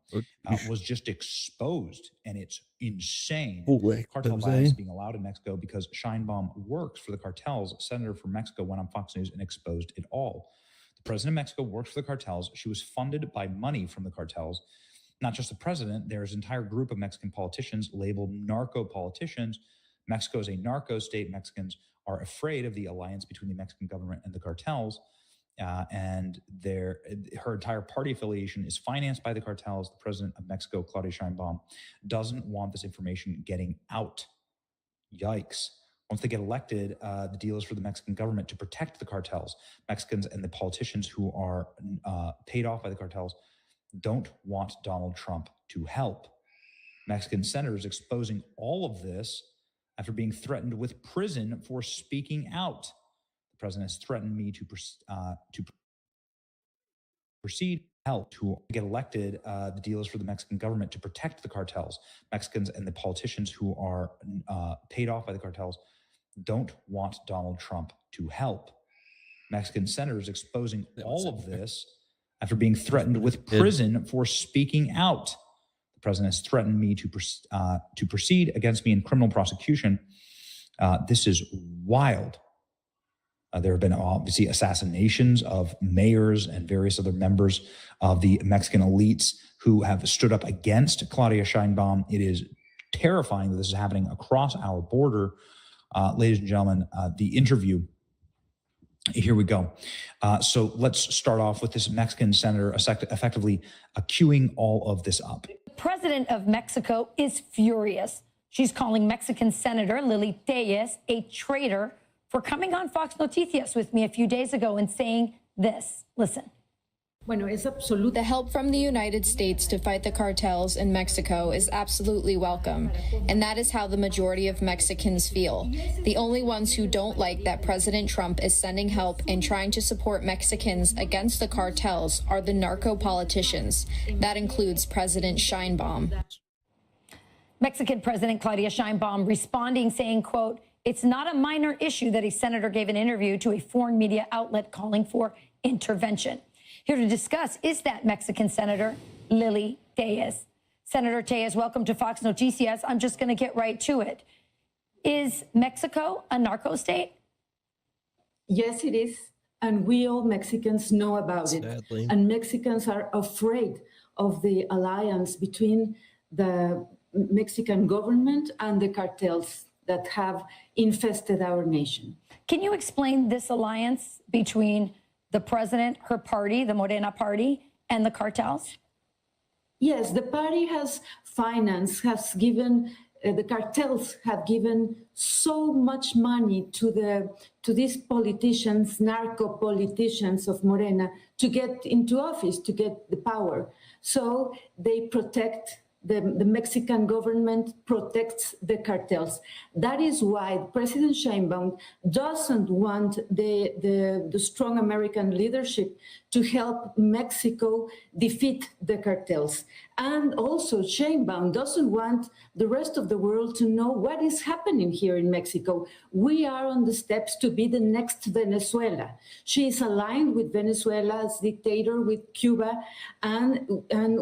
was just exposed, and it's insane. Cartel violence being allowed in Mexico because Sheinbaum works for the cartels. Senator from Mexico went on Fox News and exposed it all. The president of Mexico works for the cartels. She was funded by money from the cartels. Not just the president, there's an entire group of Mexican politicians labeled narco politicians. Mexico is a narco state. Mexicans are afraid of the alliance between the Mexican government and the cartels. And her entire party affiliation is financed by the cartels. The president of Mexico, Claudia Sheinbaum, doesn't want this information getting out. Yikes. Once they get elected, the deal is for the Mexican government to protect the cartels. Mexicans and the politicians who are paid off by the cartels don't want Donald Trump to help. Mexican senators exposing all of this after being threatened with prison for speaking out. The president has threatened me to proceed help to get elected. The deal is for the Mexican government to protect the cartels. Mexicans and the politicians who are paid off by the cartels don't want Donald Trump to help. Mexican senators exposing all of this after being threatened with prison for speaking out. The president has threatened me to proceed against me in criminal prosecution. This is wild. There have been obviously assassinations of mayors and various other members of the Mexican elites who have stood up against Claudia Sheinbaum. It is terrifying that this is happening across our border. Ladies and gentlemen, the interview, here we go. So let's start off with this Mexican senator effectively queuing all of this up. The president of Mexico is furious. She's calling Mexican Senator Lily Tellez a traitor for coming on Fox Noticias with me a few days ago and saying this. Listen. The help from the United States to fight the cartels in Mexico is absolutely welcome, and that is how the majority of Mexicans feel. The only ones who don't like that President Trump is sending help and trying to support Mexicans against the cartels are the narco politicians. That includes President Sheinbaum. Mexican President Claudia Sheinbaum responding, saying, quote, "It's not a minor issue that a senator gave an interview to a foreign media outlet calling for intervention." Here to discuss is that Mexican Senator Lily Tellez. Senator Tellez, welcome to Fox Noticias. I'm just going to get right to it. Is Mexico a narco state? Yes, it is. And we all Mexicans know about it. Sadly. And Mexicans are afraid of the alliance between the Mexican government and the cartels that have infested our nation. Can you explain this alliance between the president, her party, the Morena party, and the cartels? Yes, the party has financed, has given, the cartels have given so much money to these politicians, narco politicians of Morena, to get into office, to get the power. So they protect. The Mexican government protects the cartels. That is why President Sheinbaum doesn't want the strong American leadership to help Mexico defeat the cartels. And also Sheinbaum doesn't want the rest of the world to know what is happening here in Mexico. We are on the steps to be the next Venezuela. She is aligned with Venezuela's dictator, with Cuba, and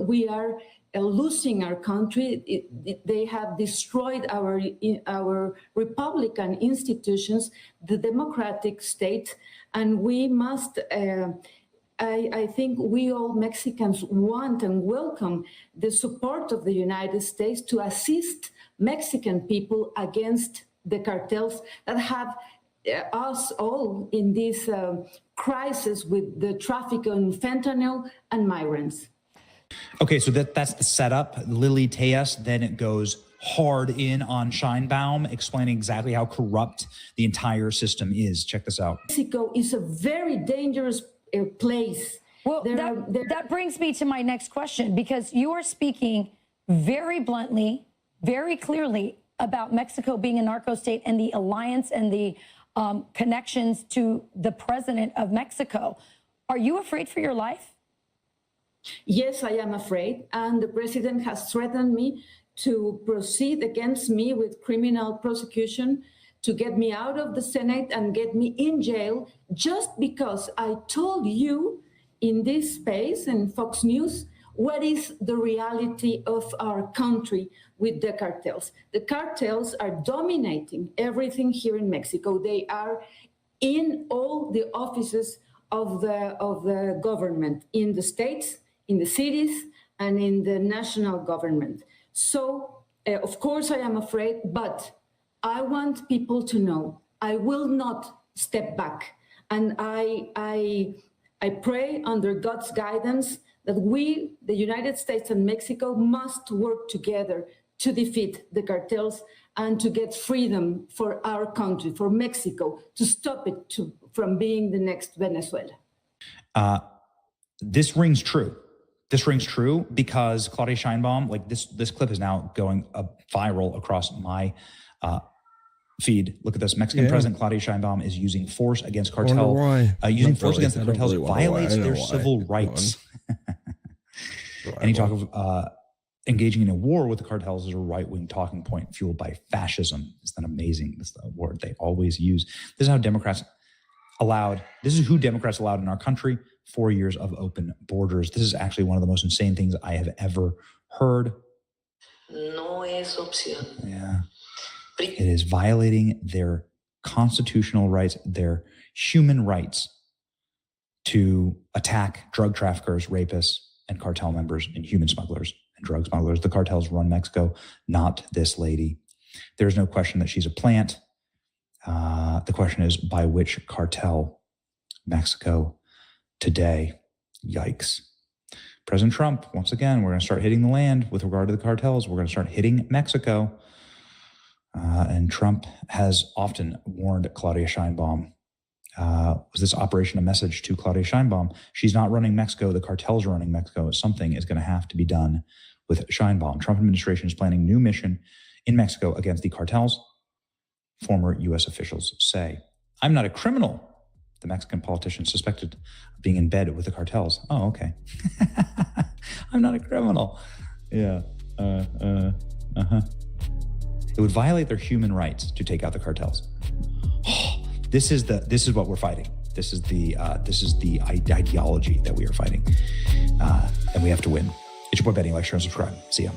we are losing our country. They have destroyed our Republican institutions, the democratic state, and we must, I think we all Mexicans want and welcome the support of the United States to assist Mexican people against the cartels that have us all in this crisis with the traffic in fentanyl and migrants. Okay, so that's the setup. Lily Tellez, then it goes hard in on Scheinbaum, explaining exactly how corrupt the entire system is. Check this out. Mexico is a very dangerous place. Well, that brings me to my next question, because you are speaking very bluntly, very clearly about Mexico being a narco state and the alliance and the connections to the president of Mexico. Are you afraid for your life? Yes, I am afraid. And the president has threatened me to proceed against me with criminal prosecution, to get me out of the Senate and get me in jail, just because I told you in this space and Fox News what is the reality of our country with the cartels. The cartels are dominating everything here in Mexico. They are in all the offices of the government, in the states, in the cities, and in the national government. So, of course, I am afraid, but I want people to know I will not step back. And I pray under God's guidance that we, the United States and Mexico, must work together to defeat the cartels and to get freedom for our country, for Mexico, to stop it from being the next Venezuela. This rings true. This rings true because Claudia Sheinbaum, like this clip is now going viral across my feed. Look at this. Mexican President Claudia Sheinbaum is using force against cartel. Using force against the cartels violates their civil rights. Any talk of engaging in a war with the cartels is a right-wing talking point fueled by fascism. Isn't that amazing? That's the word they always use. This is how Democrats allowed, this is who Democrats allowed in our country, 4 years of open borders. This is actually one of the most insane things I have ever heard. No es opción. Yeah. It is violating their constitutional rights, their human rights to attack drug traffickers, rapists, and cartel members and human smugglers and drug smugglers. The cartels run Mexico, not this lady. There's no question that she's a plant. The question is, by which cartel? Mexico today. Yikes. President Trump, once again, we're going to start hitting the land with regard to the cartels. We're going to start hitting Mexico. And Trump has often warned Claudia Sheinbaum. Was this operation a message to Claudia Sheinbaum? She's not running Mexico. The cartel's are running Mexico. Something is going to have to be done with Sheinbaum. Trump administration is planning new mission in Mexico against the cartels, former U.S. officials say. I'm not a criminal. The Mexican politician suspected of being in bed with the cartels. Oh, okay. I'm not a criminal. Yeah. It would violate their human rights to take out the cartels. This is what we're fighting. This is the ideology that we are fighting, and we have to win. It's your boy Benny. Like, share, and subscribe. See ya.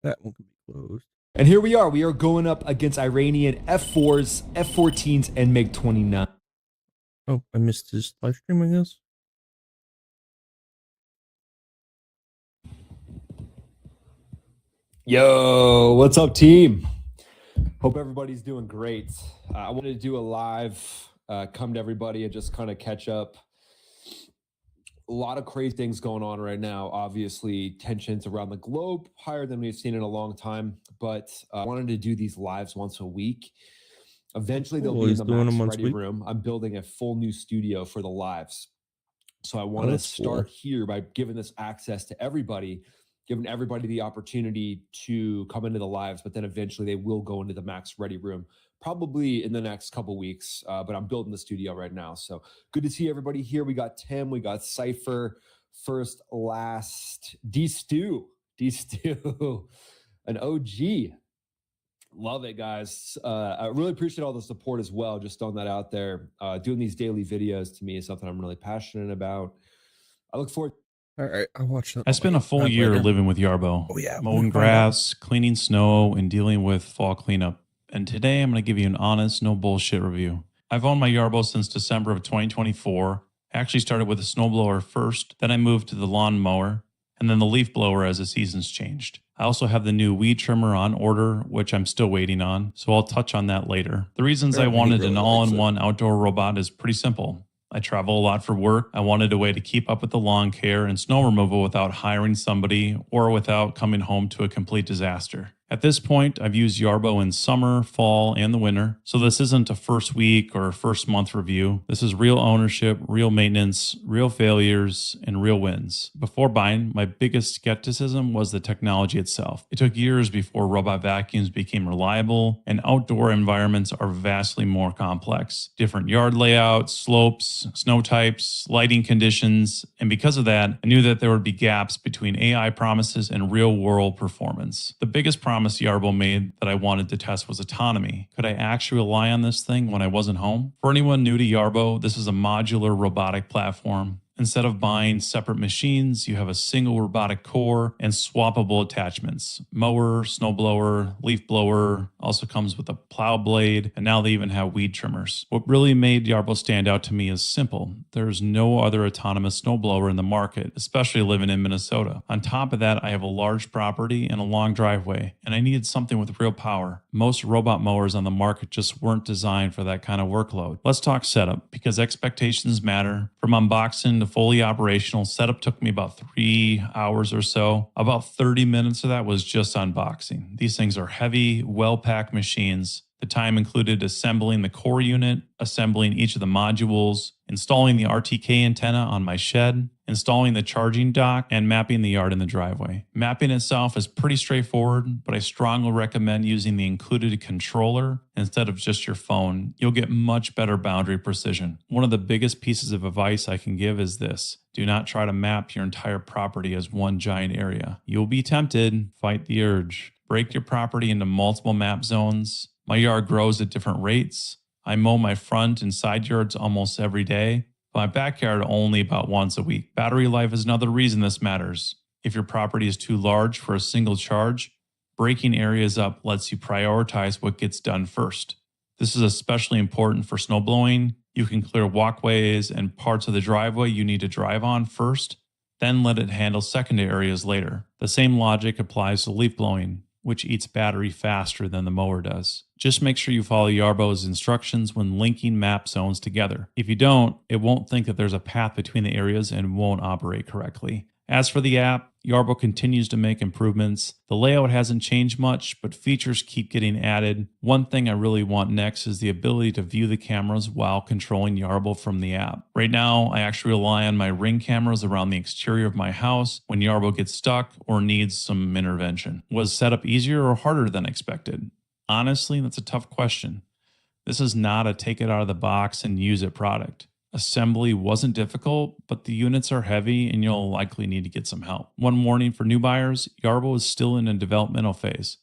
That one could be closed. And here we are. We are going up against Iranian F4s, F-14s, and MiG-29. Oh, I missed his live stream, I guess. Yo, what's up, team? Hope everybody's doing great. I wanted to do a live, come to everybody and just kind of catch up. A lot of crazy things going on right now. Obviously, tensions around the globe higher than we've seen in a long time. But I wanted to do these lives once a week. Eventually, they'll be in the Max Ready room. I'm building a full new studio for the lives. So I want to start here by giving this access to everybody, giving everybody the opportunity to come into the lives. But then eventually they will go into the Max Ready room, probably in the next couple weeks, but I'm building the studio right now. So good to see everybody here. We got Tim, we got Cypher, first, last, D-Stew, an OG. Love it, guys. I really appreciate all the support as well. Just throwing that out there. Doing these daily videos to me is something I'm really passionate about. I look forward. All right, I watched that. I spent a full year living with Yarbo, mowing grass, cleaning snow, and dealing with fall cleanup. And today I'm going to give you an honest, no bullshit review. I've owned my Yarbo since December of 2024. I actually started with a snowblower first, then I moved to the lawn mower, and then the leaf blower as the seasons changed. I also have the new weed trimmer on order, which I'm still waiting on, so I'll touch on that later. The reasons I wanted an all-in-one outdoor robot is pretty simple. I travel a lot for work. I wanted a way to keep up with the lawn care and snow removal without hiring somebody or without coming home to a complete disaster. At this point, I've used Yarbo in summer, fall, and the winter, so this isn't a first week or first month review. This is real ownership, real maintenance, real failures, and real wins. Before buying, my biggest skepticism was the technology itself. It took years before robot vacuums became reliable, and outdoor environments are vastly more complex. Different yard layouts, slopes, snow types, lighting conditions, and because of that, I knew that there would be gaps between AI promises and real-world performance. The biggest promise Yarbo made that I wanted to test was autonomy. Could I actually rely on this thing when I wasn't home? For anyone new to Yarbo, this is a modular robotic platform. Instead of buying separate machines, you have a single robotic core and swappable attachments. Mower, snowblower, leaf blower, also comes with a plow blade, and now they even have weed trimmers. What really made Yarbo stand out to me is simple. There's no other autonomous snowblower in the market, especially living in Minnesota. On top of that, I have a large property and a long driveway, and I needed something with real power. Most robot mowers on the market just weren't designed for that kind of workload. Let's talk setup, because expectations matter. From unboxing to fully operational, setup took me about 3 hours or so. About 30 minutes of that was just unboxing. These things are heavy, well-packed machines. The time included assembling the core unit, assembling each of the modules, installing the RTK antenna on my shed, installing the charging dock, and mapping the yard in the driveway. Mapping itself is pretty straightforward, but I strongly recommend using the included controller instead of just your phone. You'll get much better boundary precision. One of the biggest pieces of advice I can give is this: do not try to map your entire property as one giant area. You'll be tempted. Fight the urge. Break your property into multiple map zones. My yard grows at different rates. I mow my front and side yards almost every day, but my backyard only about once a week. Battery life is another reason this matters. If your property is too large for a single charge, breaking areas up lets you prioritize what gets done first. This is especially important for snow blowing. You can clear walkways and parts of the driveway you need to drive on first, then let it handle secondary areas later. The same logic applies to leaf blowing, which eats battery faster than the mower does. Just make sure you follow Yarbo's instructions when linking map zones together. If you don't, it won't think that there's a path between the areas and won't operate correctly. As for the app, Yarbo continues to make improvements. The layout hasn't changed much, but features keep getting added. One thing I really want next is the ability to view the cameras while controlling Yarbo from the app. Right now, I actually rely on my Ring cameras around the exterior of my house when Yarbo gets stuck or needs some intervention. Was setup easier or harder than expected? Honestly, that's a tough question. This is not a take it out of the box and use it product. Assembly wasn't difficult, but the units are heavy and you'll likely need to get some help. One warning for new buyers: Yarbo is still in a developmental phase.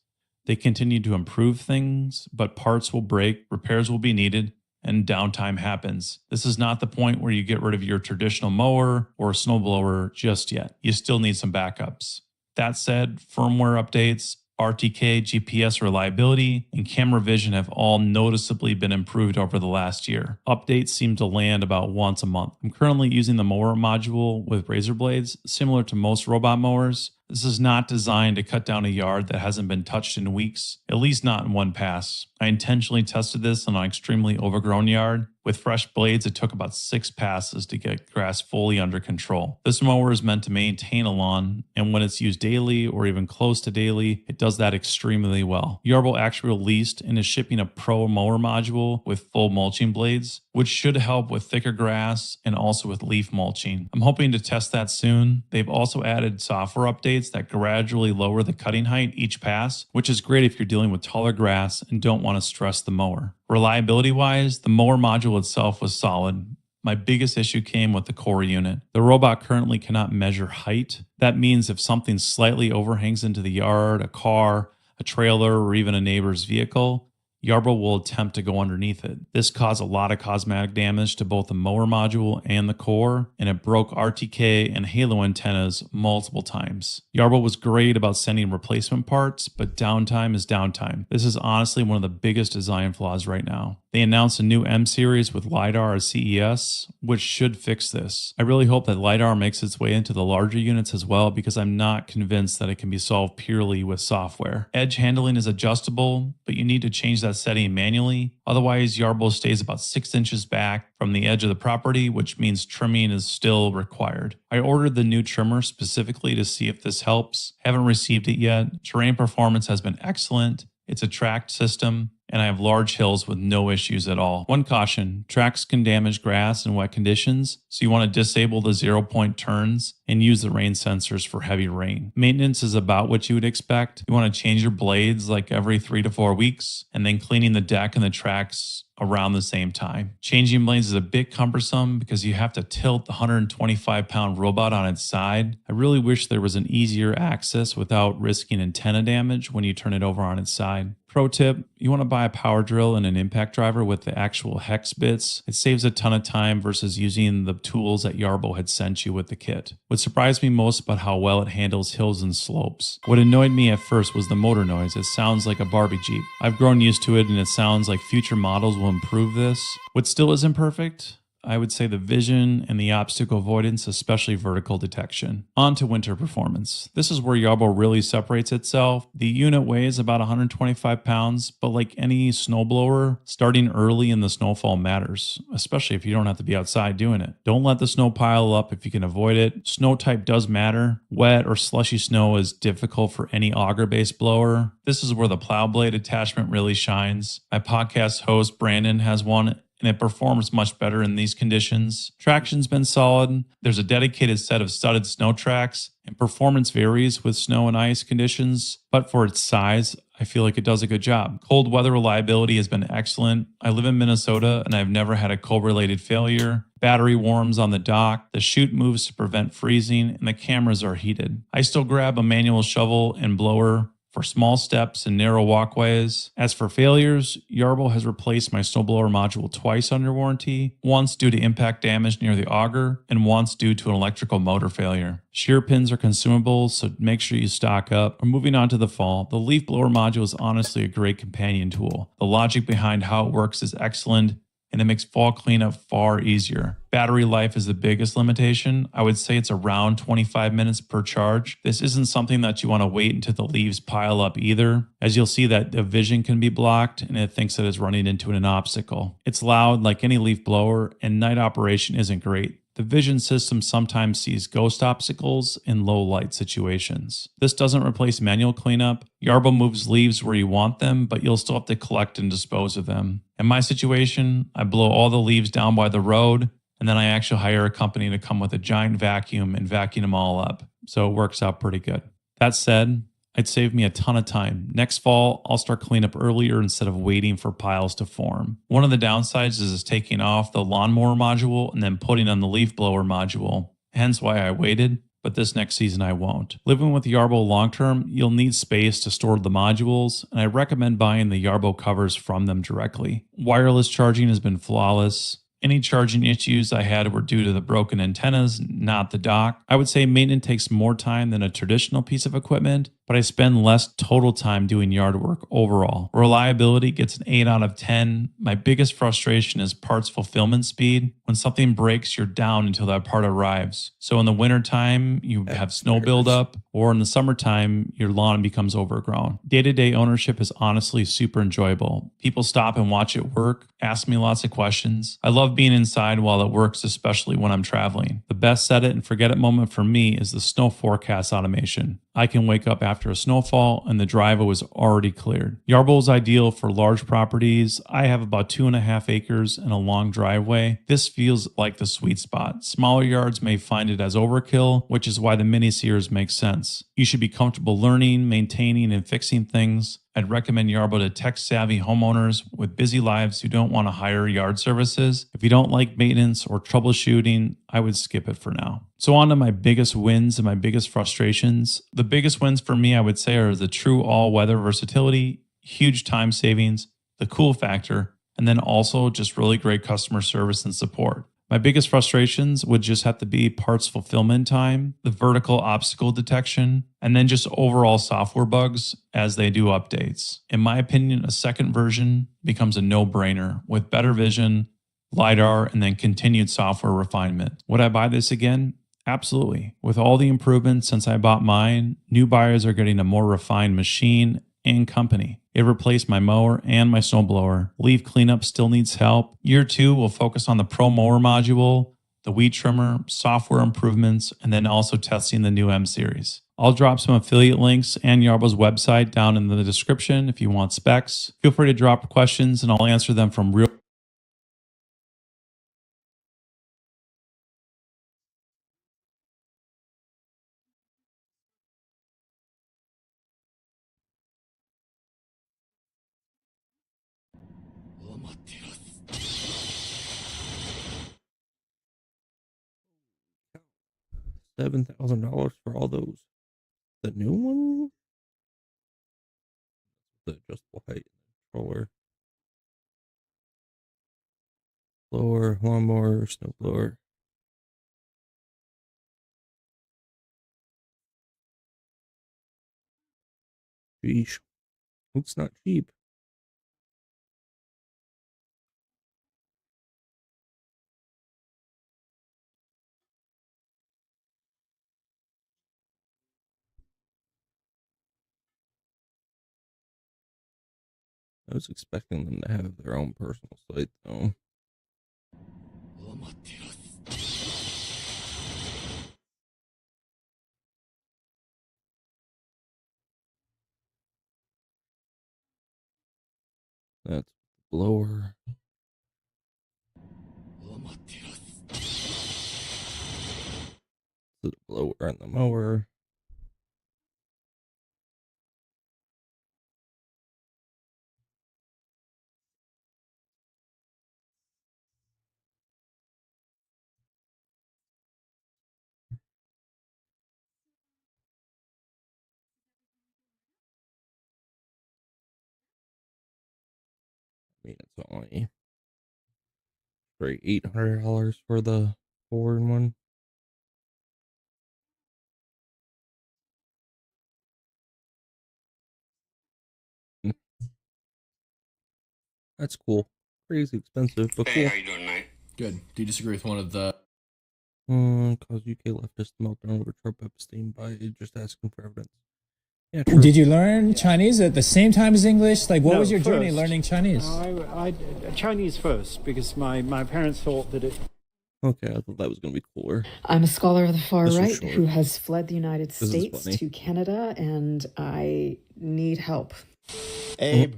They continue to improve things, but parts will break, repairs will be needed, and downtime happens. This is not the point where you get rid of your traditional mower or snowblower just yet. You still need some backups. That said, firmware updates, RTK, GPS reliability, and camera vision have all noticeably been improved over the last year. Updates seem to land about once a month. I'm currently using the mower module with razor blades, similar to most robot mowers. This is not designed to cut down a yard that hasn't been touched in weeks, at least not in one pass. I intentionally tested this on an extremely overgrown yard. With fresh blades, it took about 6 passes to get grass fully under control. This mower is meant to maintain a lawn, and when it's used daily or even close to daily, it does that extremely well. Yarbo actually released and is shipping a Pro mower module with full mulching blades, which should help with thicker grass and also with leaf mulching. I'm hoping to test that soon. They've also added software updates that gradually lower the cutting height each pass, which is great if you're dealing with taller grass and don't want to stress the mower. Reliability-wise, the mower module itself was solid. My biggest issue came with the core unit. The robot currently cannot measure height. That means if something slightly overhangs into the yard, a car, a trailer, or even a neighbor's vehicle, Yarbo will attempt to go underneath it. This caused a lot of cosmetic damage to both the mower module and the core, and it broke RTK and halo antennas multiple times. Yarbo was great about sending replacement parts, but downtime is downtime. This is honestly one of the biggest design flaws right now. They announced a new M series with LiDAR at CES, which should fix this. I really hope that LiDAR makes its way into the larger units as well, because I'm not convinced that it can be solved purely with software. Edge handling is adjustable, but you need to change that setting manually. Otherwise, Yarbo stays about 6 inches back from the edge of the property, which means trimming is still required. I ordered the new trimmer specifically to see if this helps. Haven't received it yet. Terrain performance has been excellent. It's a tracked system, and I have large hills with no issues at all. One caution, tracks can damage grass in wet conditions, so you want to disable the 0-point turns and use the rain sensors for heavy rain. Maintenance is about what you would expect. You want to change your blades like every 3 to 4 weeks, and then cleaning the deck and the tracks around the same time. Changing blades is a bit cumbersome because you have to tilt the 125-pound robot on its side. I really wish there was an easier access without risking antenna damage when you turn it over on its side. Pro tip, you want to buy a power drill and an impact driver with the actual hex bits. It saves a ton of time versus using the tools that Yarbo had sent you with the kit. What surprised me most about how well it handles hills and slopes. What annoyed me at first was the motor noise. It sounds like a Barbie Jeep. I've grown used to it, and it sounds like future models will improve this. What still isn't perfect? I would say the vision and the obstacle avoidance, especially vertical detection. On to winter performance. This is where Yarbo really separates itself. The unit weighs about 125 pounds, but like any snowblower, starting early in the snowfall matters, especially if you don't have to be outside doing it. Don't let the snow pile up if you can avoid it. Snow type does matter. Wet or slushy snow is difficult for any auger-based blower. This is where the plow blade attachment really shines. My podcast host, Brandon, has one, and it performs much better in these conditions. Traction's been solid. There's a dedicated set of studded snow tracks, and performance varies with snow and ice conditions, but for its size, I feel like it does a good job. Cold weather reliability has been excellent. I live in Minnesota, and I've never had a cold-related failure. Battery warms on the dock, the chute moves to prevent freezing, and the cameras are heated. I still grab a manual shovel and blower for small steps and narrow walkways. As for failures, Yarbo has replaced my snowblower module twice under warranty, once due to impact damage near the auger, and once due to an electrical motor failure. Shear pins are consumable, so make sure you stock up. Moving on to the fall, the leaf blower module is honestly a great companion tool. The logic behind how it works is excellent, and it makes fall cleanup far easier. Battery life is the biggest limitation. I would say it's around 25 minutes per charge. This isn't something that you want to wait until the leaves pile up either, as you'll see that the vision can be blocked and it thinks that it's running into an obstacle. It's loud like any leaf blower, and night operation isn't great. The vision system sometimes sees ghost obstacles in low light situations. This doesn't replace manual cleanup. Yarbo moves leaves where you want them, but you'll still have to collect and dispose of them. In my situation, I blow all the leaves down by the road, and then I actually hire a company to come with a giant vacuum and vacuum them all up. So it works out pretty good. That said, it'd save me a ton of time. Next fall, I'll start cleanup earlier instead of waiting for piles to form. One of the downsides is taking off the lawnmower module and then putting on the leaf blower module. Hence why I waited, but this next season I won't. Living with Yarbo long term, you'll need space to store the modules, and I recommend buying the Yarbo covers from them directly. Wireless charging has been flawless. Any charging issues I had were due to the broken antennas, not the dock. I would say maintenance takes more time than a traditional piece of equipment, but I spend less total time doing yard work overall. Reliability gets an 8 out of 10. My biggest frustration is parts fulfillment speed. When something breaks, you're down until that part arrives. So in the wintertime, you have snow buildup, or in the summertime, your lawn becomes overgrown. Day-to-day ownership is honestly super enjoyable. People stop and watch it work, ask me lots of questions. I love being inside while it works, especially when I'm traveling. The best set it and forget it moment for me is the snow forecast automation. I can wake up after a snowfall and the driveway was already cleared. Yarbo is ideal for large properties. I have about 2.5 acres and a long driveway. This feels like the sweet spot. Smaller yards may find it as overkill, which is why the mini series makes sense. You should be comfortable learning, maintaining, and fixing things. I'd recommend Yarbo to tech-savvy homeowners with busy lives who don't want to hire yard services. If you don't like maintenance or troubleshooting, I would skip it for now. So on to my biggest wins and my biggest frustrations. The biggest wins for me, I would say, are the true all-weather versatility, huge time savings, the cool factor, and then also just really great customer service and support. My biggest frustrations would just have to be parts fulfillment time, the vertical obstacle detection, and then just overall software bugs as they do updates. In my opinion, a second version becomes a no-brainer with better vision, LiDAR, and then continued software refinement. Would I buy this again? Absolutely. With all the improvements since I bought mine, new buyers are getting a more refined machine and company. It replaced my mower and my snowblower. Leaf cleanup still needs help. Year 2 will focus on the Pro Mower module, the weed trimmer, software improvements, and then also testing the new M series. I'll drop some affiliate links and Yarbo's website down in the description if you want specs. Feel free to drop questions and I'll answer them from real. $7,000 for all those. The new one? The adjustable height controller. Blower, lawnmower, snowblower. Sheesh. It's not cheap. I was expecting them to have their own personal site, though. That's the blower. The blower and the mower. I mean, it's only straight $800 for the 4-in-1. That's cool. Crazy expensive, but cool. How you doing tonight? Good. Do you disagree with one of the... Cause UK leftists meltdown over Trump Epstein by just asking for evidence. Yeah, Did you learn Chinese at the same time as English? Like, what was your journey learning Chinese? I Chinese first because my parents thought that it. Okay, I thought that was going to be cooler. I'm a scholar of the far This was right short. who has fled the United This is States funny. to Canada, and I need help. Abe,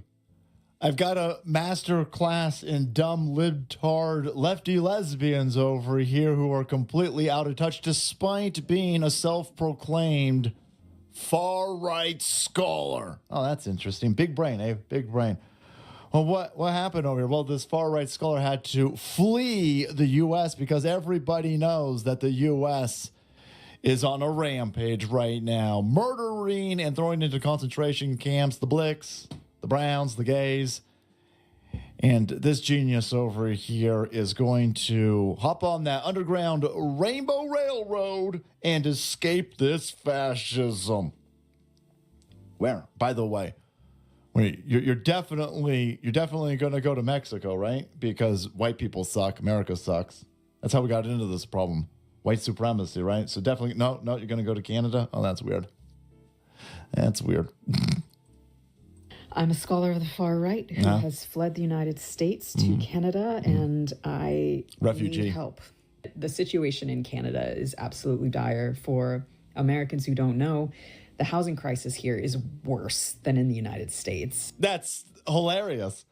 I've got a master class in dumb libtard lefty lesbians over here who are completely out of touch despite being a self-proclaimed far-right scholar. Oh, that's interesting. Big brain, Abe. Big brain. Well, what happened over here? Well, this far-right scholar had to flee the U.S. because everybody knows that the U.S. is on a rampage right now, murdering and throwing into concentration camps the Blicks, the Browns, the gays. And this genius over here is going to hop on that underground Rainbow Railroad and escape this fascism. Where, by the way, wait, you're definitely going to go to Mexico, right? Because white people suck, America sucks. That's how we got into this problem. White supremacy, right? So definitely, no, you're going to go to Canada? Oh, that's weird. That's weird. I'm a scholar of the far right who has fled the United States to Canada, and I Refugee. need help. The situation in Canada is absolutely dire. For Americans who don't know, the housing crisis here is worse than in the United States. That's hilarious.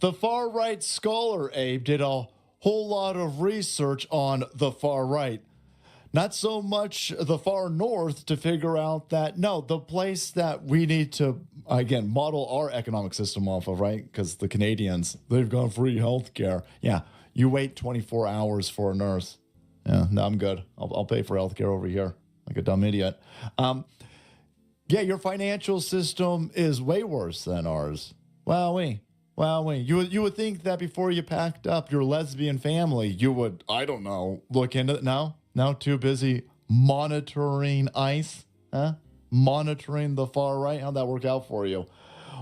The far right scholar, Abe, did a whole lot of research on the far right. Not so much the far north to figure out that, no, the place that we need to, again, model our economic system off of, right? Because the Canadians, they've got free health care. Yeah, you wait 24 hours for a nurse. Yeah, no, I'm good. I'll pay for health care over here like a dumb idiot. Yeah, your financial system is way worse than ours. Well, Well, wait, you would think that before you packed up your lesbian family, you would, I don't know, look into it. No, too busy monitoring ICE, huh? Monitoring the far right. How'd that work out for you?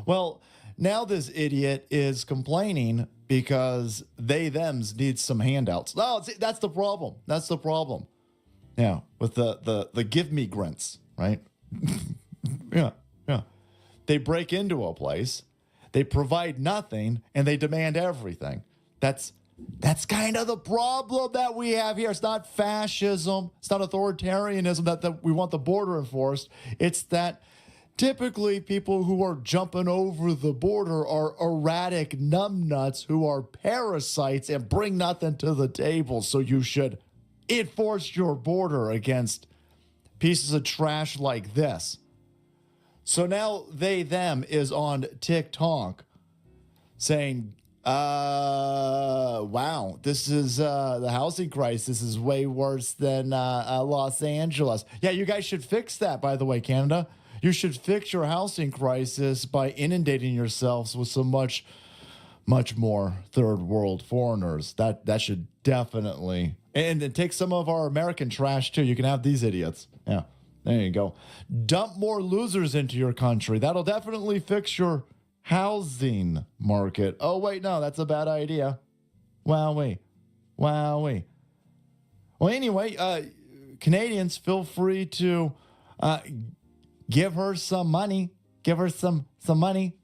Well, now this idiot is complaining because they-thems need some handouts. No, that's the problem. That's the problem. Yeah, with the give me grunts, right? Yeah. They break into a place. They provide nothing, and they demand everything. That's kind of the problem that we have here. It's not fascism. It's not authoritarianism that we want the border enforced. It's that typically people who are jumping over the border are erratic numbnuts who are parasites and bring nothing to the table. So you should enforce your border against pieces of trash like this. So now them is on TikTok saying, wow, this is the housing crisis is way worse than Los Angeles. Yeah, you guys should fix that, by the way, Canada. You should fix your housing crisis by inundating yourselves with so much more third world foreigners. That should definitely, and then take some of our American trash too. You can have these idiots. Yeah. There you go. Dump more losers into your country. That'll definitely fix your housing market. Oh, wait, no, that's a bad idea. Wowee. Well, anyway, Canadians, feel free to give her some money. Give her some money,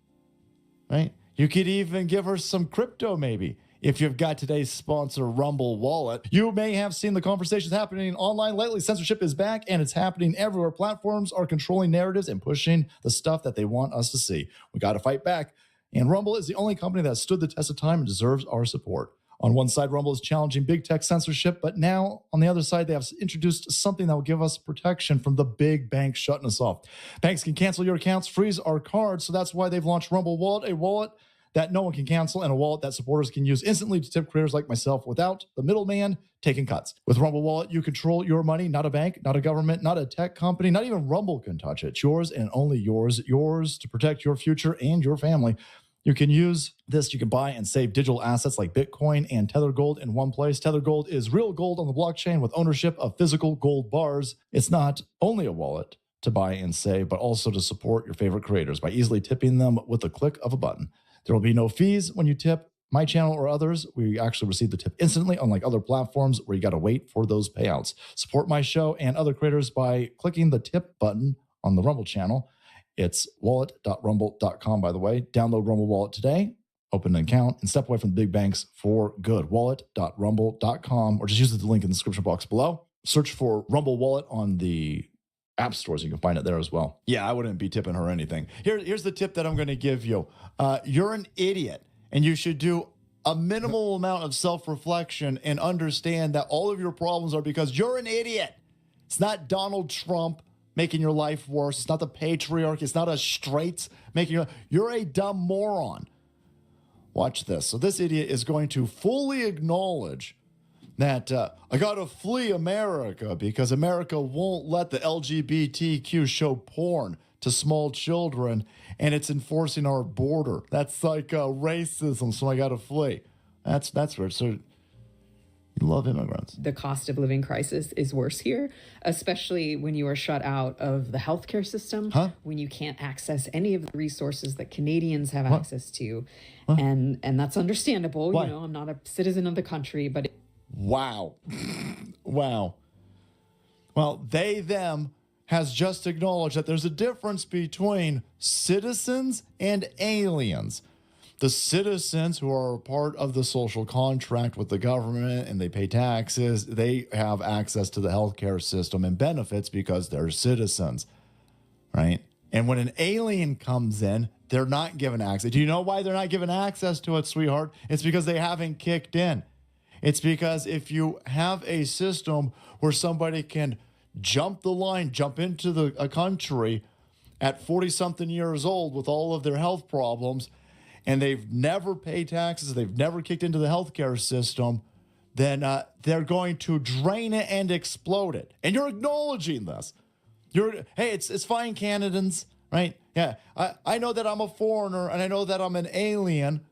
right? You could even give her some crypto, maybe. If you've got today's sponsor, Rumble Wallet, you may have seen the conversations happening online lately. Censorship is back, and it's happening everywhere. Platforms are controlling narratives and pushing the stuff that they want us to see. We got to fight back. And Rumble is the only company that stood the test of time and deserves our support. On one side, Rumble is challenging big tech censorship, but now on the other side, they have introduced something that will give us protection from the big banks shutting us off. Banks can cancel your accounts, freeze our cards, so that's why they've launched Rumble Wallet, a wallet that no one can cancel, and a wallet that supporters can use instantly to tip creators like myself without the middleman taking cuts. With Rumble Wallet, you control your money, not a bank, not a government, not a tech company, not even Rumble can touch it. It's yours and only yours to protect your future and your family. You can use this. You can buy and save digital assets like Bitcoin and Tether Gold in one place. Tether Gold is real gold on the blockchain with ownership of physical gold bars. It's not only a wallet to buy and save, but also to support your favorite creators by easily tipping them with the click of a button. There will be no fees when you tip my channel or others. We actually receive the tip instantly, unlike other platforms where you got to wait for those payouts. Support my show and other creators by clicking the tip button on the Rumble channel. It's wallet.rumble.com, by the way. Download Rumble Wallet today, open an account, and step away from the big banks for good. Wallet.rumble.com, or just use the link in the description box below. Search for Rumble Wallet on the app stores. You can find it there as well. Yeah, I wouldn't be tipping her anything. Here's the tip that I'm going to give you. You're an idiot, and you should do a minimal amount of self-reflection and understand that all of your problems are because you're an idiot. It's not Donald Trump making your life worse. It's not the patriarch. It's not a straight making you're a dumb moron. Watch this. So this idiot is going to fully acknowledge that I got to flee America because America won't let the LGBTQ show porn to small children, and it's enforcing our border. That's like racism, so I got to flee. That's weird. So you love immigrants. The cost of living crisis is worse here, especially when you are shut out of the healthcare system, when you can't access any of the resources that Canadians have access to. And that's understandable. Why? You know, I'm not a citizen of the country, but... Wow. Wow. Well, them has just acknowledged that there's a difference between citizens and aliens. The citizens who are part of the social contract with the government and they pay taxes, they have access to the healthcare system and benefits because they're citizens, right? And when an alien comes in, they're not given access. Do you know why they're not given access to it, sweetheart? It's because they haven't kicked in. It's because if you have a system where somebody can jump the line, jump into a country at 40-something years old with all of their health problems, and they've never paid taxes, they've never kicked into the healthcare system, then they're going to drain it and explode it. And you're acknowledging this. Hey, it's fine, Canadians, right? Yeah, I know that I'm a foreigner, and I know that I'm an alien,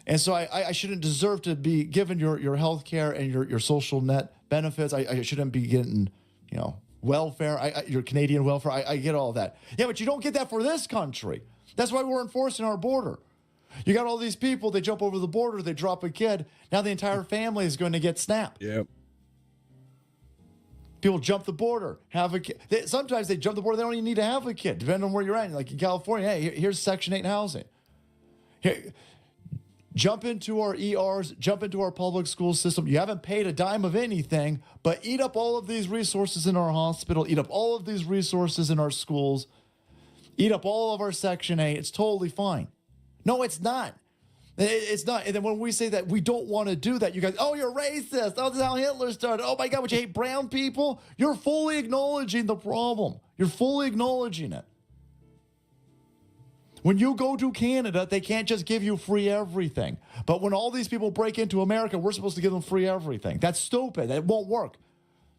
And so I shouldn't deserve to be given your health care and your social net benefits. I shouldn't be getting, welfare, your Canadian welfare. I get all that. Yeah, but you don't get that for this country. That's why we're enforcing our border. You got all these people, they jump over the border, they drop a kid. Now the entire family is going to get snapped. Yep. People jump the border, have a kid. Sometimes they jump the border, they don't even need to have a kid, depending on where you're at. Like in California, hey, here's Section 8 housing. Here, jump into our ERs, jump into our public school system. You haven't paid a dime of anything, but eat up all of these resources in our hospital, eat up all of these resources in our schools, eat up all of our Section 8. It's totally fine. No, it's not. It's not. And then when we say that we don't want to do that, you guys, oh, you're racist. Oh, this is how Hitler started. Oh, my God, would you hate brown people? You're fully acknowledging the problem. You're fully acknowledging it. When you go to Canada, they can't just give you free everything. But when all these people break into America, we're supposed to give them free everything. That's stupid. It won't work.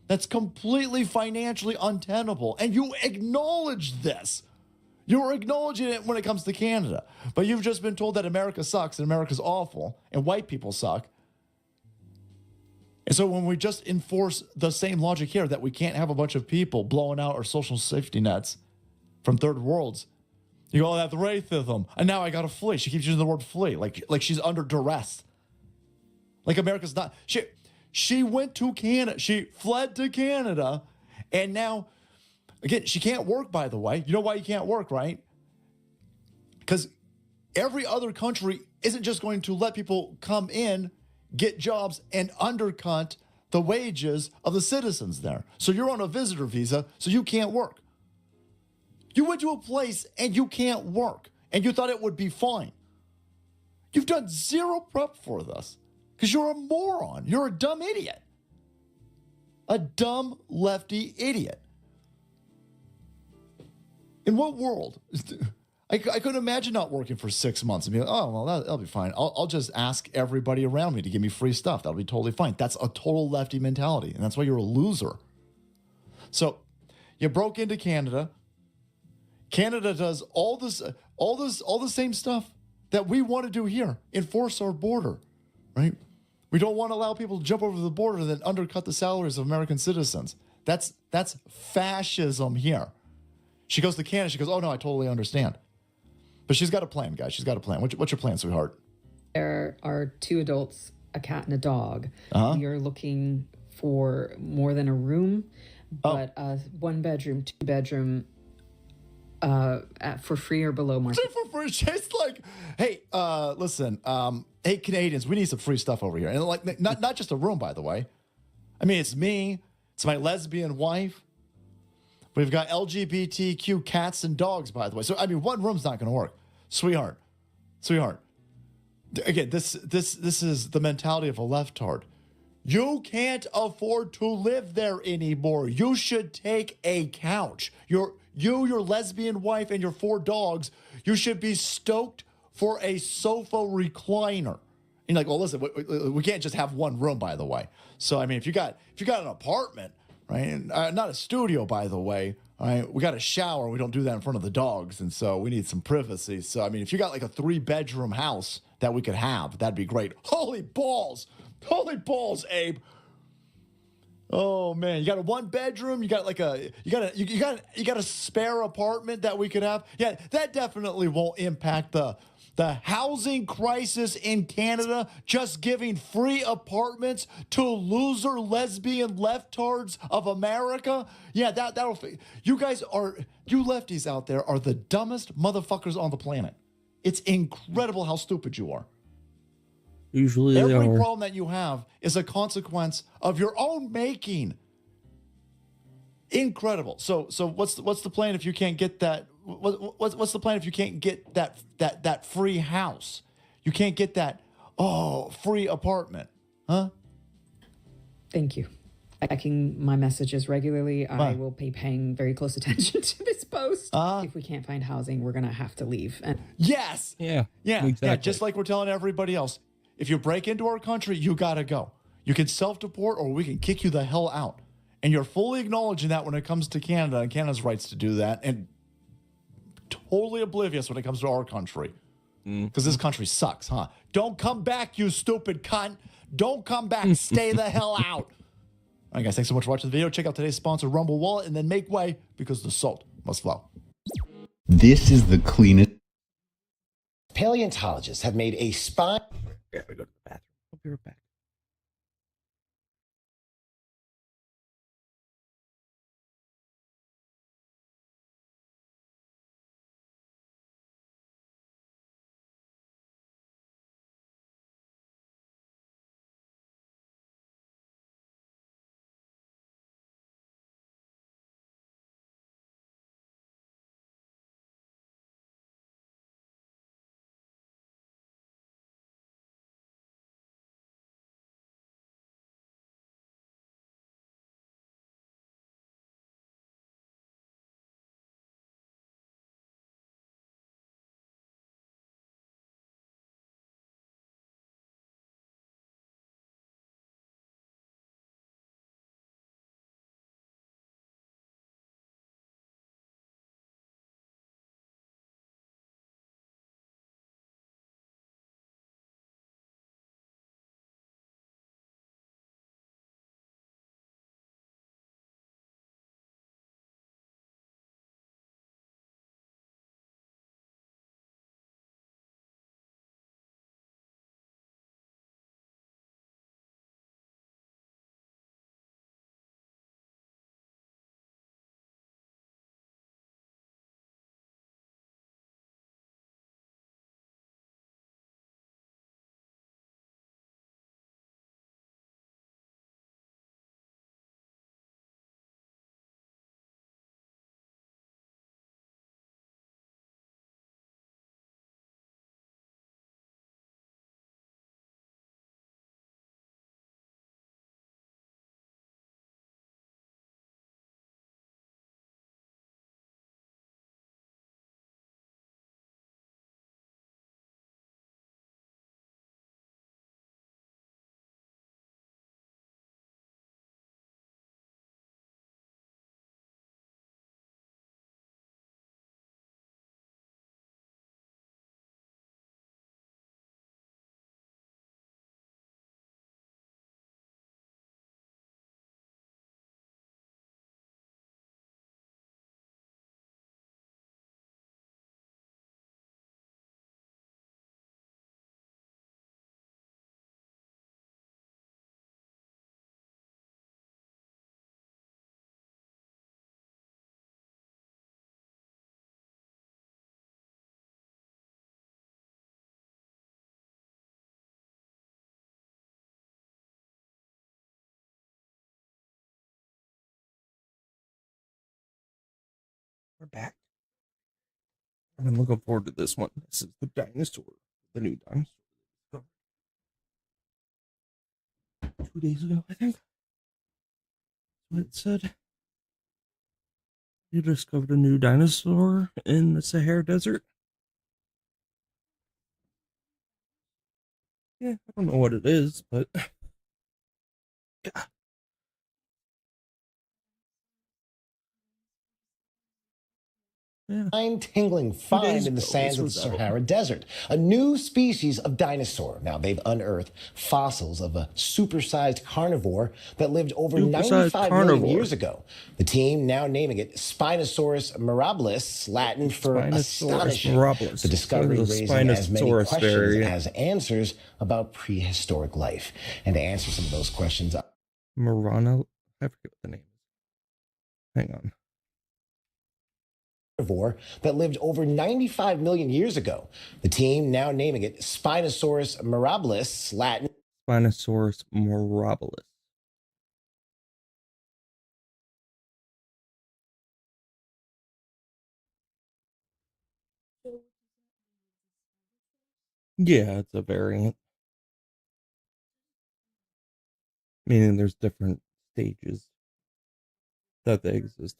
That's completely financially untenable. And you acknowledge this. You're acknowledging it when it comes to Canada. But you've just been told that America sucks and America's awful and white people suck. And so when we just enforce the same logic here that we can't have a bunch of people blowing out our social safety nets from third worlds, you go, oh, that's racism. And now I got to flee. She keeps using the word flee, like she's under duress. Like America's not. She went to Canada. She fled to Canada. And now, again, she can't work, by the way. You know why you can't work, right? Because every other country isn't just going to let people come in, get jobs, and undercut the wages of the citizens there. So you're on a visitor visa, so you can't work. You went to a place and you can't work, and you thought it would be fine. You've done zero prep for this because you're a moron. You're a dumb idiot. A dumb lefty idiot. In what world? I couldn't imagine not working for 6 months and being like, oh, well, that'll be fine. I'll just ask everybody around me to give me free stuff. That'll be totally fine. That's a total lefty mentality, and that's why you're a loser. So you broke into Canada. Canada does all the same stuff that we want to do here. Enforce our border, right? We don't want to allow people to jump over the border and then undercut the salaries of American citizens. That's fascism here. She goes to Canada. She goes, oh, no, I totally understand. But she's got a plan, guys. She's got a plan. What's your plan, sweetheart? There are 2 adults, a cat and a dog. Uh-huh. We are looking for more than a room, but 1 bedroom, 2 bedroom, for free or below market. For free. She's like, hey, listen, hey, Canadians, we need some free stuff over here. And like, not just a room, by the way. I mean, it's me. It's my lesbian wife. We've got LGBTQ cats and dogs, by the way. So, I mean, 1 room's not going to work. Sweetheart. Again, this is the mentality of a leftard. You can't afford to live there anymore. You should take a couch. Your lesbian wife, and your 4 dogs, you should be stoked for a sofa recliner. And you're like, well, listen, we can't just have 1 room, by the way. So, I mean, if you got an apartment, right? And not a studio, by the way. All right, we got a shower. We don't do that in front of the dogs, and so we need some privacy. So, I mean, if you got like a 3-bedroom house that we could have, that'd be great. Holy balls, Abe. Oh man, you got a 1-bedroom. You got like you got a spare apartment that we could have. Yeah, that definitely won't impact the housing crisis in Canada, just giving free apartments to loser lesbian leftards of America. Yeah, that'll. You lefties out there are the dumbest motherfuckers on the planet. It's incredible how stupid you are. Usually every problem that you have is a consequence of your own making. Incredible. So what's the plan if you can't get that? What's the plan if you can't get that free house? You can't get that free apartment, huh? Thank you. Checking my messages regularly. I will be paying very close attention to this post. If we can't find housing, we're gonna have to leave. And yes, yeah, exactly. Yeah. Just like we're telling everybody else, if you break into our country, you gotta go. You can self-deport, or we can kick you the hell out. And you're fully acknowledging that when it comes to Canada and Canada's rights to do that, and totally oblivious when it comes to our country. Because this country sucks, huh? Don't come back, you stupid cunt. Don't come back. Stay the hell out. All right, guys, thanks so much for watching the video. Check out today's sponsor, Rumble Wallet, and then make way because the salt must flow. This is the cleanest. Paleontologists have made a spine. Yeah, we go to the bathroom. I'll be right back. We're back. I've been looking forward to this one. This is the dinosaur, the new dinosaur. 2 days ago, I think. That's what it said. You discovered a new dinosaur in the Sahara Desert. Yeah, I don't know what it is, but Tingling find in the sands of the Sahara Desert. A new species of dinosaur. Now, they've unearthed fossils of a supersized carnivore that lived over 95 million years ago. The team now naming it Spinosaurus mirabilis, Latin for astonishing. The discovery raising as many questions as answers about prehistoric life. And to answer some of those questions... Marana, I forget what the name is. Hang on. That lived over 95 million years ago. The team now naming it Spinosaurus mirabilis, Latin. Spinosaurus mirabilis. Yeah, it's a variant. Meaning there's different stages that they exist.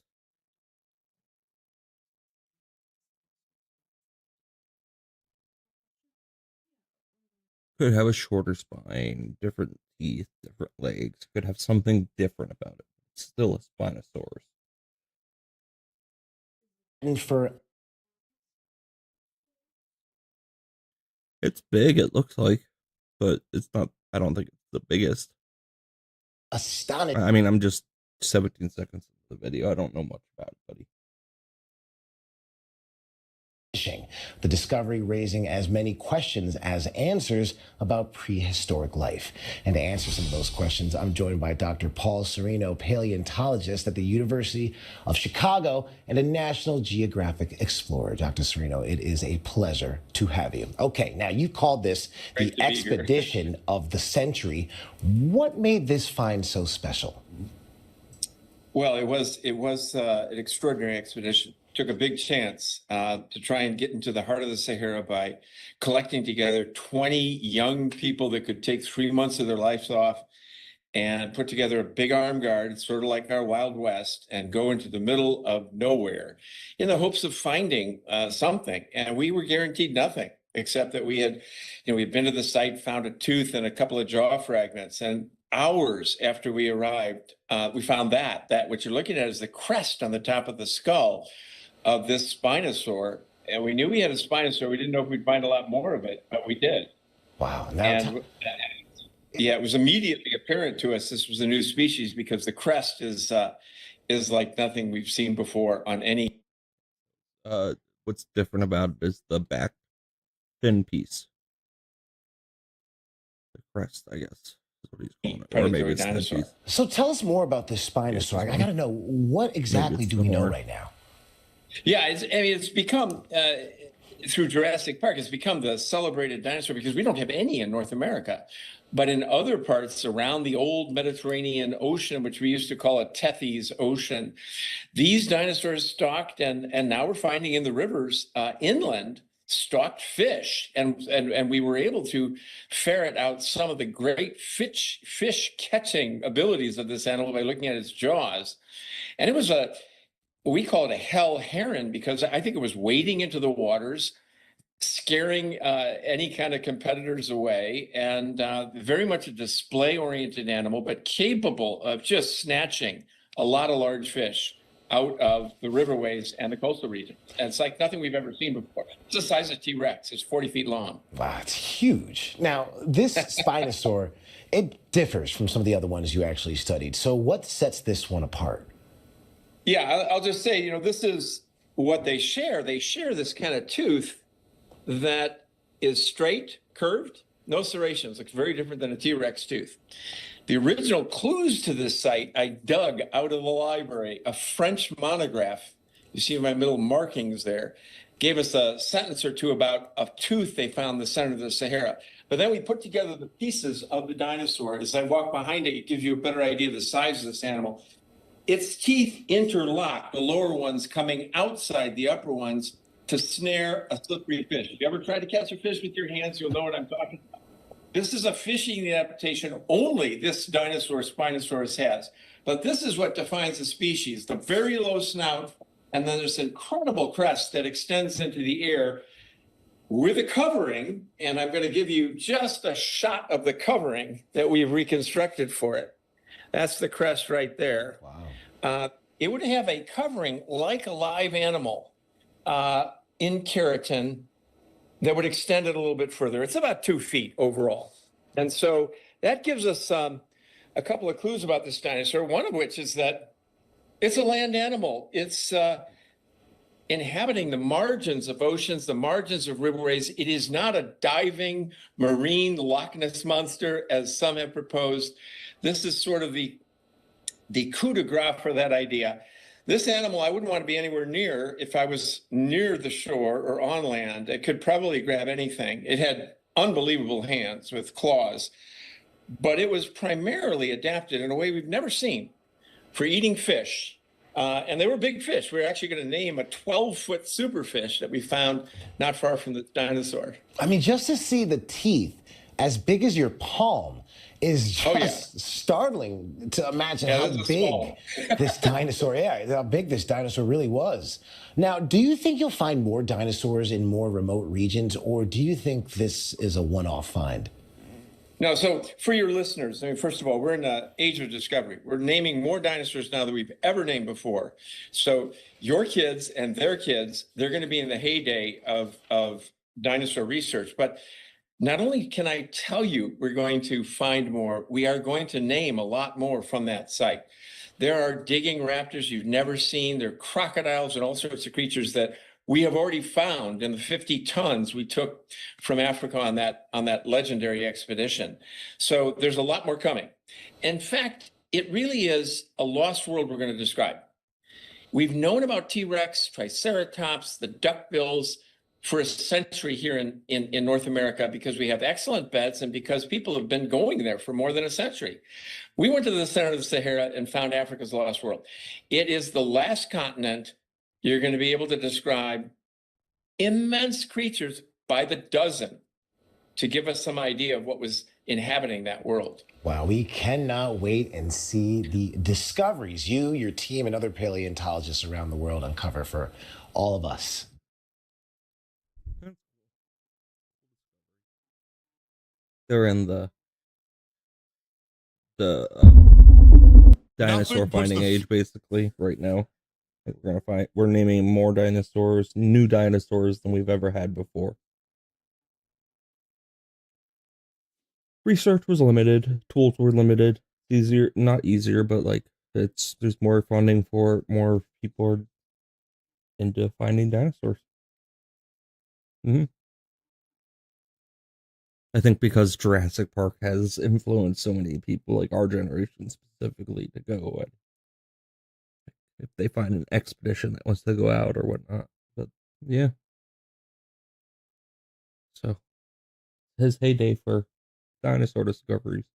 Could have a shorter spine, different teeth, different legs. Could have something different about it. It's still a Spinosaurus. For It's big, it looks like, but it's not. I don't think it's the biggest. Astonishing. I mean, I'm just 17 seconds into the video. I don't know much about it, buddy. The discovery raising as many questions as answers about prehistoric life. And to answer some of those questions, I'm joined by Dr. Paul Sereno, paleontologist at the University of Chicago and a National Geographic explorer. Dr. Sereno, it is a pleasure to have you. Okay, now you called this the expedition of the century. What made this find so special? Well, it was an extraordinary expedition. Took a big chance to try and get into the heart of the Sahara by collecting together 20 young people that could take 3 months of their lives off and put together a big armed guard, sort of like our Wild West, and go into the middle of nowhere in the hopes of finding something. And we were guaranteed nothing, except that we had, we'd been to the site, found a tooth and a couple of jaw fragments. And hours after we arrived, we found that what you're looking at is the crest on the top of the skull of this Spinosaur. And we knew we had a Spinosaur. We didn't know if we'd find a lot more of it, but we did. Wow. Yeah, it was immediately apparent to us this was a new species because the crest is like nothing we've seen before on any. What's different about it is the back fin piece. The crest, I guess, is what he's calling it. Or maybe it's the dinosaur. piece. So tell us more about this Spinosaur. I got to know, what exactly do we know right now? Yeah, it's become, through Jurassic Park, it's become the celebrated dinosaur because we don't have any in North America. But in other parts around the old Mediterranean Ocean, which we used to call a Tethys Ocean, these dinosaurs stalked, and now we're finding in the rivers inland stalked fish. And we were able to ferret out some of the great fish catching abilities of this animal by looking at its jaws. And it was we call it a hell heron because I think it was wading into the waters, scaring any kind of competitors away, and very much a display-oriented animal, but capable of just snatching a lot of large fish out of the riverways and the coastal region. And it's like nothing we've ever seen before. It's the size of T-Rex. It's 40 feet long. Wow, it's huge. Now, this Spinosaur, it differs from some of the other ones you actually studied. So what sets this one apart? Yeah, I'll just say, this is what they share. They share this kind of tooth that is straight, curved, no serrations. Looks very different than a T-Rex tooth. The original clues to this site I dug out of the library. A French monograph, you see my middle markings there, gave us a sentence or two about a tooth they found in the center of the Sahara. But then we put together the pieces of the dinosaur. As I walk behind it, it gives you a better idea of the size of this animal. Its teeth interlock, the lower ones coming outside the upper ones to snare a slippery fish. If you ever try to catch a fish with your hands, you'll know what I'm talking about. This is a fishing adaptation only this dinosaur, Spinosaurus, has. But this is what defines the species, the very low snout, and then this incredible crest that extends into the air with a covering, and I'm going to give you just a shot of the covering that we've reconstructed for it. That's the crest right there. Wow. It would have a covering like a live animal in keratin that would extend it a little bit further. It's about 2 feet overall. And so that gives us a couple of clues about this dinosaur, one of which is that it's a land animal. It's inhabiting the margins of oceans, the margins of riverways. It is not a diving marine Loch Ness monster, as some have proposed. This is sort of the coup de grace for that idea. This animal, I wouldn't want to be anywhere near if I was near the shore or on land. It could probably grab anything. It had unbelievable hands with claws, but it was primarily adapted in a way we've never seen for eating fish. And they were big fish. We're actually going to name a 12-foot superfish that we found not far from the dinosaur. I mean, just to see the teeth as big as your palm is just startling to imagine how big this dinosaur, how big this dinosaur really was. Now, do you think you'll find more dinosaurs in more remote regions, or do you think this is a one-off find? No, so for your listeners, I mean, first of all, we're in an age of discovery. We're naming more dinosaurs now than we've ever named before. So your kids and their kids, they're going to be in the heyday of dinosaur research. But not only can I tell you we're going to find more, we are going to name a lot more from that site. There are digging raptors you've never seen. There are crocodiles and all sorts of creatures that we have already found in the 50 tons we took from Africa on that legendary expedition. So there's a lot more coming. In fact, it really is a lost world we're going to describe. We've known about T-Rex, Triceratops, the duckbills for a century here in North America because we have excellent beds and because people have been going there for more than a century. We went to the center of the Sahara and found Africa's lost world. It is the last continent you're going to be able to describe immense creatures by the dozen to give us some idea of what was inhabiting that world. Wow, we cannot wait and see the discoveries you, your team, and other paleontologists around the world uncover for all of us. They're in the dinosaur finding age, basically, right now. We're naming more dinosaurs, new dinosaurs than we've ever had before. Research was limited, tools were limited. Not easier, but like there's more funding for it, more people are into finding dinosaurs. I think because Jurassic Park has influenced so many people, like our generation specifically, to go and if they find an expedition that wants to go out or whatnot. But yeah. So his heyday for dinosaur discoveries.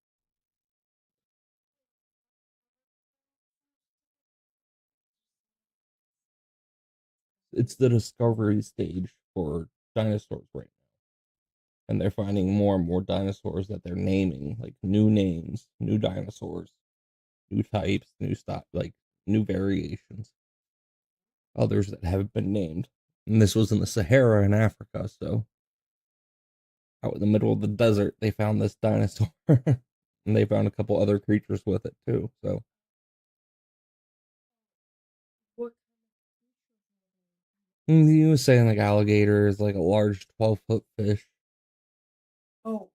It's the discovery stage for dinosaurs right now. And they're finding more and more dinosaurs that they're naming, like new names, new dinosaurs, new types, new stuff, like new variations. Others that haven't been named. And this was in the Sahara in Africa, so out in the middle of the desert, they found this dinosaur. And they found a couple other creatures with it too, so. He was saying like alligators, like a large 12-foot fish. Oh.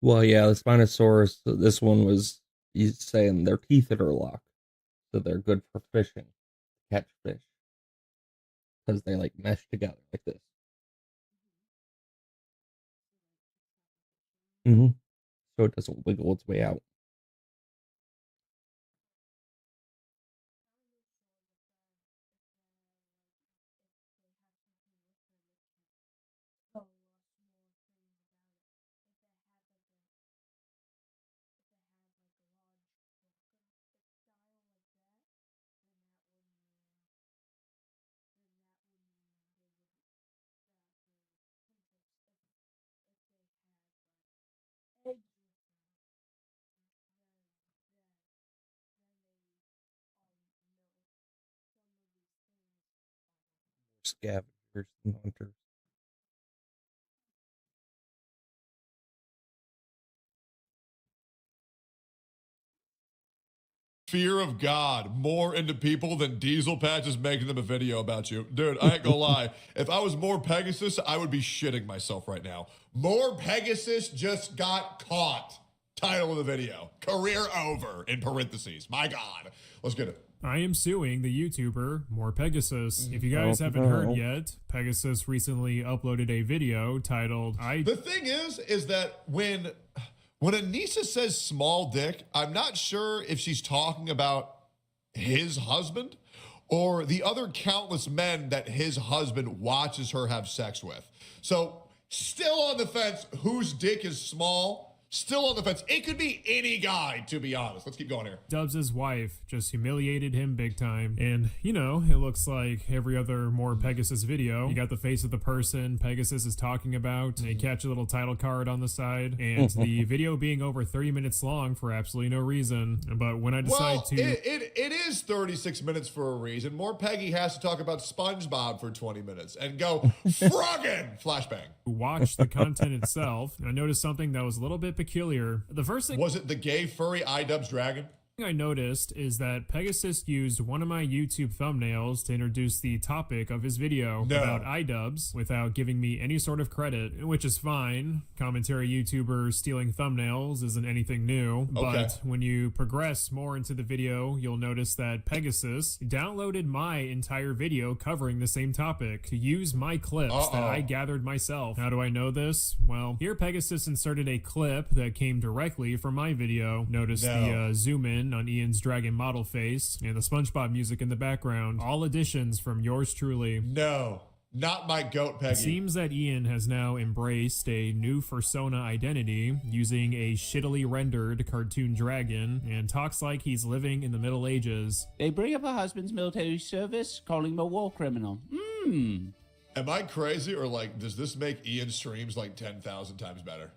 Well, yeah, the Spinosaurus, this one was, he's saying their teeth interlock. So they're good for fishing, catch fish. Because they like mesh together like this. So it doesn't wiggle its way out. Scavengers and hunters. Fear of God more into people than Diesel Patch is making them a video about you. Dude, I ain't gonna lie. If I was more Pegasus, I would be shitting myself right now. More Pegasus just got caught. Title of the video. Career over, in parentheses. My God. Let's get it. I am suing the YouTuber More Pegasus. If you guys haven't heard yet, Pegasus recently uploaded a video titled The thing is that when Anissa says small dick, I'm not sure if she's talking about his husband or the other countless men that his husband watches her have sex with. So still on the fence, whose dick is small? Still on the fence. It could be any guy, to be honest. Let's keep going here. Dubs' wife just humiliated him big time. And, you know, it looks like every other More Pegasus video. You got the face of the person Pegasus is talking about. And you catch a little title card on the side. And the video being over 30 minutes long for absolutely no reason. But when I decide it is 36 minutes for a reason. More Peggy has to talk about SpongeBob for 20 minutes and go, Froggen! Flashbang. Watch the content itself. And I noticed something that was a little bit peculiar. The first thing was it the gay furry iDubbbz dragon? I noticed is that Pegasus used one of my YouTube thumbnails to introduce the topic of his video about iDubbbz without giving me any sort of credit, which is fine. Commentary YouTubers stealing thumbnails isn't anything new, but when you progress more into the video, you'll notice that Pegasus downloaded my entire video covering the same topic to use my clips that I gathered myself. How do I know this? Well, here Pegasus inserted a clip that came directly from my video. Notice the zoom in on Ian's dragon model face and the SpongeBob music in the background. All additions from yours truly. No, not my goat, Peggy. It seems that Ian has now embraced a new persona identity using a shittily rendered cartoon dragon and talks like he's living in the Middle Ages. They bring up her husband's military service, calling him a war criminal. Am I crazy, or like, does this make Ian's streams like 10,000 times better?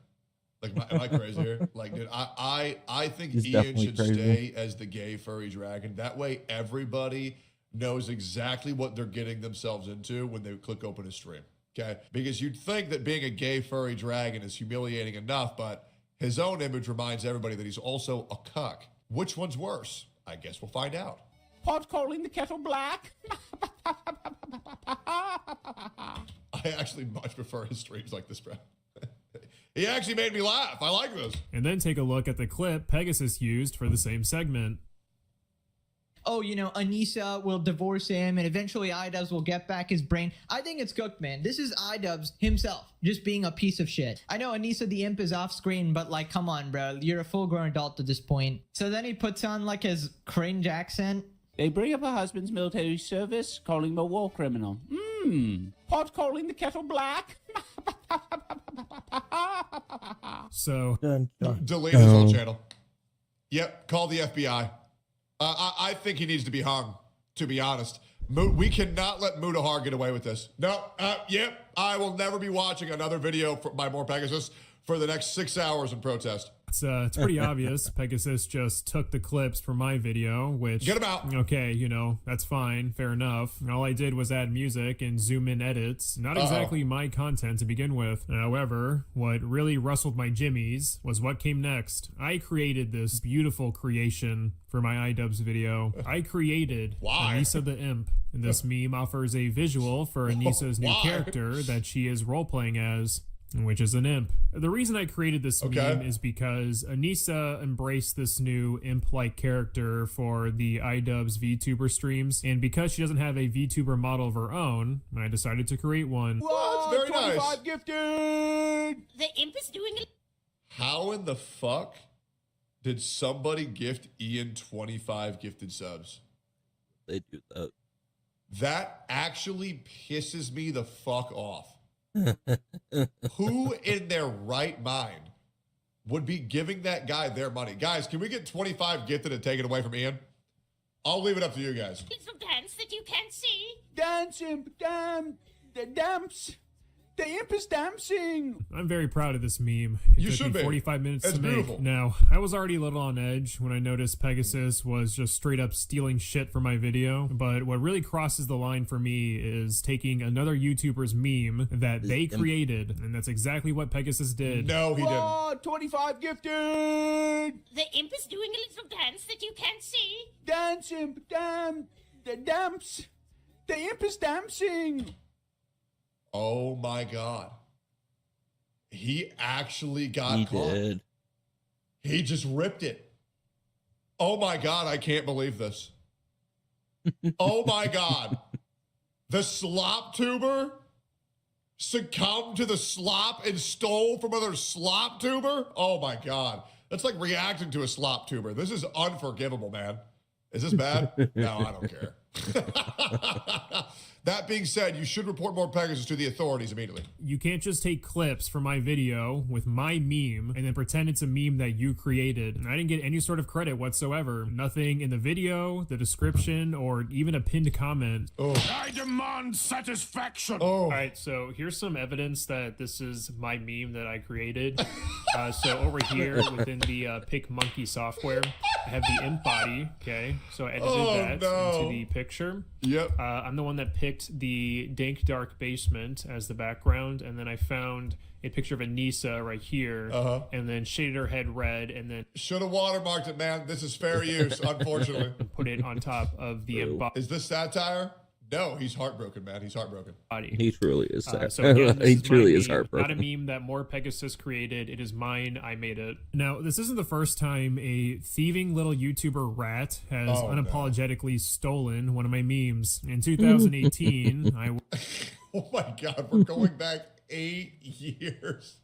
Like, am I crazy here? Like, dude, I think He's Ian should crazy. stay as the gay furry dragon. That way, everybody knows exactly what they're getting themselves into when they click open a stream. Okay, because you'd think that being a gay furry dragon is humiliating enough, but his own image reminds everybody that he's also a cuck. Which one's worse? I guess we'll find out. Pot calling the kettle black. I actually much prefer his streams like this, bro. He actually made me laugh. I like this. And then take a look at the clip Pegasus used for the same segment. Oh, you know, Anissa will divorce him and eventually iDubbbz will get back his brain. I think it's cooked, man. This is iDubbbz himself just being a piece of shit. I know Anissa the imp is off screen, but like, come on, bro. You're a full-grown adult at this point. So then he puts on like his cringe accent. They bring up her husband's military service, calling him a war criminal. Pot calling the kettle black. So, delete his whole channel. Yep, call the FBI. I think he needs to be hung, to be honest. We cannot let Mudahar get away with this. No, yep, I will never be watching another video by More Pegasus for the next 6 hours in protest. It's pretty obvious. Pegasus just took the clips from my video, which... Get 'em out! Okay, you know, that's fine. Fair enough. All I did was add music and zoom in edits. Not exactly my content to begin with. However, what really rustled my jimmies was what came next. I created this beautiful creation for my iDubbbz video. I created Anissa the Imp. And this meme offers a visual for Anissa's new character that she is role-playing as, which is an imp. The reason I created this meme is because Anissa embraced this new imp-like character for the iDubbbz VTuber streams, and because she doesn't have a VTuber model of her own, I decided to create one. Whoa, that's very nice. Gifted! The imp is doing it. How in the fuck did somebody gift Ian 25 gifted subs? They do that. That actually pisses me the fuck off. Who in their right mind would be giving that guy their money? Guys, can we get 25 gifted and take it away from Ian? I'll leave it up to you guys. Little dance that you can't see. Dancing, the dance. The imp is dancing. I'm very proud of this meme. It took me 45 minutes to make. Beautiful. Now, I was already a little on edge when I noticed Pegasus was just straight up stealing shit from my video. But what really crosses the line for me is taking another YouTuber's meme that they created. And that's exactly what Pegasus did. No, he didn't. 25 gifted. The imp is doing a little dance that you can't see. Dancing, the dance. The imp is dancing. Oh my God. He actually got He caught. did. He just ripped it. Oh my God, I can't believe this. Oh my God. The slop tuber succumbed to the slop and stole from another slop tuber? Oh my God. That's like reacting to a slop tuber. This is unforgivable, man. Is this bad? No, I don't care. That being said, you should report More Pegasus to the authorities immediately. You can't just take clips from my video with my meme and then pretend it's a meme that you created. And I didn't get any sort of credit whatsoever. Nothing in the video, the description, or even a pinned comment. I demand satisfaction. All right, so here's some evidence that this is my meme that I created. So over here within the Pick Monkey software, I have the imp body, okay? So I edited that into the picture. Yep. I'm the one that picked the dank dark basement as the background, and then I found a picture of Anissa right here, and then shaded her head red, and then should have watermarked it, man. This is fair use, unfortunately. Put it on top of the imp body. Is this satire? No, he's heartbroken, man. He's heartbroken. He truly is sad. So again, He this truly my is meme, heartbroken. Not a meme that More Pegasus created. It is mine. I made it. Now, this isn't the first time a thieving little YouTuber rat has unapologetically stolen one of my memes. In 2018, Oh my God, we're going back 8 years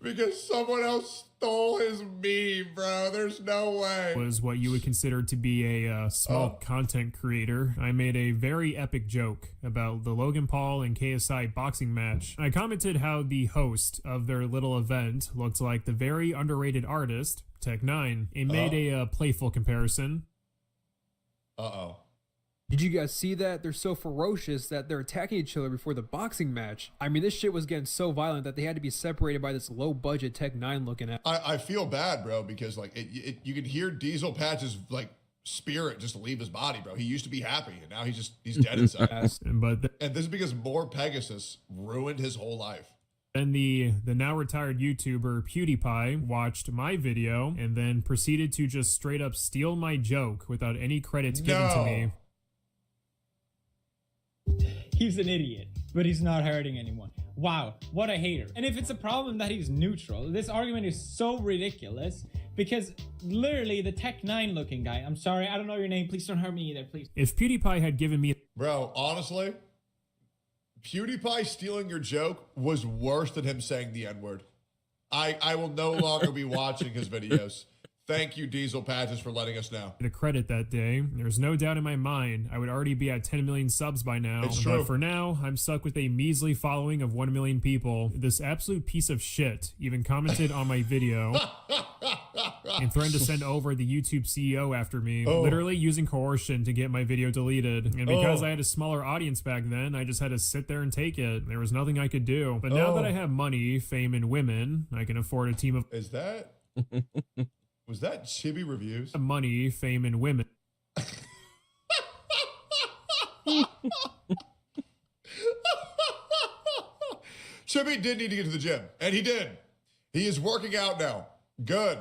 because someone else stole his meme, bro. There's no way. Was what you would consider to be a small content creator. I made a very epic joke about the Logan Paul and KSI boxing match. I commented how the host of their little event looked like the very underrated artist, Tech9. It made a playful comparison. Did you guys see that? They're so ferocious that they're attacking each other before the boxing match. I mean, this shit was getting so violent that they had to be separated by this low-budget Tech9 looking at. I feel bad, bro, because like you can hear Diesel Patch's like spirit just leave his body, bro. He used to be happy, and now he's dead inside. And this is because More Pegasus ruined his whole life. Then the now retired YouTuber PewDiePie watched my video and then proceeded to just straight up steal my joke without any credits given to me. He's an idiot, but he's not hurting anyone. Wow, what a hater. And if it's a problem that he's neutral, this argument is so ridiculous because literally the Tech9 looking guy, I'm sorry, I don't know your name, please don't hurt me either, please. If PewDiePie had given me... Bro, honestly, PewDiePie stealing your joke was worse than him saying the N-word. I will no longer be watching his videos. Thank you, Diesel Patches, for letting us know. The credit that day. There's no doubt in my mind I would already be at 10 million subs by now. It's true. But for now, I'm stuck with a measly following of 1 million people. This absolute piece of shit even commented on my video and threatened to send over the YouTube CEO after me, literally using coercion to get my video deleted. And because I had a smaller audience back then, I just had to sit there and take it. There was nothing I could do. But now that I have money, fame, and women, I can afford a team of... Is that... Was that Chibi Reviews? Money, fame, and women. Chibi did need to get to the gym, and he did. He is working out now. Good.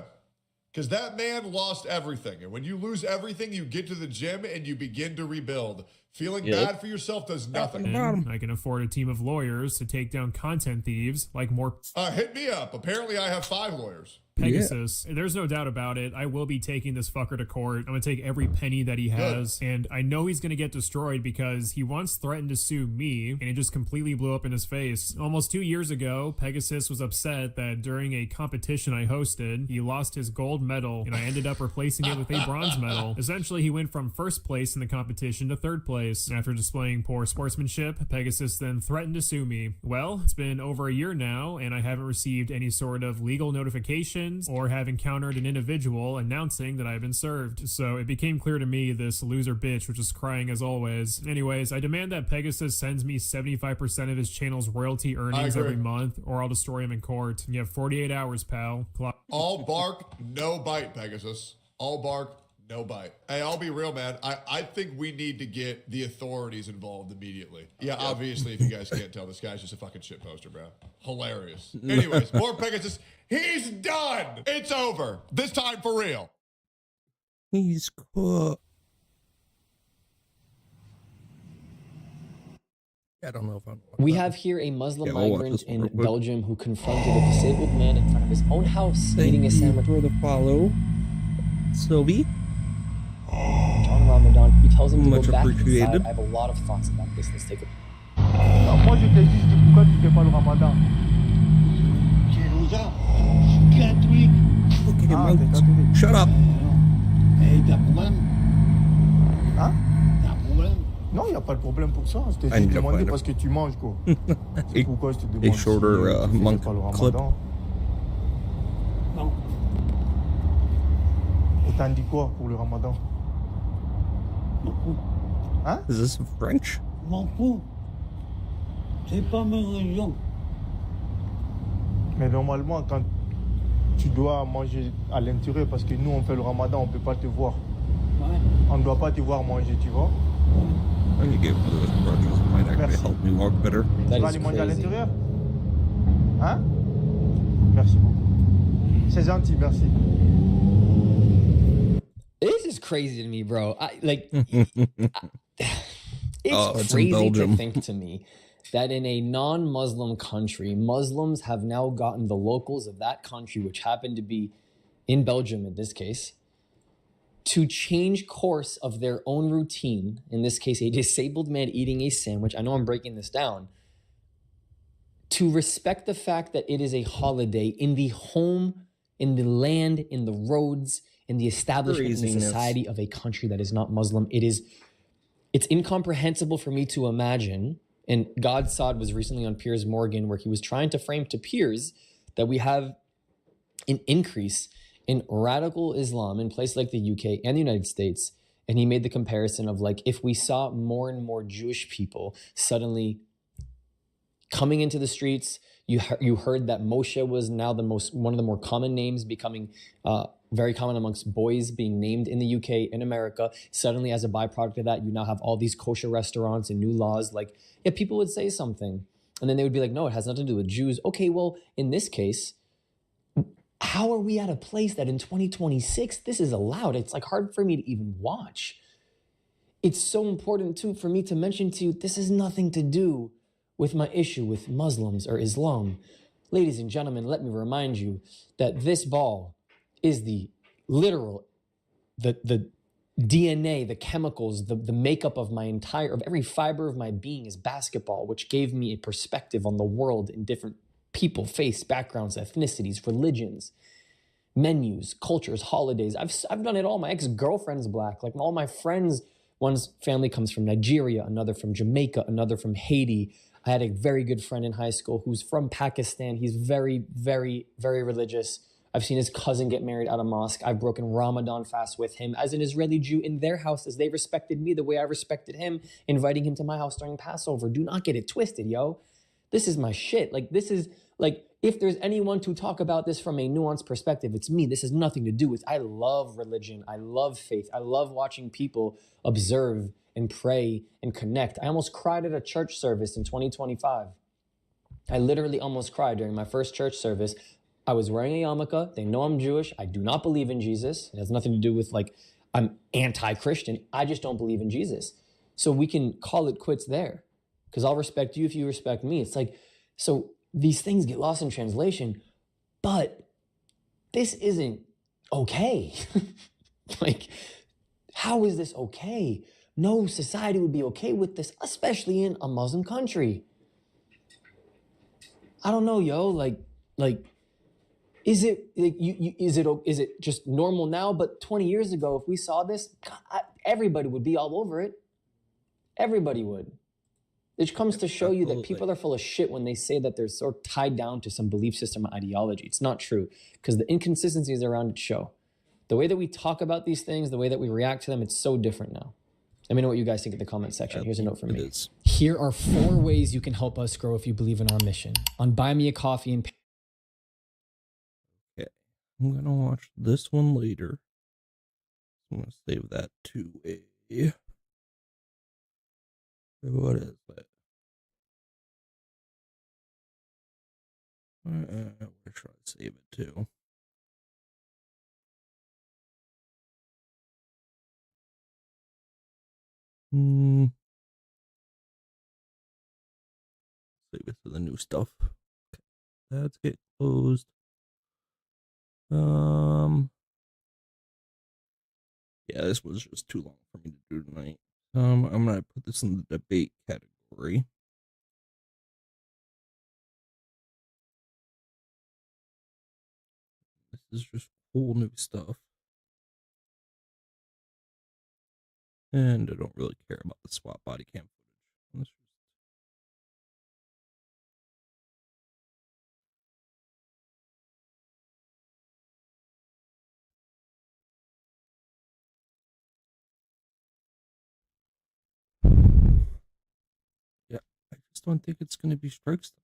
Because that man lost everything. And when you lose everything, you get to the gym and you begin to rebuild. Feeling bad for yourself does nothing. And I can afford a team of lawyers to take down content thieves like More... Hit me up. Apparently, I have 5 lawyers. Pegasus. There's no doubt about it. I will be taking this fucker to court. I'm going to take every penny that he has. And I know he's going to get destroyed because he once threatened to sue me and it just completely blew up in his face. Almost 2 years ago, Pegasus was upset that during a competition I hosted, he lost his gold medal and I ended up replacing it with a bronze medal. Essentially, he went from first place in the competition to third place. After displaying poor sportsmanship, Pegasus then threatened to sue me. Well, it's been over a year now and I haven't received any sort of legal notification or have encountered an individual announcing that I've been served. So it became clear to me this loser bitch was just crying as always. Anyways, I demand that Pegasus sends me 75% of his channel's royalty earnings every month or I'll destroy him in court. You have 48 hours, pal. All bark, no bite, Pegasus. All bark, no bite. Hey, I'll be real, man. I think we need to get the authorities involved immediately. Yeah, obviously, if you guys can't tell, this guy's just a fucking shit poster, bro. Hilarious. Anyways, More Pegasus. He's done. It's over. This time for real. He's cool. I don't know if I'm... We have here a Muslim migrant in Belgium who confronted a disabled man in front of his own house eating a sandwich. For the follow, Sylvie. John Ramadan, he tells him to Much go back appreciated. inside. I have a lot of thoughts about this. Let's take a... Moi, je t'ai juste dit pourquoi tu fais pas le ramadan. Tu es loser. Catholique. Okay, shut up. Et t'as un problème? Hein? T'as un problème? Non, il n'y a pas de problème pour ça. Je t'ai juste demandé parce que tu manges, quoi. C'est pourquoi je te demande A shorter si monk pas le clip. ramadan. Non. Et t'en dis quoi pour le ramadan? Hein? Is this French? M'en fous. C'est pas ma religion. Mais normalement, quand tu dois manger à l'intérieur parce que nous, on fait le ramadan, on ne peut pas te voir. Ouais. On ne doit pas te voir manger, tu vois. I can get one of those brushes. It might actually help me walk better. Tu vas aller manger à l'intérieur? Hein? Merci beaucoup. C'est gentil, merci. This is crazy to me, bro. It's in crazy to Belgium. think to me that in a non-Muslim country, Muslims have now gotten the locals of that country, which happen to be in Belgium in this case, to change course of their own routine, in this case, a disabled man eating a sandwich. I know I'm breaking this down. To respect the fact that it is a holiday in the home, in the land, in the roads, in the establishment, in the society of a country that is not Muslim. It's incomprehensible for me to imagine. And God Saad was recently on Piers Morgan, where he was trying to frame to Piers that we have an increase in radical Islam in places like the UK and the United States. And he made the comparison of like, if we saw more and more Jewish people suddenly coming into the streets, you heard that Moshe was now one of the more common names, becoming very common amongst boys being named in the UK, in America. Suddenly, as a byproduct of that, you now have all these kosher restaurants and new laws. Like, yeah, people would say something, and then they would be like, no, it has nothing to do with Jews. Okay, well, in this case, how are we at a place that in 2026, this is allowed? It's like hard for me to even watch. It's so important too for me to mention to you, this has nothing to do with my issue with Muslims or Islam. Ladies and gentlemen, let me remind you that this ball is the literal, the DNA, the chemicals, the makeup of every fiber of my being is basketball, which gave me a perspective on the world in different people, faiths, backgrounds, ethnicities, religions, menus, cultures, holidays. I've done it all. My ex-girlfriend's black. Like all my friends, one's family comes from Nigeria, another from Jamaica, another from Haiti. I had a very good friend in high school who's from Pakistan. He's very, very, very religious. I've seen his cousin get married at a mosque. I've broken Ramadan fast with him as an Israeli Jew in their house, as they respected me the way I respected him, inviting him to my house during Passover. Do not get it twisted, yo. This is my shit. Like, this is, like, if there's anyone to talk about this from a nuanced perspective, it's me. This has nothing to do with, I love religion. I love faith. I love watching people observe and pray and connect. I almost cried at a church service in 2025. I literally almost cried during my first church service. I was wearing a yarmulke. They know I'm Jewish. I do not believe in Jesus. It has nothing to do with like, I'm anti-Christian. I just don't believe in Jesus. So we can call it quits there because I'll respect you if you respect me. It's like, so these things get lost in translation, but this isn't okay. Like, how is this okay? No society would be okay with this, especially in a Muslim country. I don't know, yo. Like, is it like is it just normal now? But 20 years ago, if we saw this, everybody would be all over it. Everybody would. It comes to show you that people are full of shit when they say that they're sort of tied down to some belief system or ideology. It's not true because the inconsistencies around it show. The way that we talk about these things, the way that we react to them, it's so different now. Let me know what you guys think in the comment section. Here's a note from me. Here are 4 ways you can help us grow if you believe in our mission. On Buy Me a Coffee and Okay. I'm going to watch this one later. I'm going to save that to a... What is that? Where should I save it to? Save it to the new stuff. Okay. That's get closed. Yeah, this was just too long for me to do tonight. I'm gonna put this in the debate category. This is just cool new stuff. And I don't really care about the SWAT body cam footage. Yeah, I just don't think it's going to be strikes tonight.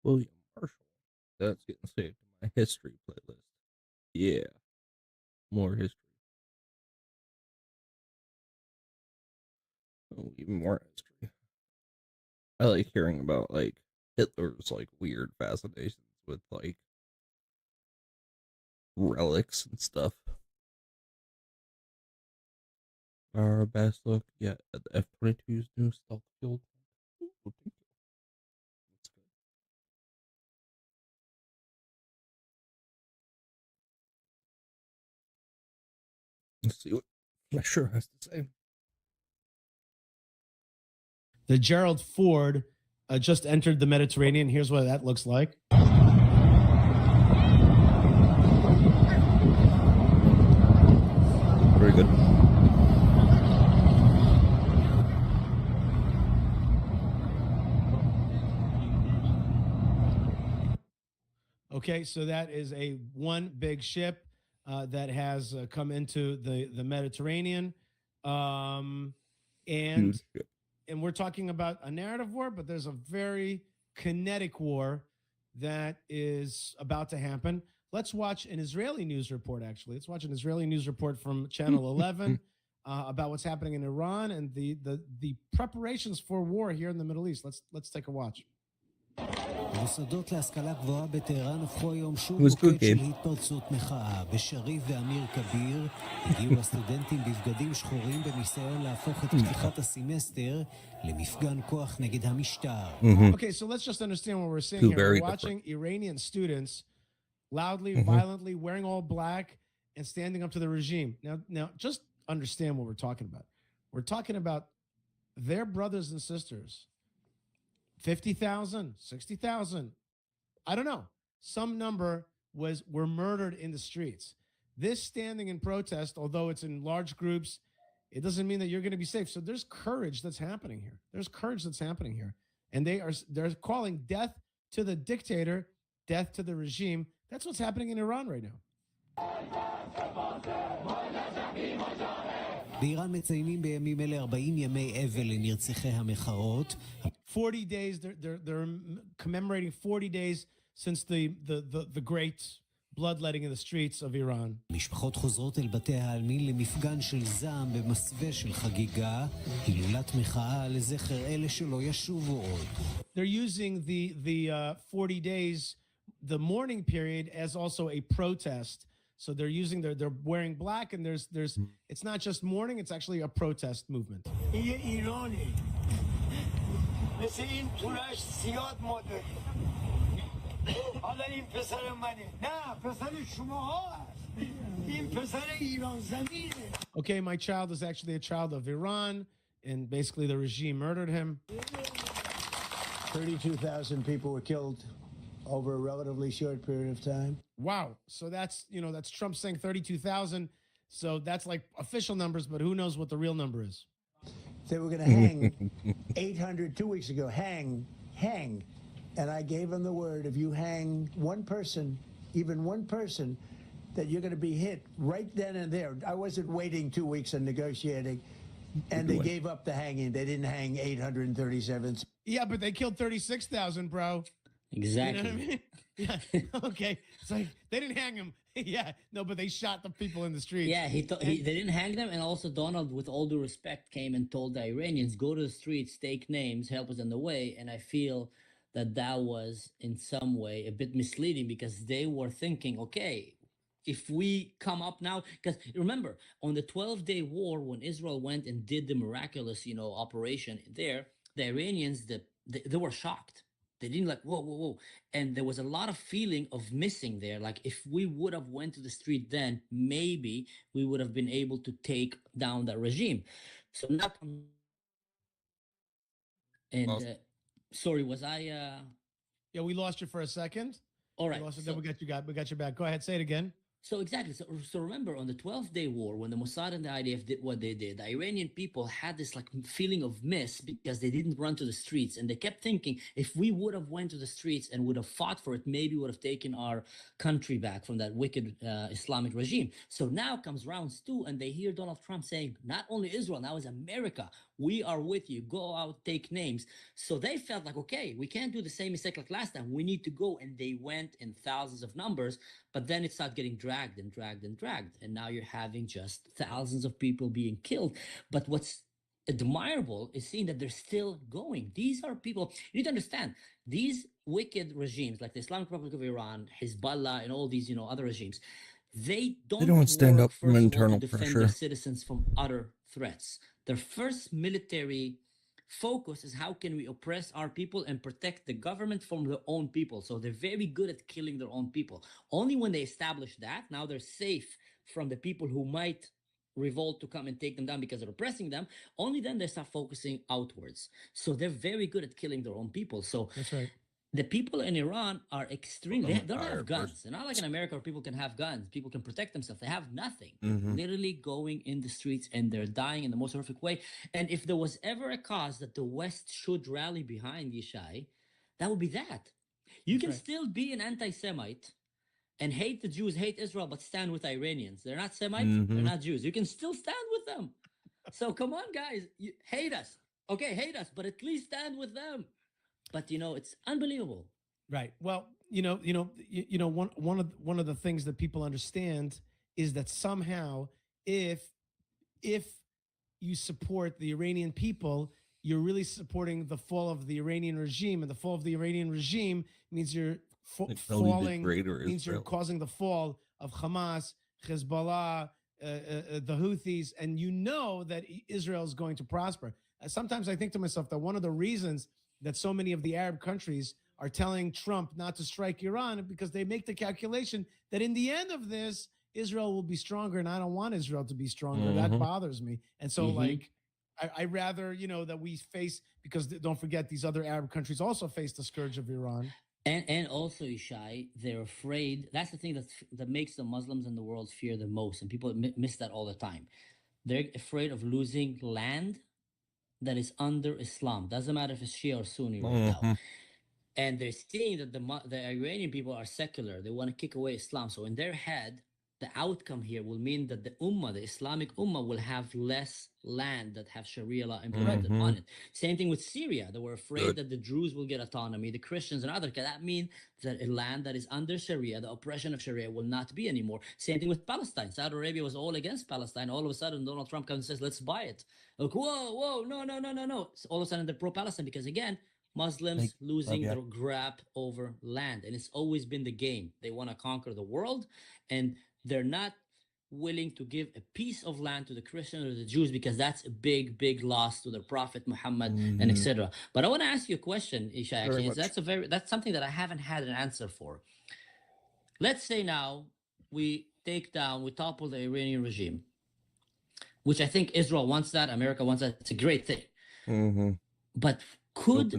William Marshall. That's getting saved in my history playlist. Yeah. More history. Oh, even more history. I like hearing about like Hitler's like weird fascinations with like relics and stuff. Our best look yet at the F-22's new stealth field. Ooh, thank you. That's good. Let's see what Mesher has to say. The Gerald Ford just entered the Mediterranean. Here's what that looks like. Very good. Okay, so that is a one big ship that has come into the Mediterranean, and we're talking about a narrative war, but there's a very kinetic war that is about to happen. Let's watch an Israeli news report. Actually, let's watch an Israeli news report from Channel 11 about what's happening in Iran and the preparations for war here in the Middle East. Let's take a watch. מוסדות להשכלה גבוהה בטהרן הפכו היום שוב מוקד של התפרצות מחאה. בשריף ואמיר כביר הגיעו הסטודנטים בבגדים שחורים בניסיון להפוך את פתיחת הסמסטר למפגן כוח נגד המשטר. Okay, so let's just understand what we're seeing here. We're watching Iranian students loudly, violently, wearing all black and standing up to the regime. Now, just understand what we're talking about. We're talking about their brothers and sisters. 50,000, 60,000. I don't know. Some number were murdered in the streets. This standing in protest, although it's in large groups, it doesn't mean that you're going to be safe. So there's courage that's happening here. There's courage that's happening here. And they're calling death to the dictator, death to the regime. That's what's happening in Iran right now. באיראן מציינים בימים אלה 40 ימי אבל לנרצחי המחאות. 40 days, they're commemorating 40 days since the great bloodletting in the streets of Iran. משפחות חוזרות אל בתי העלמין למפגן של זעם במסווה של חגיגה, הילולת מחאה לזכר אלה שלא ישובו עוד. They're using the 40 days, the mourning period, as also a protest. So they're using they're wearing black, and there's it's not just mourning, it's actually a protest movement. Okay, my child is actually a child of Iran, and basically the regime murdered him. 32,000 people were killed over a relatively short period of time. Wow. So that's Trump saying 32,000. So that's like official numbers, but who knows what the real number is? They were going to hang 800 2 weeks ago. Hang. And I gave them the word, if you hang one person, even one person, that you're going to be hit right then and there. I wasn't waiting 2 weeks and negotiating. And they gave up the hanging. They didn't hang 837. Yeah, but they killed 36,000, bro. Exactly. You know what I mean? Yeah. Okay. It's like they didn't hang him. Yeah. No, but they shot the people in the streets. Yeah, they didn't hang them. And also Donald, with all due respect, came and told the Iranians, go to the streets, take names, help us in the way. And I feel that was in some way a bit misleading, because they were thinking, okay, if we come up now, because remember, on the 12-day war, when Israel went and did the miraculous, operation there, the Iranians, they were shocked. They didn't like, whoa. And there was a lot of feeling of missing there. Like, if we would have went to the street then, maybe we would have been able to take down that regime. So not... And, sorry, was I... Yeah, we lost you for a second. All right. Then we got you back. Go ahead, say it again. So exactly. So remember, on the 12th Day War, when the Mossad and the IDF did what they did, the Iranian people had this like feeling of miss because they didn't run to the streets, and they kept thinking if we would have went to the streets and would have fought for it, maybe would have taken our country back from that wicked Islamic regime. So now comes rounds 2, and they hear Donald Trump saying, not only Israel, now is America. We are with you. Go out, take names. So they felt like, okay, we can't do the same mistake like last time. We need to go, and they went in thousands of numbers. But then it started getting dragged and dragged and dragged. And now you're having just thousands of people being killed. But what's admirable is seeing that they're still going. These are people, you need to understand, these wicked regimes like the Islamic Republic of Iran, Hezbollah, and all these, other regimes, they don't stand work, up from first of all, internal to defend pressure. their citizens from utter threats. Their first military focus is how can we oppress our people and protect the government from their own people. So they're very good at killing their own people. Only when they establish that, now they're safe from the people who might revolt to come and take them down because they're oppressing them. Only then they start focusing outwards. So they're very good at killing their own people. So that's right. The people in Iran are extremely, they don't have guns. They're not like in America where people can have guns. People can protect themselves. They have nothing. Literally going in the streets, and they're dying in the most horrific way. And if there was ever a cause that the West should rally behind, Yishai, that would be that. You can still be an anti-Semite and hate the Jews, hate Israel, but stand with Iranians. They're not Semites. They're not Jews. You can still stand with them. So come on, guys. You hate us. Okay, hate us, but at least stand with them. But it's unbelievable. Right. Well, one of the things that people understand is that somehow, if you support the Iranian people, you're really supporting the fall of the Iranian regime, and the fall of the Iranian regime means you're you're causing the fall of Hamas, Hezbollah, the Houthis, and that Israel is going to prosper. Sometimes I think to myself that one of the reasons that so many of the Arab countries are telling Trump not to strike Iran because they make the calculation that in the end of this, Israel will be stronger, and I don't want Israel to be stronger. That bothers me. And so, I rather, that we face, because don't forget, these other Arab countries also face the scourge of Iran. And also, Ishai, they're afraid. That's the thing that makes the Muslims in the world fear the most, and people miss that all the time. They're afraid of losing land that is under Islam. Doesn't matter if it's Shia or Sunni right now. And they're seeing that the Iranian people are secular. They want to kick away Islam. So in their head, the outcome here will mean that the Ummah, the Islamic Ummah, will have less land that have Sharia law implemented on it. Same thing with Syria. They were afraid that the Druze will get autonomy, the Christians and others. That means that a land that is under Sharia, the oppression of Sharia, will not be anymore. Same thing with Palestine. Saudi Arabia was all against Palestine. All of a sudden, Donald Trump comes and says, let's buy it. Like, whoa, no. So all of a sudden, they're pro-Palestine because, again, Muslims losing their grip over land. And it's always been the game. They want to conquer the world, and they're not willing to give a piece of land to the Christians or the Jews because that's a big, big loss to their Prophet Muhammad and etc. But I want to ask you a question, Isha. Actually, that's something that I haven't had an answer for. Let's say now we topple the Iranian regime, which I think Israel wants that, America wants that. It's a great thing. But could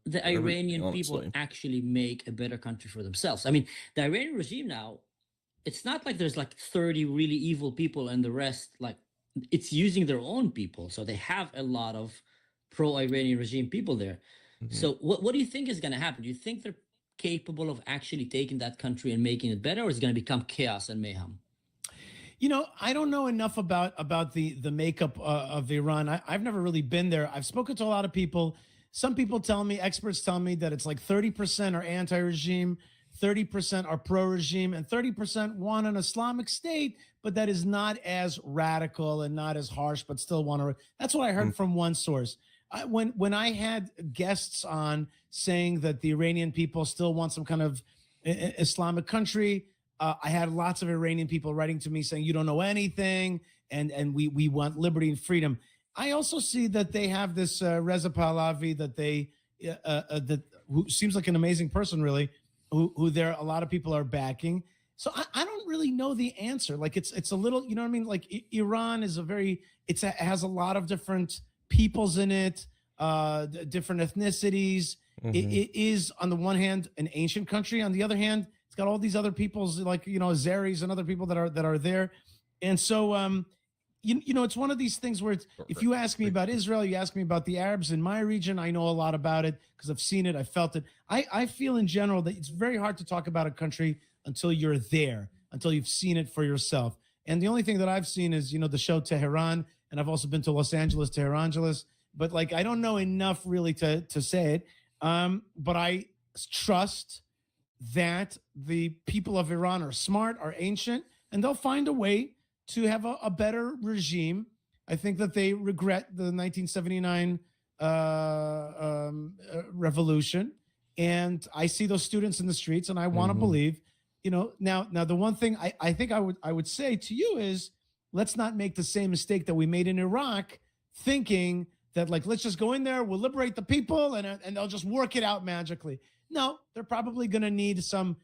the Iranian people actually make a better country for themselves? I mean, the Iranian regime now, it's not like there's like 30 really evil people and the rest, like, it's using their own people. So they have a lot of pro-Iranian regime people there. So what do you think is going to happen? Do you think they're capable of actually taking that country and making it better, or is it going to become chaos and mayhem? I don't know enough about the makeup of Iran. I've never really been there. I've spoken to a lot of people. Some people tell me, experts tell me, that it's like 30% are anti-regime, 30% are pro-regime, and 30% want an Islamic state, but that is not as radical and not as harsh, but still want to. That's what I heard from one source. When I had guests on saying that the Iranian people still want some kind of Islamic country, I had lots of Iranian people writing to me saying, you don't know anything, and we want liberty and freedom. I also see that they have this Reza Pahlavi who seems like an amazing person, really, who there a lot of people are backing. So I don't really know the answer. Like it's a little, you know what I mean? Like Iran is it has a lot of different peoples in it, different ethnicities. It is on the one hand an ancient country. On the other hand, it's got all these other people's, like, Azeris and other people that are there. And so, it's one of these things where if you ask me about Israel, you ask me about the Arabs in my region, I know a lot about it because I've seen it, I felt it. I feel in general that it's very hard to talk about a country until you're there, until you've seen it for yourself. And the only thing that I've seen is, the show Tehran, and I've also been to Los Angeles, Tehrangeles, but like, I don't know enough really to say it. But I trust that the people of Iran are smart, are ancient, and they'll find a way to have a better regime. I think that they regret the 1979 revolution. And I see those students in the streets, and I want to believe, now the one thing I think I would say to you is, let's not make the same mistake that we made in Iraq, thinking that, like, let's just go in there, we'll liberate the people, and they'll just work it out magically. No, they're probably going to need some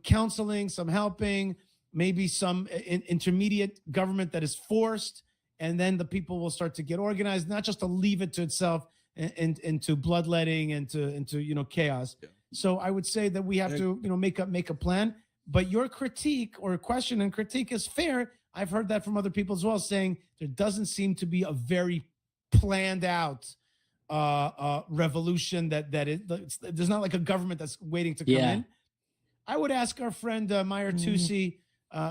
counseling, some helping, maybe some intermediate government that is forced, and then the people will start to get organized, not just to leave it to itself and into bloodletting and into chaos. Yeah. So I would say that we have to make a plan. But your critique or question and critique is fair. I've heard that from other people as well, saying there doesn't seem to be a very planned out revolution that there's not like a government that's waiting to come in. I would ask our friend Meyer Tusi,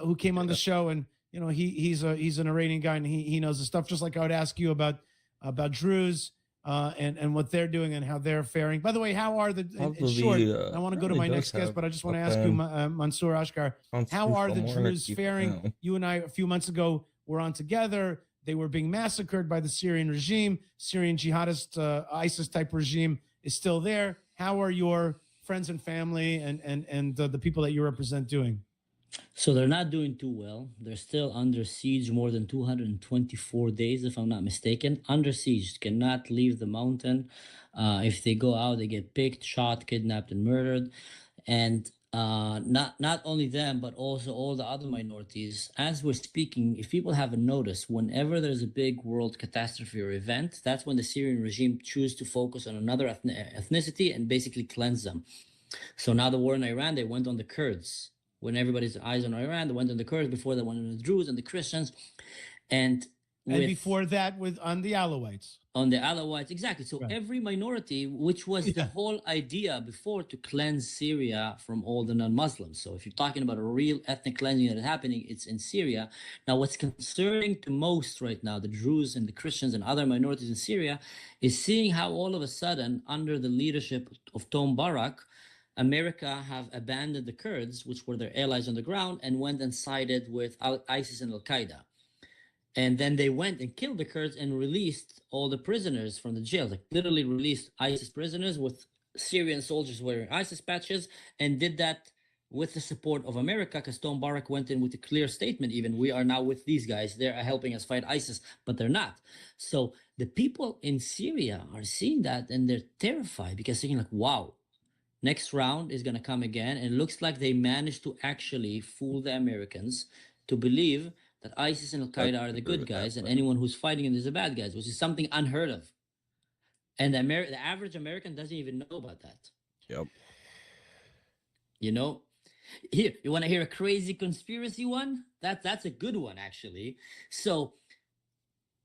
who came on the show, and he's an Iranian guy, and he knows the stuff, just like I would ask you about Druze and what they're doing and how they're faring. By the way, how are in short, I want to go to my next guest, but I just want to ask you, Mansour Ashkar, how are the Druze faring? You and I a few months ago were on together. They were being massacred by the Syrian regime. Syrian jihadist ISIS type regime is still there. How are your friends and family and the people that you represent doing? So they're not doing too well. They're still under siege more than 224 days, if I'm not mistaken. Under siege, cannot leave the mountain. If they go out, they get picked, shot, kidnapped, and murdered. And not only them, but also all the other minorities. As we're speaking, if people haven't noticed, whenever there's a big world catastrophe or event, that's when the Syrian regime chooses to focus on another ethnicity and basically cleanse them. So now the war in Iran, they went on the Kurds. When everybody's eyes on Iran, they went on the Kurds. Before they went on the Druze and the Christians. And before that, on the Alawites. On the Alawites, exactly. So every minority, which was the whole idea before, to cleanse Syria from all the non-Muslims. So if you're talking about a real ethnic cleansing that is happening, it's in Syria. Now, what's concerning to most right now, the Druze and the Christians and other minorities in Syria, is seeing how all of a sudden, under the leadership of Tom Barak, America have abandoned the Kurds, which were their allies on the ground, and went and sided with ISIS and Al-Qaeda. And then they went and killed the Kurds and released all the prisoners from the jails, like literally released ISIS prisoners with Syrian soldiers wearing ISIS patches, and did that with the support of America, because Tom Barak went in with a clear statement, even, we are now with these guys, they're helping us fight ISIS, but they're not. So the people in Syria are seeing that, and they're terrified, because they're thinking like, wow, next round is going to come again. And it looks like they managed to actually fool the Americans to believe that ISIS and Al-Qaeda are the good guys, and anyone who's fighting them is the bad guys, which is something unheard of. And the average American doesn't even know about that. Yep. Here, you want to hear a crazy conspiracy one? That's a good one, actually. So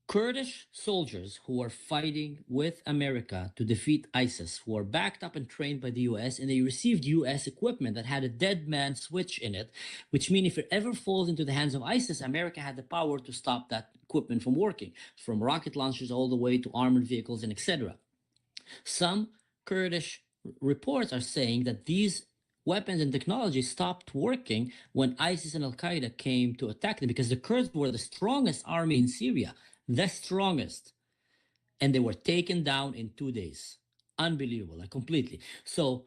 Kurdish soldiers who are fighting with America to defeat ISIS, who are backed up and trained by the US, and they received US equipment that had a dead man switch in it, which means if it ever falls into the hands of ISIS, America had the power to stop that equipment from working, from rocket launchers all the way to armored vehicles and etc. Some Kurdish reports are saying that these weapons and technology stopped working when ISIS and Al-Qaeda came to attack them, because the Kurds were the strongest army in Syria. The strongest, and they were taken down in 2 days. Unbelievable, like completely. So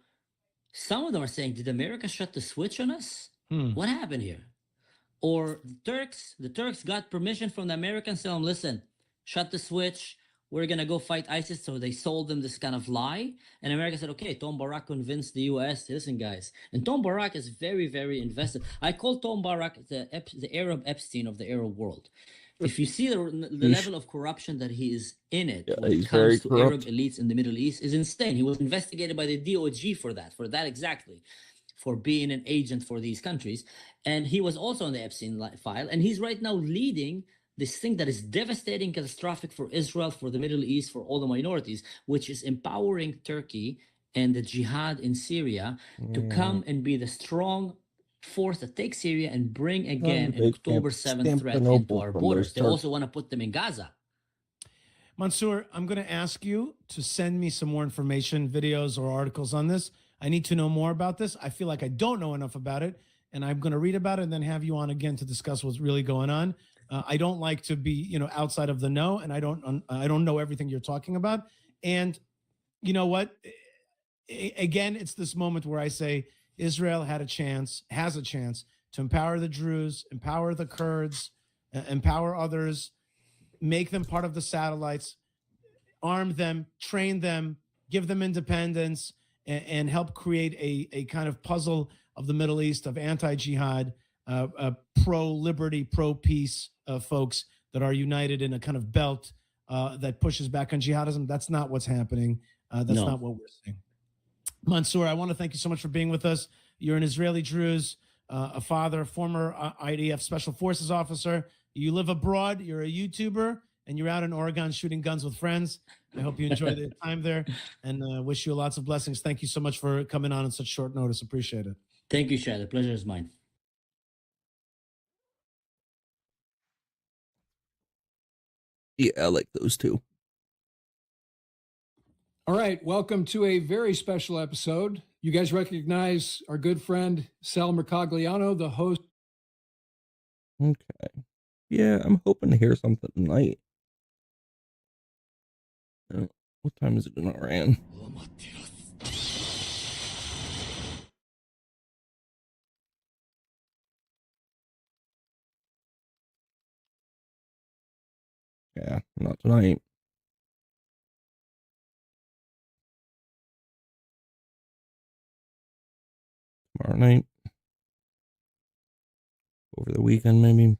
some of them are saying, did America shut the switch on us? What happened here? Or the Turks got permission from the Americans, tell them, listen, shut the switch, we're gonna go fight ISIS. So they sold them this kind of lie, and America said, okay. Tom Barak convinced the US, listen guys, and Tom Barak is very, very invested. I call Tom Barak the Arab Epstein of the Arab world. If you see the level of corruption that he is in it, when it comes to Arab elites in the Middle East, is insane. He was investigated by the DOJ for that exactly. for being an agent for these countries. And he was also on the Epstein file. And he's right now leading this thing that is devastating, catastrophic for Israel, for the Middle East, for all the minorities, which is empowering Turkey and the jihad in Syria to come and be the strong force that takes Syria and bring again an October 7th threat into our borders. They also want to put them in Gaza. Mansoor, I'm going to ask you to send me some more information, videos or articles on this. I need to know more about this. I feel like I don't know enough about it, and I'm going to read about it and then have you on again to discuss what's really going on. I don't like to be, outside of the know, and I don't know everything you're talking about. And you know what? Again, it's this moment where I say Israel has a chance to empower the Druze, empower the Kurds, empower others, make them part of the satellites, arm them, train them, give them independence, and help create a kind of puzzle of the Middle East of anti-jihad, pro-liberty, pro-peace folks that are united in a kind of belt that pushes back on jihadism. That's not what's happening. That's not what we're seeing. Mansoor, I want to thank you so much for being with us. You're an Israeli Druze, a father, former IDF Special Forces officer. You live abroad, you're a YouTuber, and you're out in Oregon shooting guns with friends. I hope you enjoy the time there, and wish you lots of blessings. Thank you so much for coming on such short notice. Appreciate it. Thank you, Shad. The pleasure is mine. Yeah, I like those two. All right, welcome to a very special episode. You guys recognize our good friend Sal Mercogliano, the host. Okay. Yeah, I'm hoping to hear something tonight. What time is it in Iran? Yeah, not tonight. Tomorrow night. Over the weekend, maybe.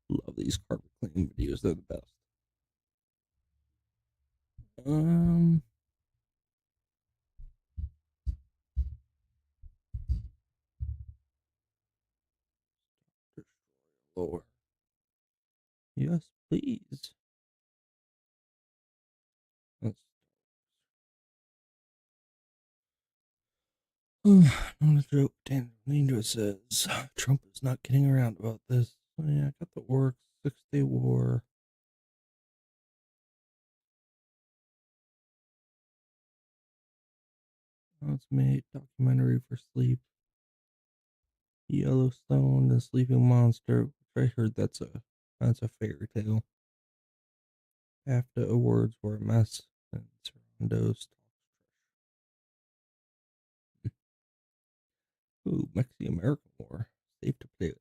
Love these carpet cleaning videos. They're the best. Lower. Yes, please. That's not a joke. Dan Ninja says Trump is not kidding around about this. Oh, yeah, I got the works. 6-Day War. It's made documentary for sleep. Yellowstone, the Sleeping Monster. I heard that's a fairy tale. BAFTA awards were a mess, and Sarandos. Ooh, Mexican-American War. Safe to play with.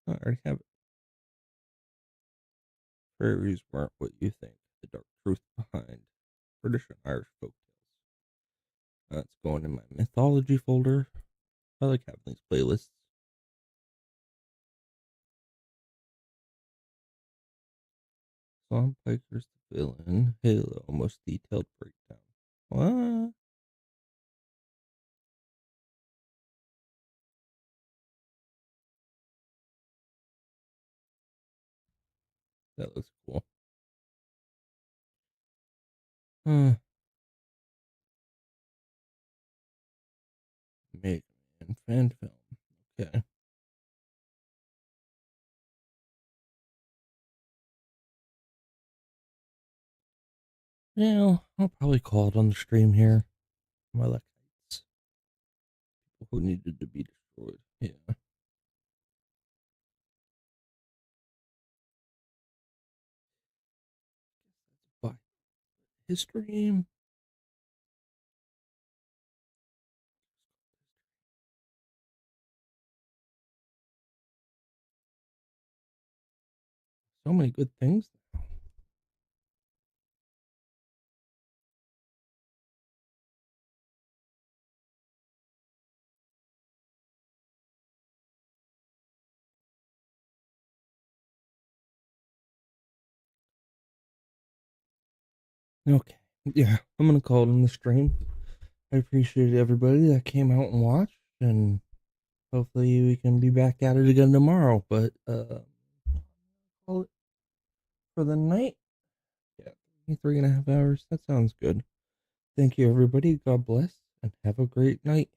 I already have it. Fairies weren't what you think. The dark truth behind British and Irish folktales. That's going in my mythology folder. I like having these playlists. Song Piker's the villain. Halo, most detailed breakdown. What? That looks cool. Mega Man fan film. Okay. Yeah, I'll probably call it on the stream here. My Lechites. People who needed to be destroyed. Yeah. his stream. So many good things. Okay. Yeah, I'm gonna call it in the stream. I appreciate everybody that came out and watched, and hopefully we can be back at it again tomorrow. But call it for the night. Yeah, 3.5 hours. That sounds good. Thank you, everybody. God bless, and have a great night.